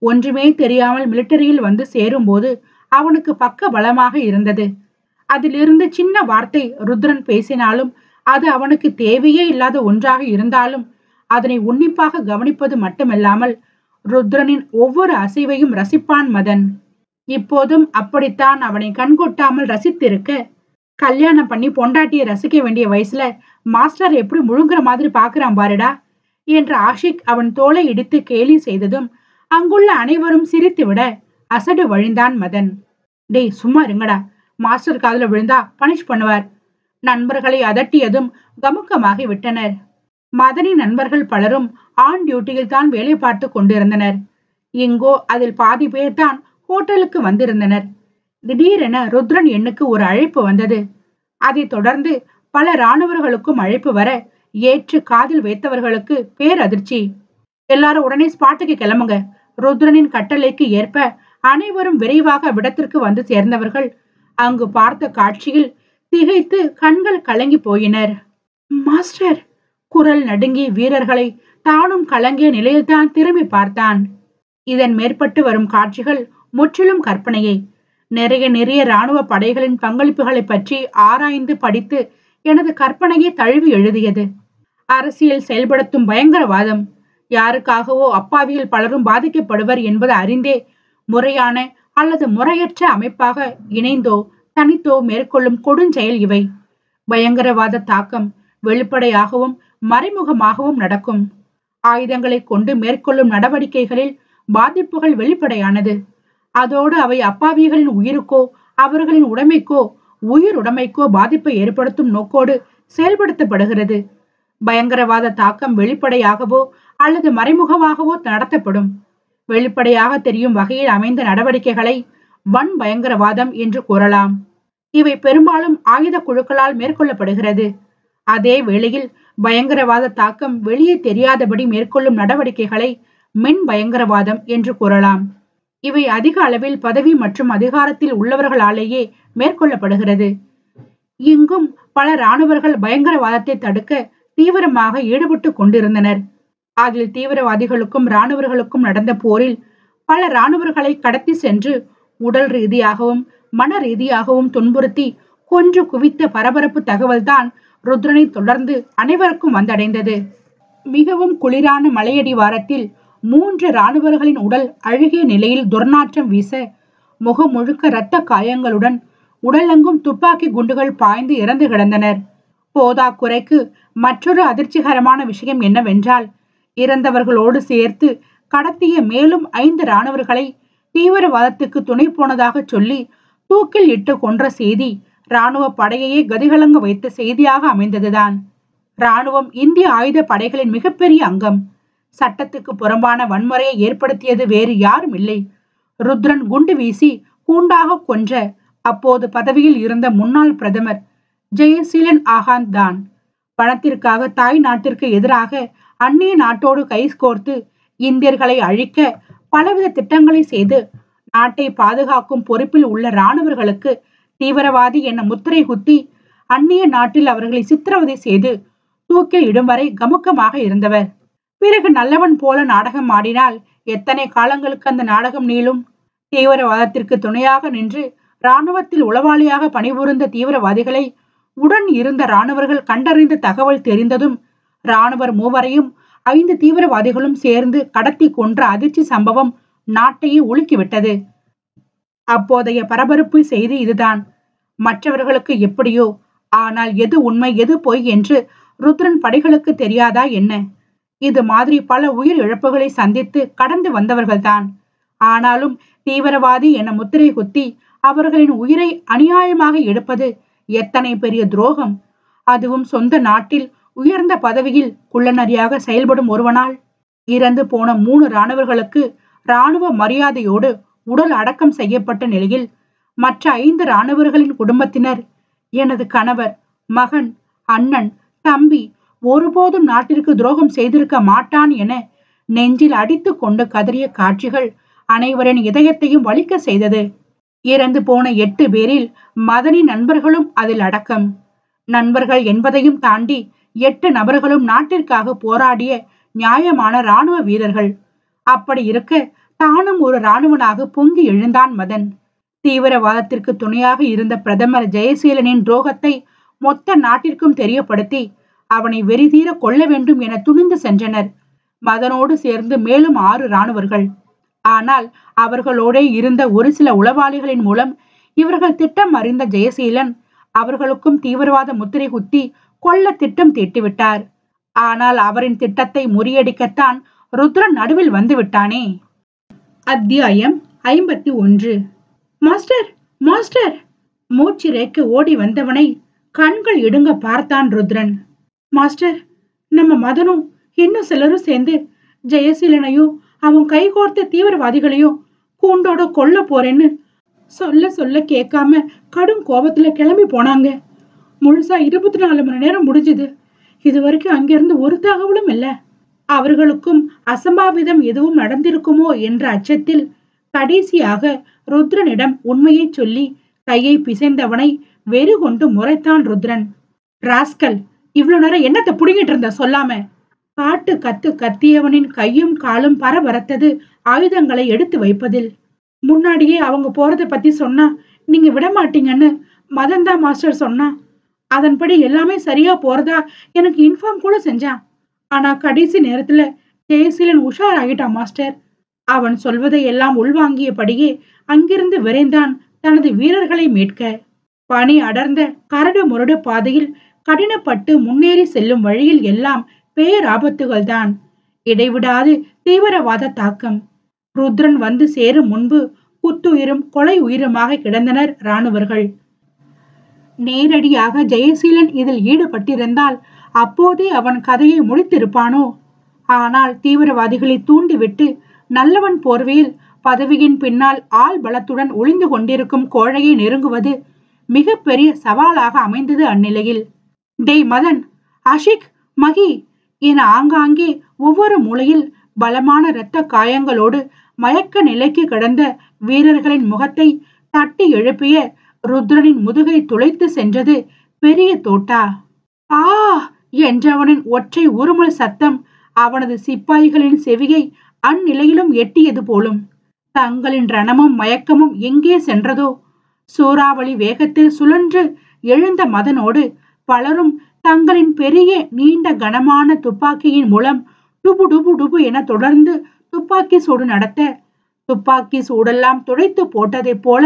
ஒன்றுமே தெரியாமல் மிலிட்டரியில் வந்து சேரும் போது அவனுக்கு பக்க பலமாக இருந்தது. அதிலிருந்து சின்ன வார்த்தை ருத்ரன் பேசினாலும் அது அவனுக்கு தேவையே இல்லாத ஒன்றாக இருந்தாலும் அதனை உன்னிப்பாக கவனிப்பது மட்டுமல்லாமல் ருத்ரனின் ஒவ்வொரு அசைவையும் ரசிப்பான் மதன். இப்போதும் அப்படித்தான் அவனை கண்கொட்டாமல் ரசித்திருக்க, கல்யாணம் பண்ணி பொண்டாட்டியை ரசிக்க வேண்டிய வயசுல மாஸ்டர் எப்படி முழுங்குற மாதிரி பாக்குறான் பாருடா என்ற ஆஷிக் அவன் தோலை இடித்து கேலி செய்ததும் அங்குள்ள அனைவரும் சிரித்து விட அசடு வழிந்தான் மதன். டேய் சும்மா இருங்கடா, மாஸ்டர் காதுல விழுந்தா பனிஷ் பண்ணுவார். நண்பர்களை அதட்டியதும் கமுக்கமாகி விட்டனர். மதனின் நண்பர்கள் பலரும் ஆன் டியூட்டியில் தான் வேலை பார்த்து கொண்டிருந்தனர். இங்கோ அதில் பாதி பேர் தான் ஹோட்டலுக்கு வந்திருந்தனர். திடீரென ருத்ரன் எண்ணுக்கு ஒரு அழைப்பு வந்தது. அதை தொடர்ந்து பல இராணுவர்களுக்கும் அழைப்பு வர ஏற்று காதில் வைத்தவர்களுக்கு பேரதிர்ச்சி. எல்லாரும் உடனே ஸ்பாட்டுக்கு கிளம்புங்க. ருத்ரனின் கட்டளைக்கு ஏற்ப அனைவரும் விரைவாக விடத்திற்கு வந்து சேர்ந்தவர்கள் அங்கு பார்த்த காட்சியில் திகைத்து கண்கள் கலங்கி போயினர். மாஸ்டர், குரல் நடுங்கி வீரர்களை தானும் கலங்கிய நிலையில்தான் திரும்பி பார்த்தான். இதன் மேற்பட்டு வரும் காட்சிகள் முற்றிலும் கற்பனையே. நிறைய இராணுவ படைகளின் பங்களிப்புகளை பற்றி ஆராய்ந்து படித்து எனது கற்பனையை தழுவி எழுதியது. அரசியல் செயல்படுத்தும் பயங்கரவாதம். யாருக்காகவோ அப்பாவிகள் பலரும் பாதிக்கப்படுவர் என்பது அறிந்தே முறையான அல்லது முறையற்ற அமைப்பாக இணைந்தோ தனித்தோ மேற்கொள்ளும் கொடுஞ்செயல் இவை. பயங்கரவாத தாக்கம் வெளிப்படையாகவும் மறைமுகமாகவும் நடக்கும். ஆயுதங்களை கொண்டு மேற்கொள்ளும் நடவடிக்கைகளில் பாதிப்புகள் வெளிப்படையானது. அதோடு அவை அப்பாவிகளின் உயிருக்கோ அவர்களின் உடைமைக்கோ உயிருடைமைக்கோ பாதிப்பை ஏற்படுத்தும் நோக்கோடு செயல்படுத்தப்படுகிறது. பயங்கரவாத தாக்கம் வெளிப்படையாகவோ அல்லது மறைமுகமாகவோ நடத்தப்படும். வெளிப்படையாக தெரியும் வகையில் அமைந்த நடவடிக்கைகளை வன் பயங்கரவாதம் என்று கூறலாம். இவை பெரும்பாலும் ஆயுத குழுக்களால் மேற்கொள்ளப்படுகிறது. அதே வேளையில் பயங்கரவாத தாக்கம் வெளியே தெரியாதபடி மேற்கொள்ளும் நடவடிக்கைகளை மென் பயங்கரவாதம் என்று கூறலாம். இவை அதிக அளவில் பதவி மற்றும் அதிகாரத்தில் உள்ளவர்களாலேயே மேற்கொள்ளப்படுகிறது. இங்கும் பல இராணுவர்கள் பயங்கரவாதத்தை தடுக்க தீவிரமாக ஈடுபட்டு கொண்டிருந்தனர். அதில் தீவிரவாதிகளுக்கும் இராணுவர்களுக்கும் நடந்த போரில் பல இராணுவர்களை கடத்தி சென்று உடல் ரீதியாகவும் மன ரீதியாகவும் துன்புறுத்தி கொன்று குவித்த பரபரப்பு தகவல்தான் ருத்ரனை தொடர்ந்து அனைவருக்கும் வந்தடைந்தது. மிகவும் குளிரான மலையடி வாரத்தில் 3 இராணுவர்களின் உடல் அழுகிய நிலையில் துர்நாற்றம் வீச, முகம் முழுக்க இரத்த காயங்களுடன் உடலெங்கும் துப்பாக்கி குண்டுகள் பாய்ந்து இறந்து கிடந்தனர். போதாக்குறைக்கு மற்றொரு அதிர்ச்சிகரமான விஷயம் என்னவென்றால், இறந்தவர்களோடு சேர்த்து கடத்திய மேலும் 5 இராணுவர்களை தீவிரவாதத்துக்கு துணை போனதாக சொல்லி தூக்கில் இட்டு கொன்ற செய்தி இராணுவ படையையே கதிகலங்க வைத்த செய்தியாக அமைந்ததுதான். இராணுவம் இந்திய ஆயுத படைகளின் மிகப்பெரிய அங்கம். சட்டத்துக்கு புறம்பான வன்முறையை ஏற்படுத்தியது வேறு யாரும் இல்லை, ருத்ரன் குண்டு வீசி கூண்டாக கொன்ற அப்போது பதவியில் இருந்த முன்னாள் பிரதமர் ஜெயசீலன் ஆகாந்த் தான். பணத்திற்காக தாய் நாட்டிற்கு எதிராக அந்நிய நாட்டோடு கை கோர்த்து இந்தியர்களை அழிக்க பலவித திட்டங்களை செய்து நாட்டை பாதுகாக்கும் பொறுப்பில் உள்ள இராணுவர்களுக்கு தீவிரவாதி என முத்திரை குத்தி அந்நிய நாட்டில் அவர்களை சித்திரவதை செய்து தூக்கில் இடும் வரை கமுக்கமாக இருந்தவர். பிறகு நல்லவன் போல நாடகம் ஆடினால் எத்தனை காலங்களுக்கு அந்த நாடகம் நீளும்? தீவிரவாதத்திற்கு துணையாக நின்று இராணுவத்தில் உளவாளியாக பணிபுரிந்த தீவிரவாதிகளை உடன் இருந்த இராணுவர்கள் கண்டறிந்த தகவல் தெரிந்ததும் இராணுவர் 3வரையும் 5 தீவிரவாதிகளும் சேர்ந்து கடத்தி கொன்ற அதிர்ச்சி சம்பவம் நாட்டையே உலுக்கிவிட்டது. அப்போதைய பரபரப்பு செய்தி இதுதான். மற்றவர்களுக்கு எப்படியோ, ஆனால் எது உண்மை எது பொய் என்று ருத்ரன் படைகளுக்கு தெரியாதா என்ன? இது மாதிரி பல உயிர் இழப்புகளை சந்தித்து கடந்து வந்தவர்கள்தான். ஆனாலும் தீவிரவாதி என முத்திரை குத்தி அவர்களின் உயிரை அநியாயமாக எடுப்பது எத்தனை பெரிய துரோகம்! அதுவும் சொந்த நாட்டில் உயர்ந்த பதவியில் குள்ளநரியாக செயல்படும் ஒருவனால். இறந்து போன 3 இராணுவர்களுக்கு இராணுவ மரியாதையோடு உடல் அடக்கம் செய்யப்பட்ட நிலையில் மற்ற 5 இராணுவர்களின் குடும்பத்தினர் எனது கணவர், மகன், அண்ணன், தம்பி ஒருபோதும் நாட்டிற்கு துரோகம் செய்திருக்க மாட்டான் என நெஞ்சில் அடித்து கொண்டு கதறிய காட்சிகள் அனைவரின் இதயத்தையும் வலிக்க செய்தது. இறந்து போன 8 பேரில் மதனி நண்பர்களும் அதில் அடக்கம். நண்பர்கள் என்பதையும் தாண்டி 8 நபர்களும் நாட்டிற்காக போராடிய நியாயமான இராணுவ வீரர்கள். அப்படி இருக்க தானும் ஒரு இராணுவனாக பொங்கி எழுந்தான் மதன். தீவிரவாதத்திற்கு துணையாக இருந்த பிரதமர் ஜெயசீலனின் துரோகத்தை மொத்த நாட்டிற்கும் தெரியப்படுத்தி அவனை வெறிதீர கொள்ள வேண்டும் என துணிந்து சென்றனர். மதனோடு சேர்ந்து மேலும் 6 இராணுவர்கள். ஆனால் அவர்களோடே இருந்த ஒரு சில உளவாளிகளின் மூலம் இவர்கள் திட்டம் அறிந்த ஜெயசீலன் அவர்களுக்கும் தீவிரவாத முத்திரை குத்தி கொல்ல திட்டம் தீட்டிவிட்டார். ஆனால் அவரின் திட்டத்தை முறியடிக்கத்தான் ருத்ரன் நடுவில் வந்து விட்டானே. அத்தியாயம் 51. Master, master! மூச்சிறைக்கு ஓடி வந்தவனை கண்கள் இடுங்க பார்த்தான் ருத்ரன். மாஸ்டர், நம்ம மதனும் இன்னும் சிலரும் சேர்ந்து ஜெயசீலனையும் அவன் கைகோர்த்த தீவிரவாதிகளையும் கூண்டோட கொல்ல போறேன்னு சொல்ல சொல்ல கேட்காம கடும் கோபத்துல கிளம்பி போனாங்க. முழுசா 24 மணி நேரம் முடிஞ்சுது. இது வரைக்கும் அங்கிருந்து ஒரு தகவலும் இல்ல. அவர்களுக்கும் அசம்பாவிதம் எதுவும் நடந்திருக்குமோ என்ற அச்சத்தில் கடைசியாக ருத்ரனிடம் உண்மையை சொல்லி கையை பிசைந்தவனை வெறி கொண்டு முறைத்தான் ருத்ரன். ராஸ்கல், இவ்வளவு நேரம் என்னத்தை புடுங்கிட்டு இருந்த சொல்லாம? காட்டு கத்து கத்தியவனின் கையும் காலும் பரபரத்தது ஆயுதங்களை எடுத்து வைப்பதில். முன்னாடியே அவங்க போறத பத்தி சொன்னா நீங்க விட மாட்டீங்கன்னு மதன்தா மாஸ்டர் சொன்னா. அதன்படி எல்லாமே சரியா போறதா எனக்கு இன்ஃபார்ம் கூட செஞ்சான். ஆனா கடைசி நேரத்துல ஜெயசீலன் உஷாராகிட்டான் மாஸ்டர். அவன் சொல்வதை எல்லாம் உள்வாங்கியபடியே அங்கிருந்து விரைந்தான் தனது வீரர்களை மீட்க. பனி அடர்ந்த கரடு முரடு பாதையில் கடினப்பட்டு முன்னேறி செல்லும் வழியில் எல்லாம் பேராபத்துகள் தான். இடைவிடாது தீவிரவாத தாக்கம். ருத்ரன் வந்து சேரும் முன்பு குத்துயிரும் கொலை உயிருமாக கிடந்தனர் இராணுவர்கள். நேரடியாக ஜெயசீலன் இதில் ஈடுபட்டிருந்தால் அப்போதே அவன் கதையை முடித்திருப்பானோ? ஆனால் தீவிரவாதிகளை தூண்டிவிட்டு நல்லவன் போர்வையில் பதவியின் பின்னால் ஆள் பலத்துடன் ஒளிந்து கொண்டிருக்கும் கோழையை நெருங்குவது மிக பெரிய சவாலாக அமைந்தது. அந்நிலையில் டேய் மதன், ஆஷிக், மகி என ஆங்காங்கே ஒவ்வொரு மூலையில் பலமான இரத்த காயங்களோடு மயக்க நிலைக்கு கிடந்த வீரர்களின் முகத்தை தட்டி எழுப்பிய ருத்ரனின் முதுகை துளைத்து சென்றது பெரிய தோட்டா. ஆ என்றவனின் ஒற்றை உருமல் சத்தம் அவனது சிப்பாய்களின் செவியை அந்நிலையிலும் எட்டியது போலும். தங்களின் ரணமும் மயக்கமும் எங்கே சென்றதோ, சூறாவளி வேகத்தில் சுழன்று எழுந்த மதனோடு பலரும் தங்களின் பெரிய நீண்ட கனமான துப்பாக்கியின் மூலம் டுபு டுபு டுபு என தொடர்ந்து துப்பாக்கி சூடு நடத்த, துப்பாக்கி சூடெல்லாம் துடைத்து போட்டதை போல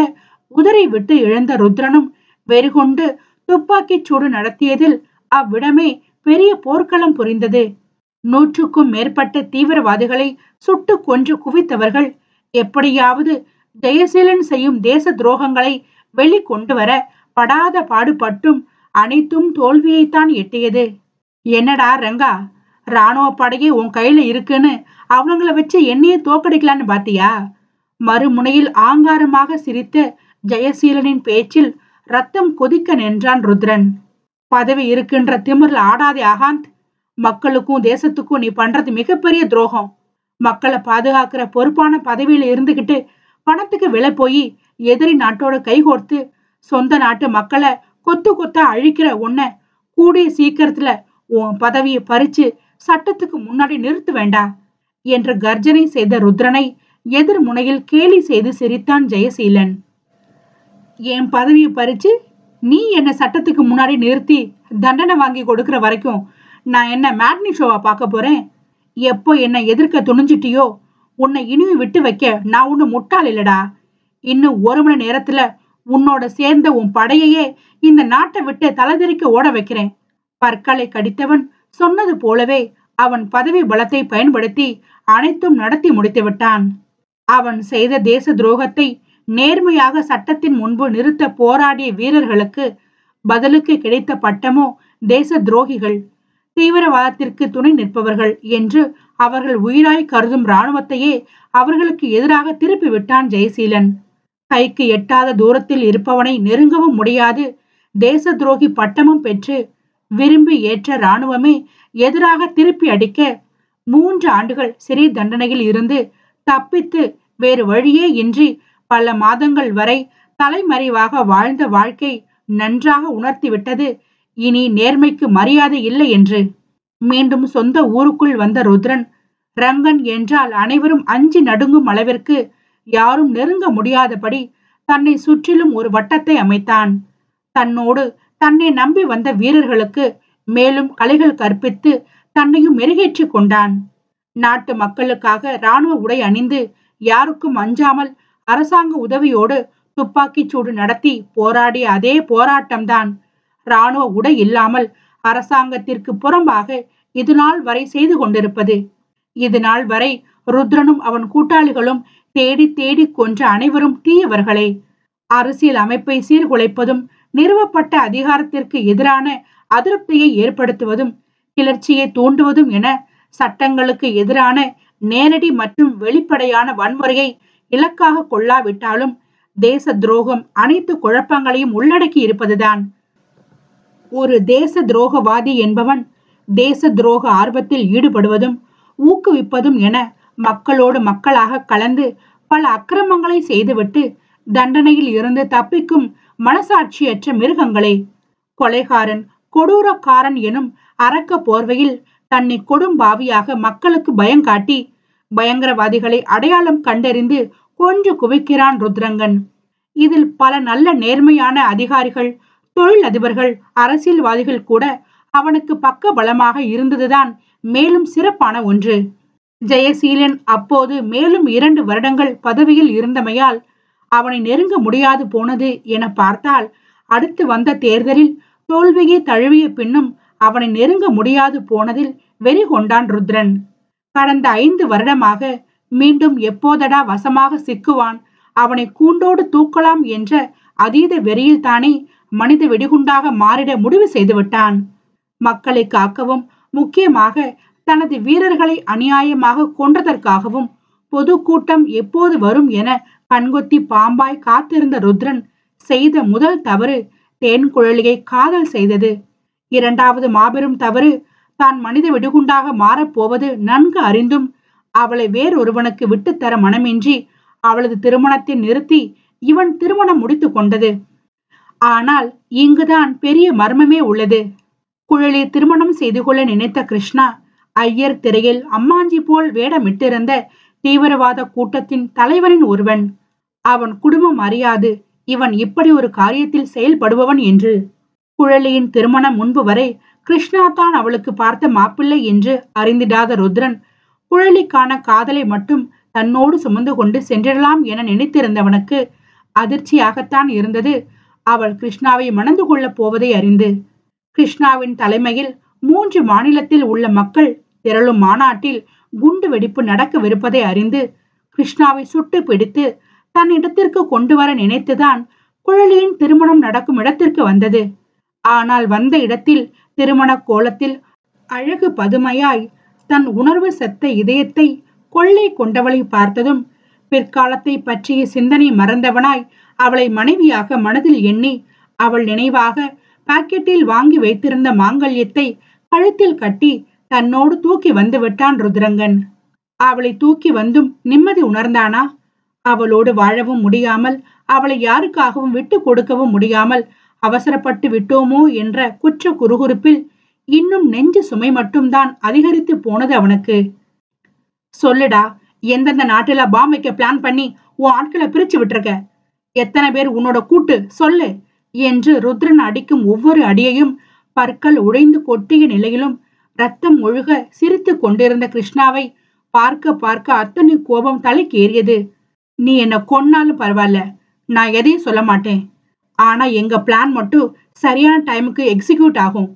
உதறி விட்டு எழுந்த ருத்ரனும் வெறிகொண்டு துப்பாக்கி சூடு நடத்தியதில் அவ்விடமே பெரிய போர்க்களம் புரிந்தது. 100க்கும் மேற்பட்ட தீவிரவாதிகளை சுட்டு கொன்று குவித்தவர்கள் எப்படியாவது ஜெயசீலன் செய்யும் தேச துரோகங்களை வெளிக்கொண்டு வர படாத பாடுபட்டும் அனைத்தும் தோல்வியைத்தான் எட்டியது. என்னடா ரங்கா, ராணுவ படையே உன் கையில இருக்குன்னு அவங்கள வச்சு என்னையே தோக்கடிக்கலான்னு பாத்தியா? மறுமுனையில் ஆங்காரமாக சிரித்த ஜெயசீலனின் பேச்சில் ரத்தம் கொதிக்க நின்றான் ருத்ரன். பதவி இருக்கின்ற திமிர்ல ஆடாதே ஆகாந்த். மக்களுக்கும் தேசத்துக்கும் நீ பண்றது மிகப்பெரிய துரோகம். மக்களை பாதுகாக்கிற பொறுப்பான பதவியில இருந்துகிட்டு பணத்துக்கு விலை போய் எதிரி நாட்டோட கைகோர்த்து சொந்த நாட்டு மக்களை கொத்து கொத்தா அழிக்கிற உன்னை கூடிய சீக்கிரத்துல உன் பதவியை பறிச்சு சட்டத்துக்கு முன்னாடி நிறுத்த வேண்டா என்று கர்ஜனை செய்த ருத்ரனை எதிர் முனையில் கேலி செய்து சிரித்தான் ஜெயசீலன். என் பதவியை பறிச்சு நீ என்ன சட்டத்துக்கு முன்னாடி நிறுத்தி தண்டனை வாங்கி கொடுக்கிற வரைக்கும் நான் என்ன மேட்னி ஷோவா பார்க்க போறேன்? எப்போ என்ன எதிர்க்க துணிஞ்சிட்டியோ உன்னை இனியும் விட்டு வைக்க நான் ஒண்ணு முட்டாள் இல்லடா. இன்னும் 1 மணி நேரத்துல உன்னோட சேர்ந்த உன் படையையே இந்த நாட்டை விட்டு தலைதெறிக்க ஓட வைக்கிறேன். பற்களை கடித்தவன் சொன்னது போலவே அவன் பதவி பலத்தை பயன்படுத்தி அனைத்தும் நடத்தி முடித்து விட்டான். அவன் செய்த தேச துரோகத்தை நேர்மையாக சட்டத்தின் முன்பு நிறுத்த போராடிய வீரர்களுக்கு பதிலுக்கு கிடைத்த பட்டமோ தேச துரோகிகள், தீவிரவாதத்திற்கு துணை நிற்பவர்கள் என்று அவர்கள் உயிராய் கருதும் இராணுவத்தையே அவர்களுக்கு எதிராக திருப்பி விட்டான் ஜெயசீலன். கைக்கு எட்டாத தூரத்தில் இருப்பவனை நெருங்கவும் முடியாது தேச துரோகி பட்டமும் பெற்று விரும்பி ஏற்ற இராணுவமே எதிராக திருப்பி அடிக்க 3 ஆண்டுகள் சிறை தண்டனையில் இருந்து தப்பித்து வேறு வழியே இன்றி பல மாதங்கள் வரை தலைமறைவாக வாழ்ந்த வாழ்க்கை நன்றாக உணர்த்திவிட்டது இனி நேர்மைக்கு மரியாதை இல்லை என்று. மீண்டும் சொந்த ஊருக்குள் வந்த ருத்ரன் ரங்கன் என்றால் அனைவரும் அஞ்சி நடுங்கும் அளவிற்கு யாரும் நெருங்க முடியாதபடி தன்னை சுற்றிலும் ஒரு வட்டத்தை அமைத்தான். தன்னோடு தன்னை நம்பி வந்த வீரர்களுக்கு மேலும் கலைகள் கற்பித்து தன்னையும் மெருகேற்றி கொண்டான். நாட்டு மக்களுக்காக இராணுவ உடை அணிந்து யாருக்கும் அஞ்சாமல் அரசாங்க உதவியோடு துப்பாக்கி சூடு நடத்தி போராடிய அதே போராட்டம்தான் இராணுவ உடை இல்லாமல் அரசாங்கத்திற்கு புறம்பாக இதுநாள் வரை செய்து கொண்டிருப்பது. இதுநாள் வரை ருத்ரனும் அவன் கூட்டாளிகளும் தேடி தேடி கொன்ற அனைவரும் தீயவர்களே. அரசியல் அமைப்பை சீர்குலைப்பதும் நிறுவப்பட்ட அதிகாரத்திற்கு எதிரான அதிருப்தியை ஏற்படுத்துவதும் கிளர்ச்சியை தூண்டுவதும் என சட்டங்களுக்கு எதிரான நேரடி மற்றும் வெளிப்படையான வன்முறையை இலக்காக கொள்ளாவிட்டாலும் தேச துரோகம் அனைத்து குழப்பங்களையும் உள்ளடக்கி இருப்பதுதான். ஒரு தேச துரோகவாதி என்பவன் தேச துரோக ஆர்வத்தில் ஈடுபடுவதும் ஊக்குவிப்பதும் என மக்களோடு மக்களாக கலந்து பல அக்கிரமங்களை செய்துவிட்டு தண்டனையில் இருந்து தப்பிக்கும் மனசாட்சியற்ற மிருகங்களே. கொலைகாரன், கொடூரக்காரன் எனும் அரக்க போர்வையில் தன்னை கொடும்பாவியாக மக்களுக்கு பயங்காட்டி பயங்கரவாதிகளை அடையாளம் கண்டறிந்து கொன்று குவிக்கிறான் ருத்ரங்கன். இதில் பல நல்ல நேர்மையான அதிகாரிகள், தொழில் அதிபர்கள், அரசியல்வாதிகள் கூட அவனுக்கு பக்க பலமாக இருந்ததுதான் மேலும் சிறப்பான ஒன்று. ஜெயசீலன் அப்போது மேலும் 2 வருடங்கள் பதவியில் இருந்தமையால் அவனை நெருங்க முடியாது போனது என பார்த்தால், அடுத்து வந்த தேர்தலில் தோல்வியை தழுவிய பின்னும் அவனை நெருங்க முடியாது போனதில் வெறி கொண்டான் ருத்ரன். கடந்த 5 வருடமாக மீண்டும் எப்போதடா வசமாக சிக்குவான், அவனை கூண்டோடு தூக்கலாம் என்ற அதீத வெறியில் தானே மனித வெடிகுண்டாக மாறிட முடிவு செய்துவிட்டான். மக்களை காக்கவும், முக்கியமாக தனது வீரர்களை அநியாயமாக கொன்றதற்காகவும் பொதுக்கூட்டம் எப்போது வரும் என கண்கொத்தி பாம்பாய் காத்திருந்த ருத்ரன் செய்த முதல் தவறு தேன் குழலியை காதல் செய்தது. இரண்டாவது மாபெரும் தவறு, தான் மனித வெடிகுண்டாக மாறப்போவது நன்கு அறிந்தும் அவளை வேறொருவனுக்கு விட்டுத்தர மனமின்றி அவளது திருமணத்தை நிறுத்தி இவன் திருமணம் முடித்து கொண்டது. ஆனால் இங்குதான் பெரிய மர்மமே உள்ளது. குழலி திருமணம் செய்து கொள்ள நினைத்த கிருஷ்ணா ஐயர் திரையில் அம்மாஞ்சி போல் வேடமிட்டிருந்த தீவிரவாத கூட்டத்தின் தலைவனின் ஒருவன். அவன் குடும்பம் அறியாது இவன் இப்படி ஒரு காரியத்தில் செயல்படுபவன் என்று. குழலியின் திருமணம் முன்பு வரை கிருஷ்ணா தான் அவளுக்கு பார்த்த மாப்பிள்ளை என்று அறிந்திடாத ருத்ரன் குழலிக்கான காதலை மட்டும் தன்னோடு சுமந்து கொண்டு சென்றிடலாம் என நினைத்திருந்தவனுக்கு அதிர்ச்சியாகத்தான் இருந்தது அவள் கிருஷ்ணாவை மணந்து கொள்ளப் போவதை அறிந்து. கிருஷ்ணாவின் தலைமையில் 3 மாநிலத்தில் உள்ள மக்கள் திரளும் மாநாட்டில் குண்டு வெடிப்பு நடக்கவிருப்பதை அறிந்து கிருஷ்ணாவை சுட்டு பிடித்து தன் இடத்திற்கு கொண்டு வர நினைத்துதான் குழலியின் திருமணம் நடக்கும் இடத்திற்கு வந்தது. ஆனால் வந்த இடத்தில் திருமண கோலத்தில் அழகு பதுமையாய் தன் உணர்வு செத்த இதயத்தை கொள்ளை கொண்டவளை பார்த்ததும் பிற்காலத்தை பற்றிய சிந்தனை மறந்தவனாய் அவளை மனைவியாக மனதில் எண்ணி அவள் நினைவாக பாக்கெட்டில் வாங்கி வைத்திருந்த மாங்கல்யத்தை கழுத்தில் கட்டி தன்னோடு தூக்கி வந்து விட்டான் ருத்ரங்கன். அவளை தூக்கி வந்தும் நிம்மதி உணர்ந்தானா? அவளோடு வாழவும் முடியாமல் அவளை யாருக்காகவும் விட்டு கொடுக்கவும் முடியாமல் அவசரப்பட்டு விட்டோமோ என்ற குற்ற குறுகுறுப்பில் இன்னும் நெஞ்சு சுமை மட்டும்தான் அதிகரித்து போனது அவனுக்கு. சொல்லுடா, எந்தெந்த நாட்டுல பாம் வைக்க பிளான் பண்ணி உன் ஆட்களை பிரிச்சு விட்டுருக்க? எத்தனை பேர் உன்னோட கூட்டு சொல்லு என்று ருத்ரன் அடிக்கும் ஒவ்வொரு அடியையும் பற்கள் உடைந்து கொட்டிய நிலையிலும் ரத்தம் ஒழுக சிரித்து கொண்டிருந்த கிருஷ்ணாவை பார்க்க பார்க்க அத்தனை கோபம் தலைக்கு ஏறியது. நீ என்ன கொன்னாலும் பரவாயில்ல, நான் எதையும் சொல்ல மாட்டேன். ஆனா எங்க பிளான் மட்டும் சரியான டைமுக்கு எக்ஸிக்யூட் ஆகும்.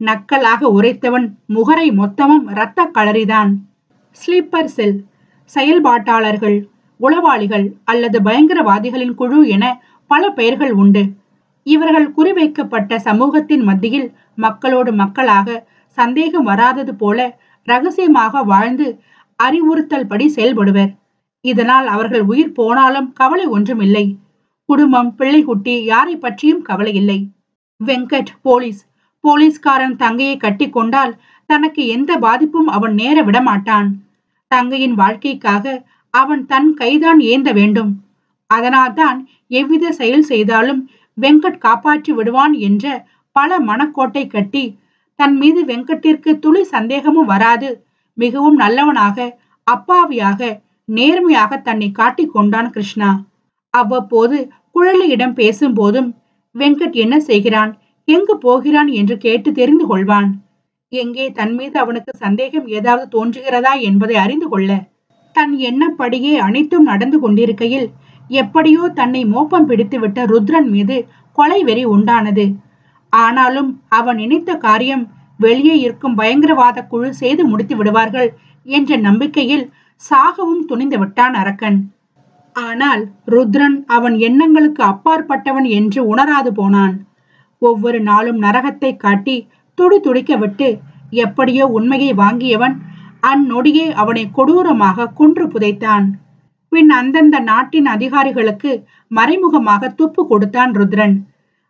நக்கலாக உரைத்தவன் முகரை மொத்தமும் இரத்த களரிதான். ஸ்லீப்பர் செல், செயல்பாட்டாளர்கள், உளவாளிகள் அல்லது பயங்கரவாதிகளின் குழு என பல பெயர்கள் உண்டு. இவர்கள் குறிவைக்கப்பட்ட சமூகத்தின் மத்தியில் மக்களோடு மக்களாக சந்தேகம் வராதது போல ரகசியமாக வாழ்ந்து அறிவுறுத்தல் படி செயல்படுவர். இதனால் அவர்கள் உயிர் போனாலும் கவலை ஒன்றுமில்லை. குடும்பம், பிள்ளை குட்டி யாரை பற்றியும் கவலை இல்லை. வெங்கட் போலீஸ்காரன் தங்கையை கட்டி கொண்டால் தனக்கு எந்த பாதிப்பும் அவன் நேர விடமாட்டான். தங்கையின் வாழ்க்கைக்காக அவன் தன் கைதான் ஏந்த வேண்டும். அதனால்தான் எவ்வித செயல் செய்தாலும் வெங்கட் காப்பாற்றி விடுவான் என்ற பல மனக்கோட்டை கட்டி தன் மீது வெங்கட்டிற்கு துளி சந்தேகமும் வராது மிகவும் நல்லவனாக, அப்பாவியாக, நேர்மையாக தன்னை காட்டிக் கொண்டான் கிருஷ்ணா. அவ்வப்போது குழலியிடம் பேசும் போதும் வெங்கட் என்ன செய்கிறான், எங்கு போகிறான் என்று கேட்டு தெரிந்து கொள்வான். எங்கே தன் மீது அவனுக்கு சந்தேகம் ஏதாவது தோன்றுகிறதா என்பதை அறிந்து கொள்ள. தன் எண்ணப்படியே அனைத்தும் நடந்து கொண்டிருக்கையில் எப்படியோ தன்னை மோப்பம் பிடித்துவிட்ட ருத்ரன் மீது கொலை வெறி உண்டானது. ஆனாலும் அவன் நினைத்த காரியம் வெளியே இருக்கும் பயங்கரவாத குழு செய்து முடித்து விடுவார்கள் என்ற நம்பிக்கையில் சாகவும் துணிந்து விட்டான் அரக்கன். ஆனால் ருத்ரன் அவன் எண்ணங்களுக்கு அப்பாற்பட்டவன் என்று உணராது போனான். ஒவ்வொரு நாளும் நரகத்தை காட்டி துடி துடிக்க விட்டு எப்படியோ உண்மையை வாங்கியவன் அந்நொடியே அவனை கொடூரமாக கொன்று புதைத்தான். பின் அந்தந்த நாட்டின் அதிகாரிகளுக்கு மறைமுகமாக துப்பு கொடுத்தான் ருத்ரன்.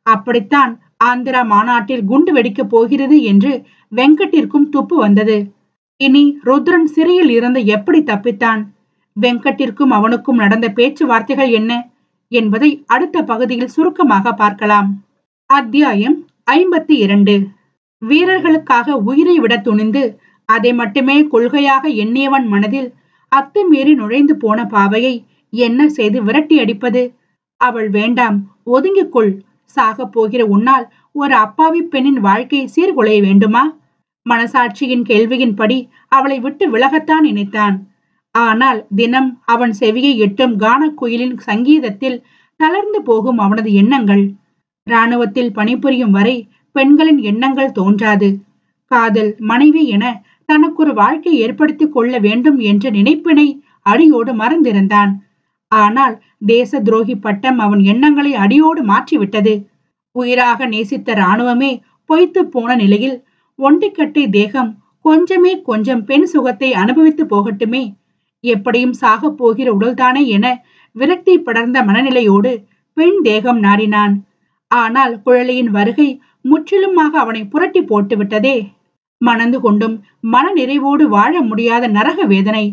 அப்படித்தான் ஆந்திரா மாநாட்டில் குண்டு வெடிக்கப் போகிறது என்று வெங்கட்டிற்கும் துப்பு வந்தது. இனி ருத்ரன் சிறையில் இருந்து எப்படி தப்பித்தான், வெங்கட்டிற்கும் அவனுக்கும் நடந்த பேச்சுவார்த்தைகள் என்ன என்பதை அடுத்த பகுதியில் சுருக்கமாக பார்க்கலாம். அத்தியாயம் 52. வீரர்களுக்காக உயிரை விட துணிந்து அதை மட்டுமே கொள்கையாக எண்ணியவன் மனதில் அத்துமீறி நுழைந்து போன பாவையை என்ன செய்து விரட்டி அடிப்பது? அவள் வேண்டாம், ஒதுங்கிக்கொள். சாக போகிற உன்னால் ஒரு அப்பாவி பெண்ணின் வாழ்க்கை சீர்குலைய வேண்டுமா? மனசாட்சியின் கேள்வியின்படி அவளை விட்டு விலகத்தான் நினைத்தான். ஆனால் தினம் அவன் செவியை எட்டும் கானக்குயிலின் சங்கீதத்தில் தளர்ந்து போகும் அவனது எண்ணங்கள். இராணுவத்தில் பணிபுரியும் வரை பெண்களின் எண்ணங்கள் தோன்றாது. காதல், மனைவி என தனக்கு ஒரு வாழ்க்கை ஏற்படுத்திக் கொள்ள வேண்டும் என்ற நினைப்பினை அடியோடு மறந்திருந்தான். ஆனால் தேச துரோகி பட்டம் அவன் எண்ணங்களை அடியோடு மாற்றிவிட்டது. உயிராக நேசித்த இராணுவமே பொய்த்து போன நிலையில் ஒண்டிக்கட்டை தேகம் கொஞ்சம் பெண் சுகத்தை அனுபவித்து போகட்டுமே, எப்படியும் சாக போகிற உடல்தானே என விரக்தி படர்ந்த மனநிலையோடு பெண் தேகம் நாடினான். ஆனால் குழலியின் வருகை முற்றிலுமாக அவனை புரட்டி போட்டு விட்டதே. மணந்து கொண்டும் மன நிறைவோடு வாழ முடியாத நரக வேதனை.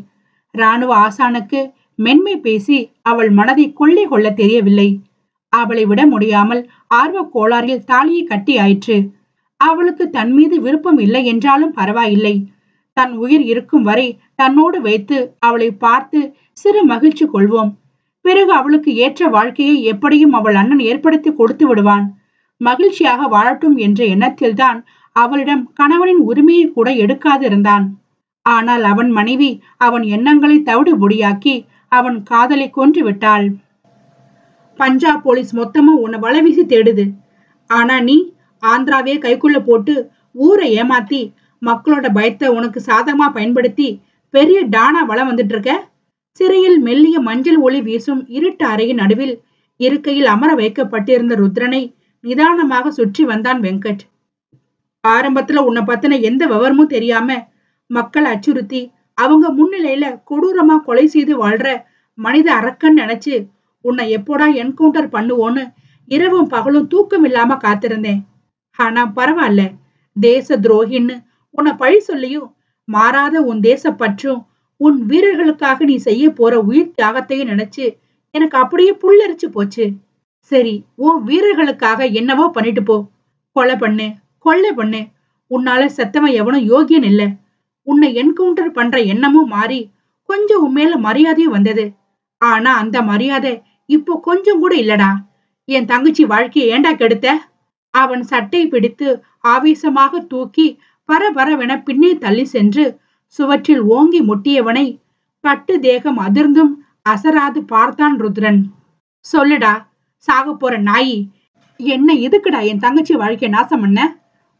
இராணுவ ஆசானுக்கு மென்மை பேசி அவள் மனதை கொள்ளை கொள்ள தெரியவில்லை. அவளை விட முடியாமல் ஆர்வ கோளாறில் தாலியை கட்டி ஆயிற்று. அவளுக்கு தன் மீது விருப்பம் இல்லை என்றாலும் பரவாயில்லை. தன் உயிர் இருக்கும் வரை தன்னோடு வைத்து அவளை பார்த்து சிறு மகிழ்ச்சி கொள்வோம். பிறகு அவளுக்கு ஏற்ற வாழ்க்கையை எப்படியும் அவள் அண்ணன் ஏற்படுத்தி கொடுத்து விடுவான். மகிழ்ச்சியாக வாழட்டும் என்ற எண்ணத்தில்தான் அவளிடம் கணவனின் உரிமையை கூட எடுக்காது இருந்தான். ஆனால் அவன் மனைவி அவன் எண்ணங்களை தவிடு பொடியாக்கி அவன் காதலை கொன்று விட்டாள். பஞ்சாப் போலீஸ் மொத்தமா உன்னை வலைவீசி தேடுது. ஆனா நீ ஆந்திராவே கைக்குள்ள போட்டு ஊரை ஏமாத்தி மக்களோட பயத்தை உனக்கு சாதகமா பயன்படுத்தி பெரிய டானா வளம் வந்துட்டு இருக்க. சிறையில் மெல்லிய மஞ்சள் ஒளி வீசும் இருட்டு அறையின் நடுவில் இருக்கையில் அமர வைக்கப்பட்டிருந்த ருத்ரனை நிதானமாக சுற்றி வந்தான் வெங்கட். ஆரம்பத்துல உன்னை பத்தின எந்த விவரமும் தெரியாம மக்கள் அச்சுறுத்தி அவங்க முன்னிலையில கொடூரமா கொலை செய்து வாழ்ற மனித அரக்கன் நினைச்சு உன்னை எப்போடா என்கவுண்டர் பண்ணுவோன்னு இரவும் பகலும் தூக்கம் இல்லாம காத்திருந்தேன். ஆனா பரவாயில்ல, தேச துரோகின்னு உன்னை பழி சொல்லியும் மாறாத உன் தேச பற்றும் உன் வீரர்களுக்காக நீ செய்ய போற உயிர் தியாகத்தையும் நினைச்சு எனக்கு அப்படியே புல்லரிச்சு போச்சு. சரி, உன் வீரர்களுக்காக என்னவோ பண்ணிட்டு போ. கொலை பண்ணு, கொள்ளை பண்ணு. உன்னால செத்தவன் எவனும் யோகியன் இல்ல. உன்னை என்கவுண்டர் பண்ற எண்ணமும் மாறி கொஞ்சம் உன் மேல மரியாதையும் வந்தது. ஆனா அந்த மரியாதை இப்போ கொஞ்சம் கூட இல்லடா. என் தங்கச்சி வாழ்க்கையை ஏண்டா கெடுத்த? அவன் சட்டை பிடித்து ஆவேசமாக தூக்கி பரபரவென பின்னே தள்ளி சென்று சுவற்றில் ஓங்கி முட்டியவனை பட்டு தேகம் அதிர்ந்தும் அசராது பார்த்தான் ருத்ரன். சொல்லுடா, சாக போற நாயி, என்ன எதுக்குடா என் தங்கச்சி வாழ்க்கைய நாசம் பண்ண?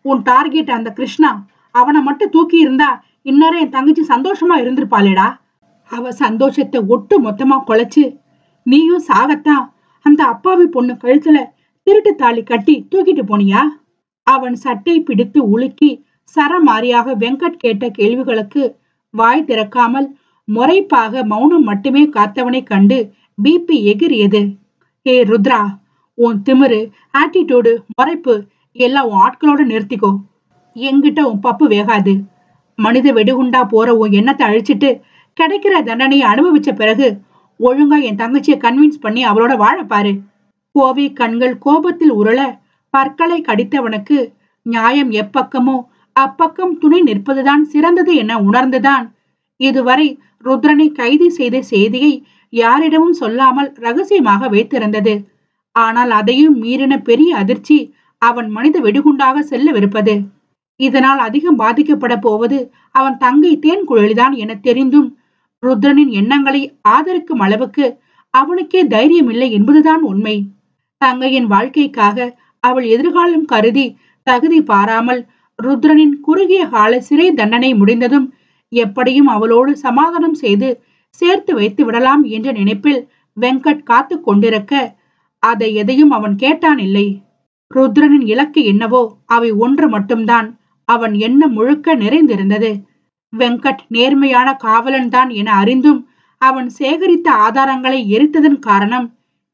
உன் டார்கெட் அந்த கிருஷ்ணா, அவனை மட்டும் தூக்கி இருந்தா இந்நேரம் என் தங்கச்சி சந்தோஷமா இருந்திருப்பாளேடா. அவ சந்தோஷத்தை ஒட்டு மொத்தமா குலைச்சு நீயும் சாகத்தான் அந்த அப்பாவி பொண்ணு கழுத்துல திருட்டு தாலி கட்டி தூக்கிட்டு போனியா? அவன் சட்டை பிடித்து உலுக்கி சரமாரியாக வெங்கட் கேட்ட கேள்விகளுக்கு வாய் திறக்காமல் முறைப்பாக மௌனம் மட்டுமே காத்தவனை கண்டு பிபி எகிரியது. ஏ ருத்ரா, உன் திமிரு, ஆட்டிடியூடு, முறைப்பு எல்லாம் உன் ஆட்களோட நிறுத்திக்கோ. என்கிட்ட உன் பப்பு வேகாது. மனித வெடிகுண்டா போற உன் எண்ணத்தை அழிச்சிட்டு கிடைக்கிற தண்டனையை அனுபவிச்ச பிறகு ஒழுங்கா என் தங்கச்சியை கன்வின்ஸ் பண்ணி அவளோட வாழப்பாரு. கோவை கண்கள் கோபத்தில் உருள பற்களை கடித்தவனுக்கு நியாயம் எப்பக்கமோ அப்பக்கம் துணை நிற்பதுதான் சிறந்தது என உணர்ந்துதான் இதுவரை ருத்ரனை கைது செய்த செய்தியை யாரிடமும் சொல்லாமல் ரகசியமாக வைத்திருந்தது. ஆனால் அதையும் மீறின பெரிய அதிர்ச்சி அவன் மனித வெடிகுண்டாக செல்லவிருப்பது. இதனால் அதிகம் பாதிக்கப்பட போவது அவன் தங்கை தேன் குழலிதான் என தெரிந்தும் ருத்ரனின் எண்ணங்களை ஆதரிக்கும் அளவுக்கு அவனுக்கே தைரியம் இல்லை என்பதுதான் உண்மை. தங்கையின் வாழ்க்கைக்காக அவள் எதிர்காலம் கருதி தகுதி பாராமல் ருத்ரனின் குறுகிய கால சிறை தண்டனை முடிந்ததும் எப்படியும் அவளோடு சமாதானம் செய்து சேர்த்து வைத்து விடலாம் என்ற நினைப்பில் வெங்கட் காத்து கொண்டிருக்க அதை எதையும் அவன் கேட்டான் இல்லை. ருத்ரனின் இலக்கு என்னவோ அவை ஒன்று மட்டும்தான் அவன் எண்ணம் முழுக்க நிறைந்திருந்தது. வெங்கட் நேர்மையான காவலன் தான் என அறிந்தும் அவன் சேகரித்த ஆதாரங்களை எரித்ததன் காரணம்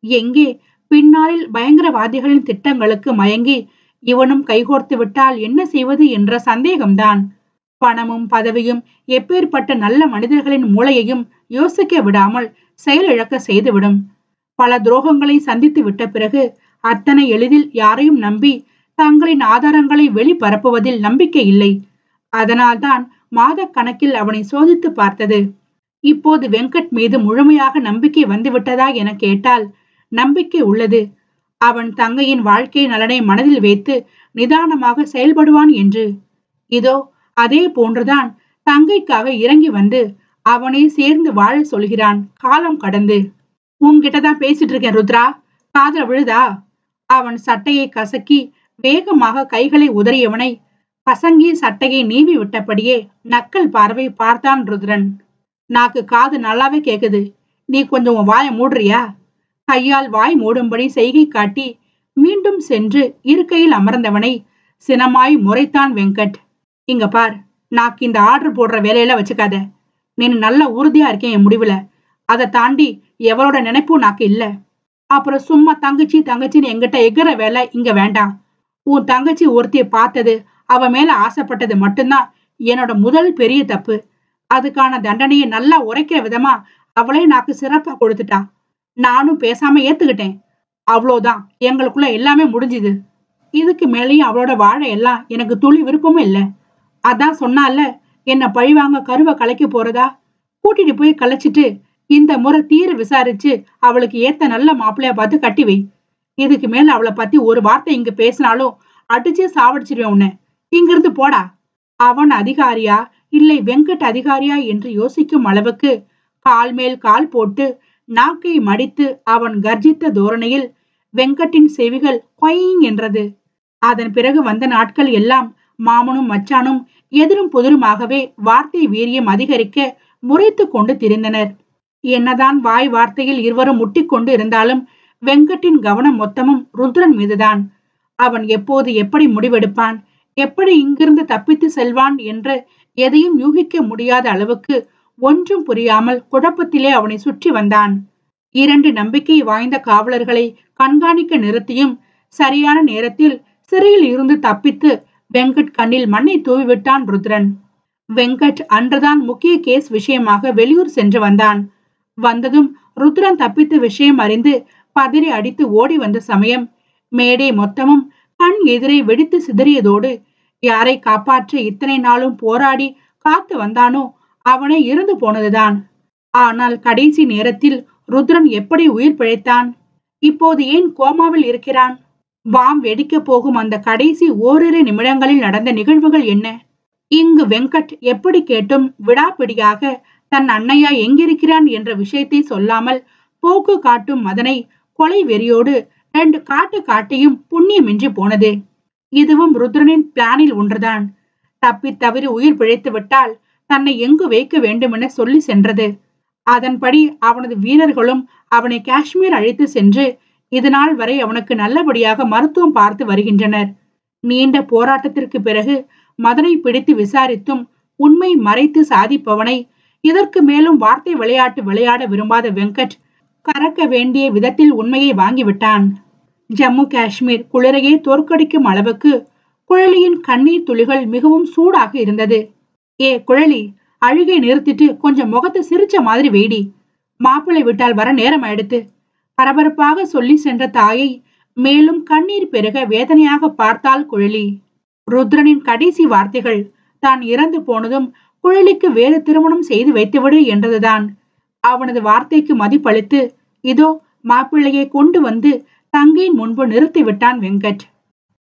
எங்கே பின்னாளில் பயங்கரவாதிகளின் திட்டங்களுக்கு மயங்கி இவனும் கைகோர்த்து விட்டால் என்ன செய்வது என்ற சந்தேகம்தான். பணமும் பதவியும் எப்பேற்பட்ட நல்ல மனிதர்களின் மூளையையும் யோசிக்க விடாமல் செயலிழக்க செய்துவிடும். பல துரோகங்களை சந்தித்து விட்ட பிறகு அத்தனை எளிதில் யாரையும் நம்பி தங்களின் ஆதாரங்களை வெளிப்பரப்புவதில் நம்பிக்கை இல்லை. அதனால்தான் மாத கணக்கில் அவனை சோதித்து பார்த்தது. இப்போது வெங்கட் மீது முழுமையாக நம்பிக்கை வந்துவிட்டதா என கேட்டால் நம்பிக்கை உள்ளது. அவன் தங்கையின் வாழ்க்கை நலனை மனதில் வைத்து நிதானமாக செயல்படுவான் என்று. இதோ அதே போன்றுதான் தங்கைக்காக இறங்கி வந்து அவனை சேர்ந்து வாழ சொல்கிறான் காலம் கடந்து. உன்கிட்டதான் பேசிட்டு இருக்கேன் ருத்ரா, காதல விழுதா? அவன் சட்டையை கசக்கி வேகமாக கைகளை உதறியவனை கசங்கி சட்டையை நீவி விட்டபடியே நக்கல் பார்வை பார்த்தான் ருத்ரன். நாக்கு காது நல்லாவே கேக்குது, நீ கொஞ்சம் உன் வாயை மூடுறியா? கையால் வாய் மூடும்படி செய்கை காட்டி மீண்டும் சென்று இருக்கையில் அமர்ந்தவனை சினமாய் முறைத்தான் வெங்கட். இங்க பார், நாக்கு இந்த ஆர்டர் போடுற வேலையில வச்சுக்காத. நீ நல்ல உறுதியா இருக்கேன் என் முடிவுல. அதை தாண்டி எவளோட நினைப்பும் நாக்கு இல்ல. அப்புறம் சும்மா தங்கச்சி தங்கச்சின்னு எங்கிட்ட எகிற வேலை இங்க வேண்டாம். உன் தங்கச்சி ஒருத்திய பார்த்தது, அவ மேல ஆசைப்பட்டது மட்டும்தான் என்னோட முதல் பெரிய தப்பு. அதுக்கான தண்டனையை நல்லா உரைக்கிற விதமா அவளே நாக்கு சிறப்பா கொடுத்துட்டா. நானும் பேசாம ஏத்துக்கிட்டேன். அவ்வளவுதான், எங்களுக்குள்ள எல்லாமே முடிஞ்சுது. இதுக்கு மேலேயும் அவளோட வாழ எல்லாம் எனக்கு துளி விருப்பமும் இல்ல. அதான் சொன்னால, என்ன பழிவாங்க கருவை கலைக்க போறதா. கூட்டிட்டு போய் கலைச்சிட்டு இந்த முறை தீர விசாரிச்சு அவளுக்கு ஏத்த நல்ல மாப்பிள்ளைய பார்த்து கட்டி வை. இதுக்கு மேல அவளை பத்தி ஒரு வார்த்தை இங்க பேசினாலும் அடிச்சே சாவடிச்சிருவேன் உன்னை. இங்கிருந்து போடா. அவன் அதிகாரியா இல்லை வெங்கட் அதிகாரியா என்று யோசிக்கும் அளவுக்கு கால் மேல் கால் போட்டு நாக்கை மடித்து அவன் கர்ஜித்த தோரணையில் வெங்கட்டின் செவிகள் கொய்ங் என்றது. அதன் பிறகு வந்த நாட்கள் எல்லாம் மாமனும் மச்சானும் எதிரும் புதிருமாகவே வார்த்தை வீரியம் அதிகரிக்க முறைத்து கொண்டு திரிந்தனர். என்னதான் வாய் வார்த்தையில் இருவரும் முட்டிக்கொண்டு இருந்தாலும் வெங்கட்டின் கவனம் மொத்தமும் ருத்ரன் மீதுதான். அவன் எப்போது எப்படி முடிவெடுப்பான், எப்படி இங்கிருந்து தப்பித்து செல்வான் என்று எதையும் யூகிக்க முடியாத அளவுக்கு ஒன்றும் புரியாமல் குழப்பத்திலே அவனை சுற்றி வந்தான். 2 நம்பிக்கை வாய்ந்த காவலர்களை கண்காணிக்க நிறுத்தியும் சரியான நேரத்தில் சிறையில் இருந்து தப்பித்து வெங்கட் கண்ணில் மண்ணை தூவிவிட்டான் ருத்ரன். வெங்கட் அன்றுதான் முக்கிய கேஸ் விஷயமாக வெளியூர் சென்று வந்தான். வந்ததும் ருத்ரன் தப்பித்த விஷயம் அறிந்து பதறி அடித்து ஓடி வந்த சமயம் மேடை மொத்தமும் கண் எதிரே வெடித்து சிதறியதோடு யாரை காப்பாற்ற இத்தனை நாளும் போராடி காத்து வந்தானோ அவனை இறந்து போனதுதான். ஆனால் கடைசி நேரத்தில் ருத்ரன் எப்படி உயிர் பிழைத்தான்? இப்போது ஏன் கோமாவில் இருக்கிறான்? பாம் வெடிக்க போகும் அந்த கடைசி ஓரிரு நிமிடங்களில் நடந்த நிகழ்வுகள் என்ன? இங்கு வெங்கட் எப்படி கேட்டும் விடாப்பிடியாக தன் அண்ணையா எங்கிருக்கிறான் என்ற விஷயத்தை சொல்லாமல் போக்கு காட்டும் மதனை கொலை வெறியோடு 2 காட்டு காட்டியும் புண்ணியமின்றி போனது. இதுவும் ருத்ரனின் பிளானில் ஒன்றுதான். தப்பி தவறி உயிர் பிழைத்து விட்டால் தன்னை எங்கு வைக்க வேண்டுமென சொல்லி சென்றது. அதன்படி அவனது வீரர்களும் அவனை காஷ்மீர் அழைத்து சென்று இதுநாள் வரை அவனுக்கு நல்லபடியாக மருத்துவம் பார்த்து வருகின்றனர். நீண்ட போராட்டத்திற்கு பிறகு மதனை பிடித்து விசாரித்தும் உண்மை மறைத்து சாதிப்பவனை இதற்கு மேலும் வார்த்தை விளையாட்டு விளையாட விரும்பாத வெங்கட் கறக்க வேண்டிய விதத்தில் உண்மையை வாங்கிவிட்டான். ஜம்மு காஷ்மீர் குளிரையே தோற்கடிக்கும் அளவுக்கு குழலியின் கண்ணீர் துளிகள் மிகவும் சூடாக இருந்தது. ஏ குழலி, அழுகை நிறுத்திட்டு கொஞ்சம் முகத்தை சிரிச்ச மாதிரி வெயிடி. மாப்பிள்ளை விட்டால் வர நேரம் ஆயிடுத்து. பரபரப்பாக சொல்லி சென்ற தாயை மேலும் கண்ணீர் பெருக வேதனையாக பார்த்தாள் குழலி. ருத்ரனின் கடைசி வார்த்தைகள் தான் இறந்து போனதும் குழலிக்கு வேறு திருமணம் செய்து வைத்துவிடு என்றதுதான். அவனது வார்த்தைக்கு மதிப்பளித்து இதோ மாப்பிள்ளையை கொண்டு வந்து தங்கையின் முன்பு நிறுத்தி விட்டான் வெங்கட்.